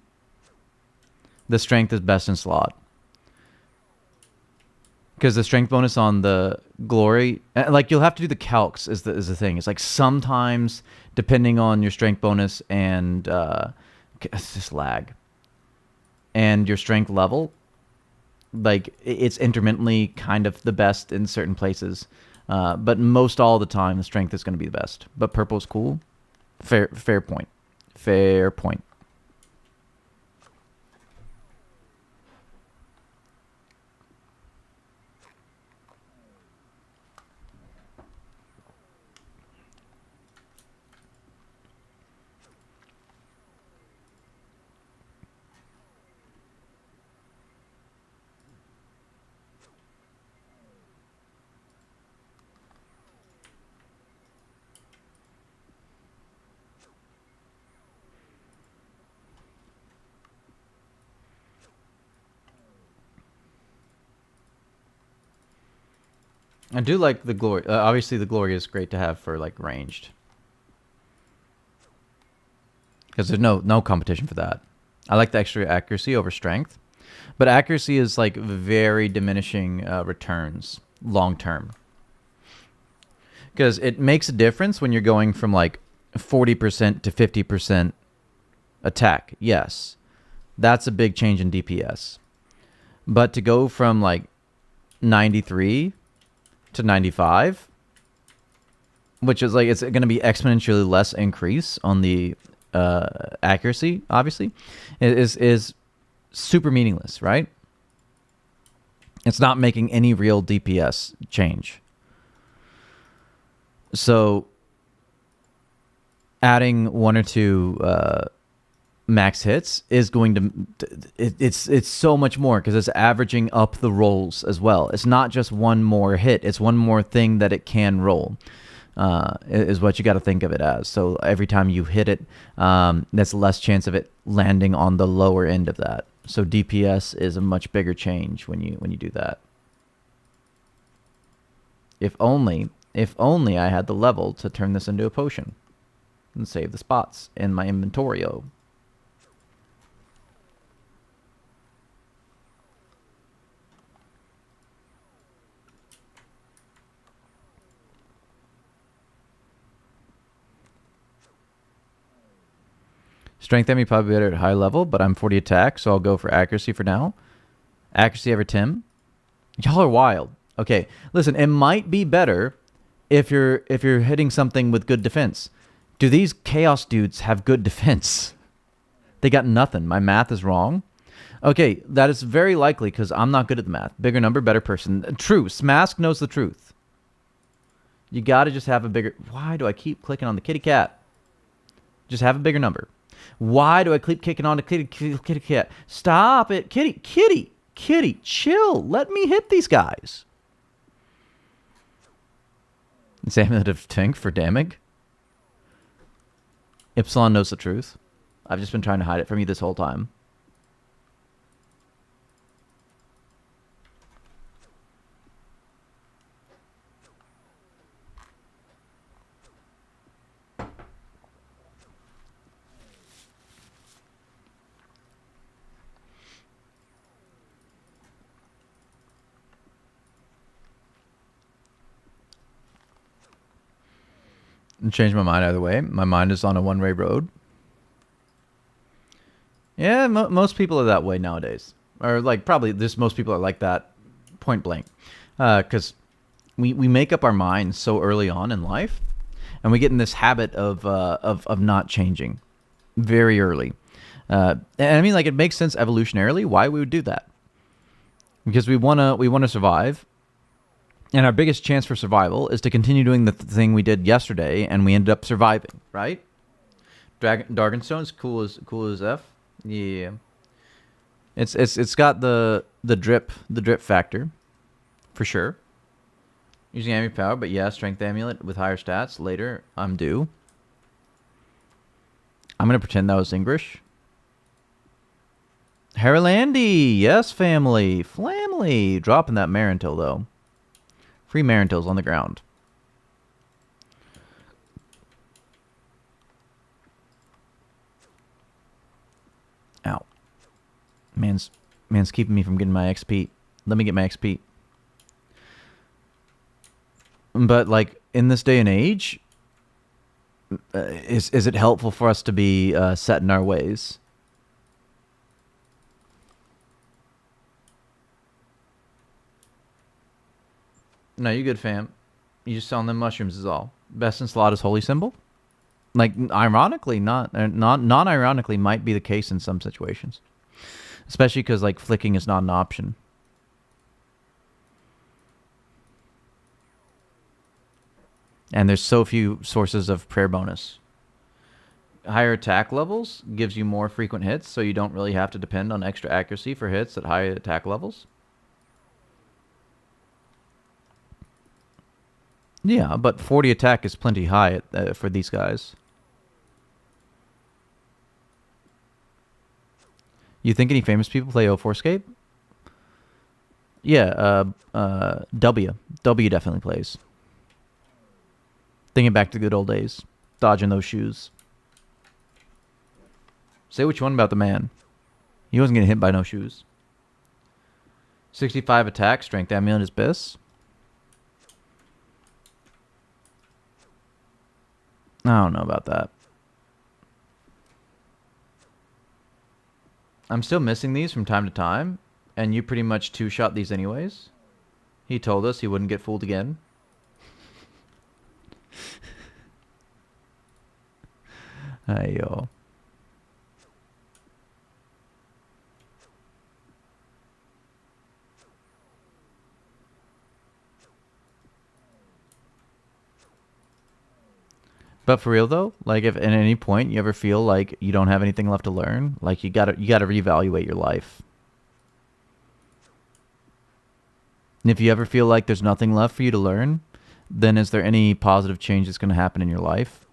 The strength is best in slot. Because the strength bonus on the Glory, like you'll have to do the calcs is the thing. It's like sometimes depending on your strength bonus and it's just lag and your strength level, like it's intermittently kind of the best in certain places, but most all the time the strength is going to be the best. But purple's cool. Fair point. Fair point. I do like the Glory. Obviously, the Glory is great to have for like ranged, because there's no competition for that. I like the extra accuracy over strength, but accuracy is like very diminishing returns long term, because it makes a difference when you're going from like 40% to 50% attack. Yes, that's a big change in DPS, but to go from like 93 to 95, which is like it's going to be exponentially less increase on the accuracy, obviously, is super meaningless, right? It's not making any real DPS change. So adding 1 or 2 max hits is going to it's so much more because it's averaging up the rolls as well. It's not just one more hit, it's one more thing that it can roll, is what you got to think of it as. So every time you hit it, that's less chance of it landing on the lower end of that. So DPS is a much bigger change when you do that. If only I had the level to turn this into a potion and save the spots in my inventorio. Strength enemy probably better at high level, but I'm 40 attack, so I'll go for accuracy for now. Accuracy over Tim. Y'all are wild. Okay, listen, it might be better if you're hitting something with good defense. Do these chaos dudes have good defense? They got nothing. My math is wrong. Okay, that is very likely because I'm not good at the math. Bigger number, better person. True, Smask knows the truth. You got to just have a bigger... Why do I keep clicking on the kitty cat? Just have a bigger number. Why do I keep kicking on the kitty cat? Stop it. Kitty, chill. Let me hit these guys. It's Amulet of Tink for damage. Ypsilon knows the truth. I've just been trying to hide it from you this whole time. Change my mind either way. My mind is on a one-way road. Yeah, most people are that way nowadays. Or like probably most people are like that point blank. Because we make up our minds so early on in life. And we get in this habit of not changing very early. And I mean, like, it makes sense evolutionarily why we would do that. Because we wanna survive. And our biggest chance for survival is to continue doing the thing we did yesterday, and we ended up surviving, right? Darkenstone's cool as F. Yeah. It's got the drip factor, for sure. Using enemy power, but yeah, strength amulet with higher stats later. I'm due. I'm gonna pretend that was English. Harolandi, yes, family, flamly. Dropping that Marintil though. Free Marintils on the ground. Ow. Man's keeping me from getting my XP. Let me get my XP. But like in this day and age, is it helpful for us to be set in our ways? No, you good, fam. You just selling them mushrooms is all. Best in slot is holy symbol. Like, ironically, non-ironically, might be the case in some situations, especially because like flicking is not an option. And there's so few sources of prayer bonus. Higher attack levels gives you more frequent hits, so you don't really have to depend on extra accuracy for hits at high attack levels. Yeah, but 40 attack is plenty high for these guys. You think any famous people play 2004Scape? Yeah, W. W definitely plays. Thinking back to the good old days. Dodging those shoes. Say what you want about the man. He wasn't getting hit by no shoes. 65 attack, strength amulet is bliss. I don't know about that. I'm still missing these from time to time, and you pretty much two-shot these anyways. He told us he wouldn't get fooled again. Ayo. But for real though, like if at any point you ever feel like you don't have anything left to learn, like you gotta reevaluate your life. And if you ever feel like there's nothing left for you to learn, then is there any positive change that's going to happen in your life?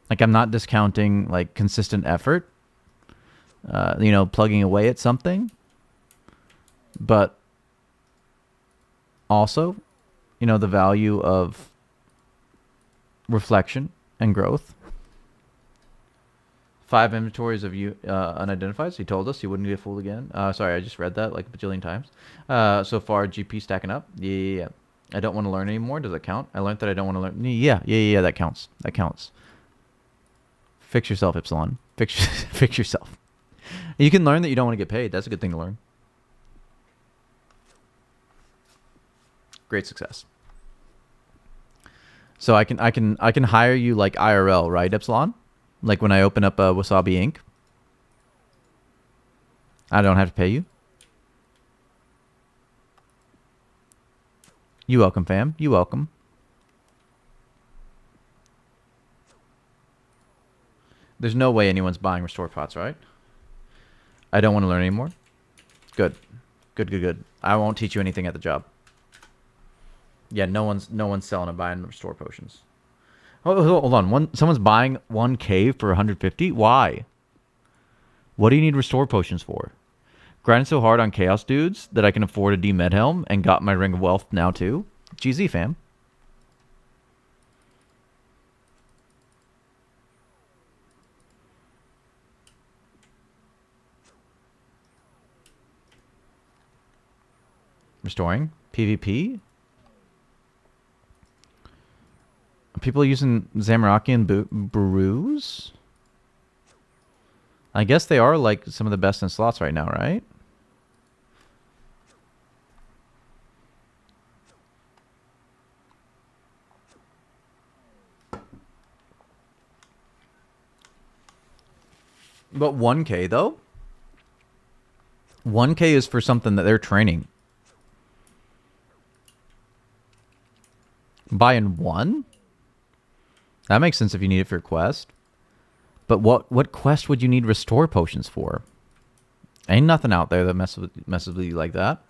Like I'm not discounting like consistent effort, plugging away at something, but also, the value of reflection and growth. 5 inventories of you unidentified. So he told us he wouldn't get fooled again. Sorry, I just read that like a bajillion times. So far, GP stacking up. Yeah. I don't want to learn anymore. Does it count? I learned that I don't want to learn. Yeah. That counts. That counts. Fix yourself, Epsilon. Fix yourself. You can learn that you don't want to get paid. That's a good thing to learn. Great success. So I can hire you like IRL, right, Epsilon? Like when I open up Wasabi Inc. I don't have to pay you. You welcome, fam. You welcome. There's no way anyone's buying restore pots, right? I don't want to learn anymore. Good. I won't teach you anything at the job. Yeah, no one's selling and buying restore potions. Hold on. Someone's buying 1K for 150? Why? What do you need restore potions for? Grinding so hard on chaos dudes that I can afford a D med helm and got my ring of wealth now too? GZ, fam. Restoring PvP. People using Zamorakian brews? I guess they are like some of the best in slots right now, right? But 1K though? 1K is for something that they're training. Buying one? That makes sense if you need it for your quest. But what quest would you need restore potions for? Ain't nothing out there that messes with you like that.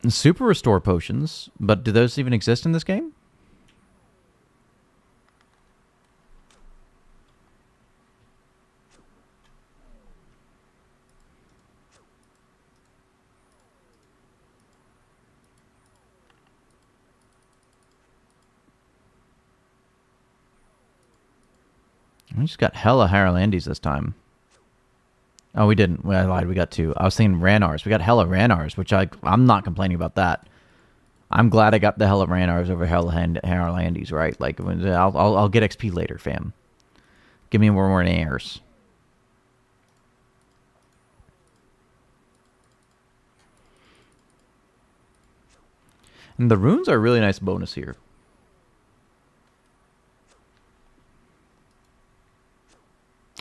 Super restore potions, but do those even exist in this game? We just got hella Haralandis this time. Oh, we didn't. I lied. We got 2. I was thinking Ranars. We got hella Ranars, which I'm not complaining about that. I'm glad I got the hella Ranars over hella Haralandis, right? Like, I'll get XP later, fam. Give me more Ranars. And the runes are a really nice bonus here.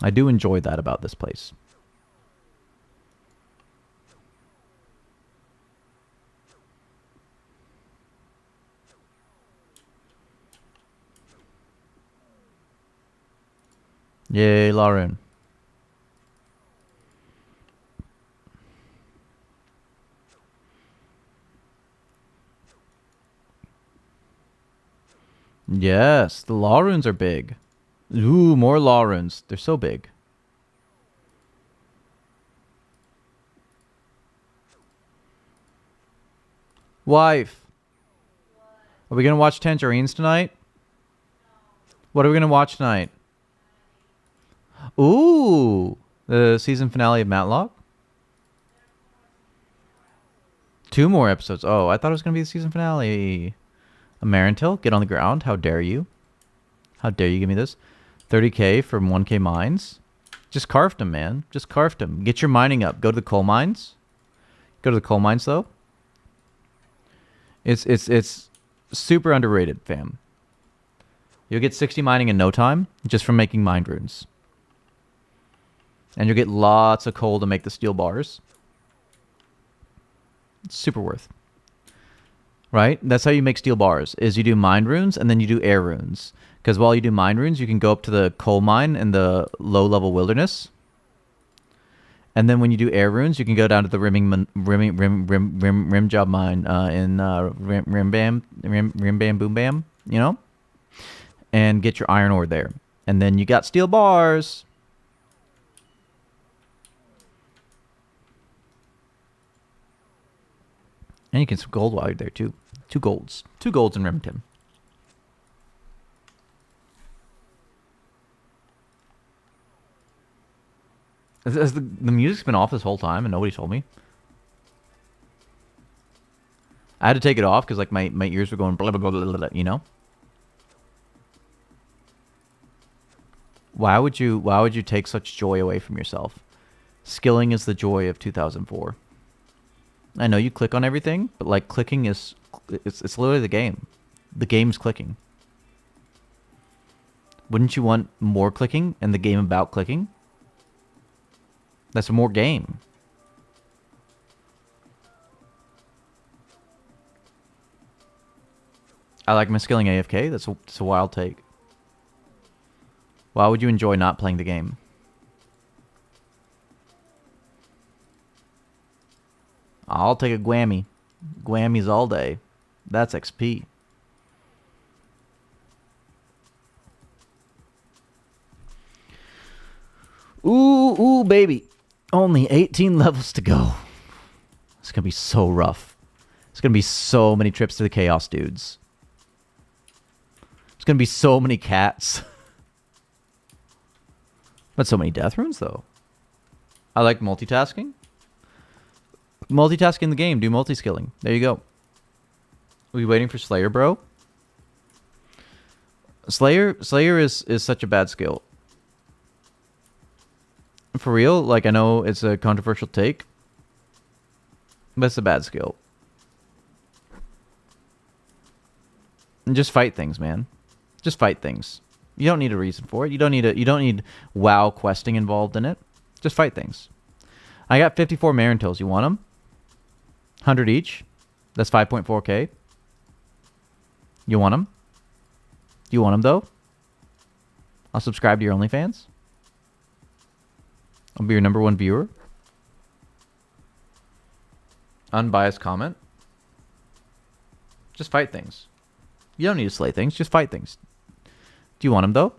I do enjoy that about this place. Yay, Lauren. Yes, the law runes are big. Ooh, more law runes. They're so big. Wife. Are we going to watch Tangerines tonight? What are we going to watch tonight? Ooh, the season finale of Matlock? 2 more episodes. Oh, I thought it was going to be the season finale. A Marintil, get on the ground. How dare you? How dare you give me this? 30k from 1k mines. Just carved them, man. Just carved them. Get your mining up. Go to the coal mines. Go to the coal mines, though. It's super underrated, fam. You'll get 60 mining in no time just from making mind runes. And you'll get lots of coal to make the steel bars. It's super worth. Right? That's how you make steel bars, is you do mind runes and then you do air runes. Because while you do mind runes, you can go up to the coal mine in the low-level wilderness. And then when you do air runes, you can go down to the rim job mine in rim bam boom bam, you know, and get your iron ore there. And then you got steel bars. And you can some gold while you're there too. 2 golds. 2 golds in Remington. Has the music's been off this whole time and nobody told me? I had to take it off because like my ears were going blah, blah, blah, blah, blah, you know? Why would you take such joy away from yourself? Skilling is the joy of 2004. I know you click on everything, but like clicking is it's literally the game. The game's clicking. Wouldn't you want more clicking and the game about clicking? That's more game. I like my skilling AFK. That's a wild take. Why would you enjoy not playing the game? I'll take a Gwammy. Gwammies all day. That's XP. Ooh, baby. Only 18 levels to go. It's going to be so rough. It's going to be so many trips to the Chaos Dudes. It's going to be so many cats. But so many death runes, though. I like multitasking. Multitasking in the game. Do multi-skilling. There you go. Are we waiting for Slayer, bro? Slayer is such a bad skill. For real, like I know it's a controversial take, but it's a bad skill. And just fight things, man. Just fight things. You don't need a reason for it. You don't need WoW questing involved in it. Just fight things. I got 54 Marintills. You want them? 100 each. That's 5.4k. You want them? Do you want them though? I'll subscribe to your OnlyFans. I'll be your #1 viewer. Unbiased comment. Just fight things. You don't need to slay things. Just fight things. Do you want them, though?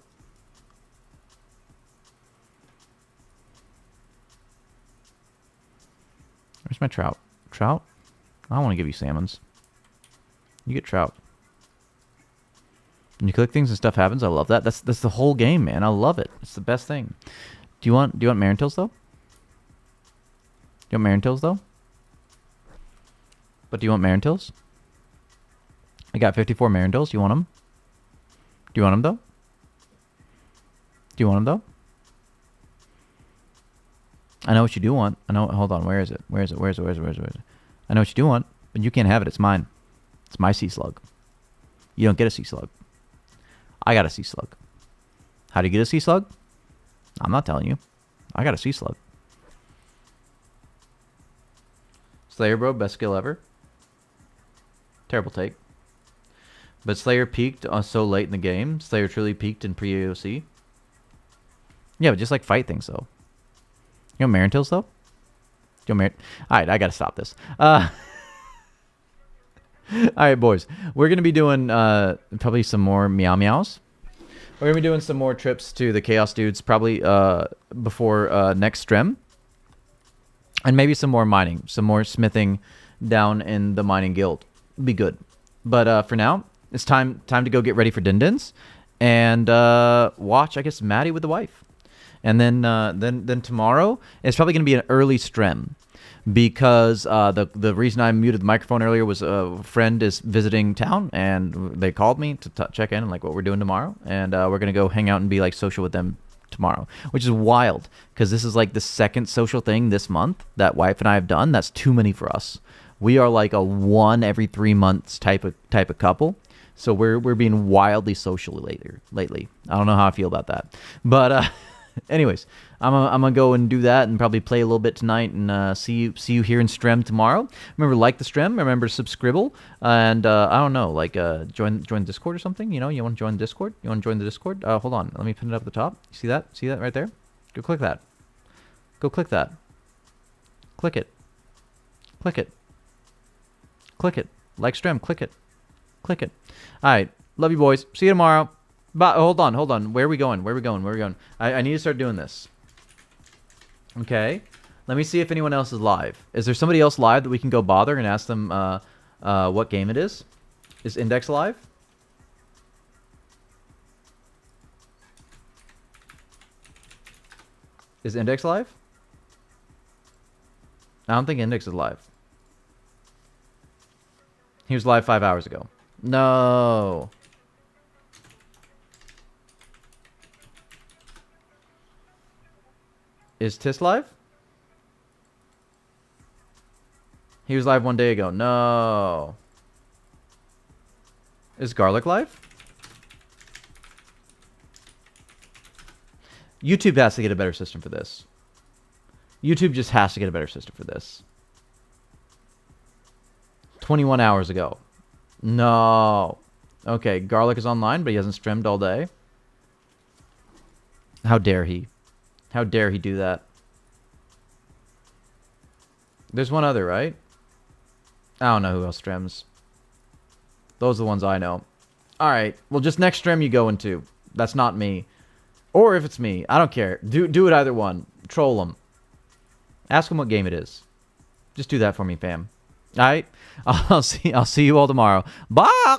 Where's my trout? Trout? I don't want to give you salmons. You get trout. When you click things and stuff happens, I love that. That's the whole game, man. I love it. It's the best thing. Do you want Marintills though? Do you want Marintills though? But do you want Marintills? I got 54 Marintills. You want them? Do you want them though? Do you want them though? I know what you do want. I know. Hold on. Where is it? Where is it? Where is it? Where is it? Where is it? Where is it? I know what you do want, but you can't have it. It's mine. It's my sea slug. You don't get a sea slug. I got a sea slug. How do you get a sea slug? I'm not telling you. I got a sea slug. Slayer, bro, best skill ever. Terrible take. But Slayer peaked so late in the game. Slayer truly peaked in pre-AOC. Yeah, but just like fight things though. You know Marintills though? Alright, I gotta stop this. Alright, boys. We're gonna be doing probably some more meow meows. We're going to be doing some more trips to the Chaos Dudes probably before next stream. And maybe some more mining. Some more smithing down in the mining guild. Be good. But for now, it's time to go get ready for Din-Dins. And watch, I guess, Maddie with the wife. And then tomorrow, it's probably going to be an early stream. Because the reason I muted the microphone earlier was a friend is visiting town, and they called me to check in and like what we're doing tomorrow, and we're gonna go hang out and be like social with them tomorrow, which is wild because this is like the second social thing this month that wife and I have done. That's too many for us. We are like a 1 every 3 months type of couple, so we're being wildly social lately. I don't know how I feel about that, but Anyways, I'm gonna go and do that and probably play a little bit tonight and see you here in Strem tomorrow. Remember, like the Strem. Remember, subscribble, and I don't know, like join Discord or something. You know, you want to join Discord? You want to join the Discord? Hold on, let me pin it up at the top. See that? See that right there? Go click that. Go click that. Click it. Click it. Click it. Like Strem. Click it. Click it. All right. Love you, boys. See you tomorrow. But hold on. Where are we going? Where are we going? I need to start doing this. Okay. Let me see if anyone else is live. Is there somebody else live that we can go bother and ask them what game it is? Is Index live? Is Index live? I don't think Index is live. He was live 5 hours ago. No. Is Tis live? He was live 1 day ago. No. Is Garlic live? YouTube has to get a better system for this. YouTube just has to get a better system for this. 21 hours ago. No. Okay, Garlic is online, but he hasn't streamed all day. How dare he? How dare he do that? There's one other, right? I don't know who else streams. Those are the ones I know. Alright, well just next stream you go into. That's not me. Or if it's me, I don't care. Do it either one. Troll them. Ask them what game it is. Just do that for me, fam. Alright? I'll see you all tomorrow. Bye!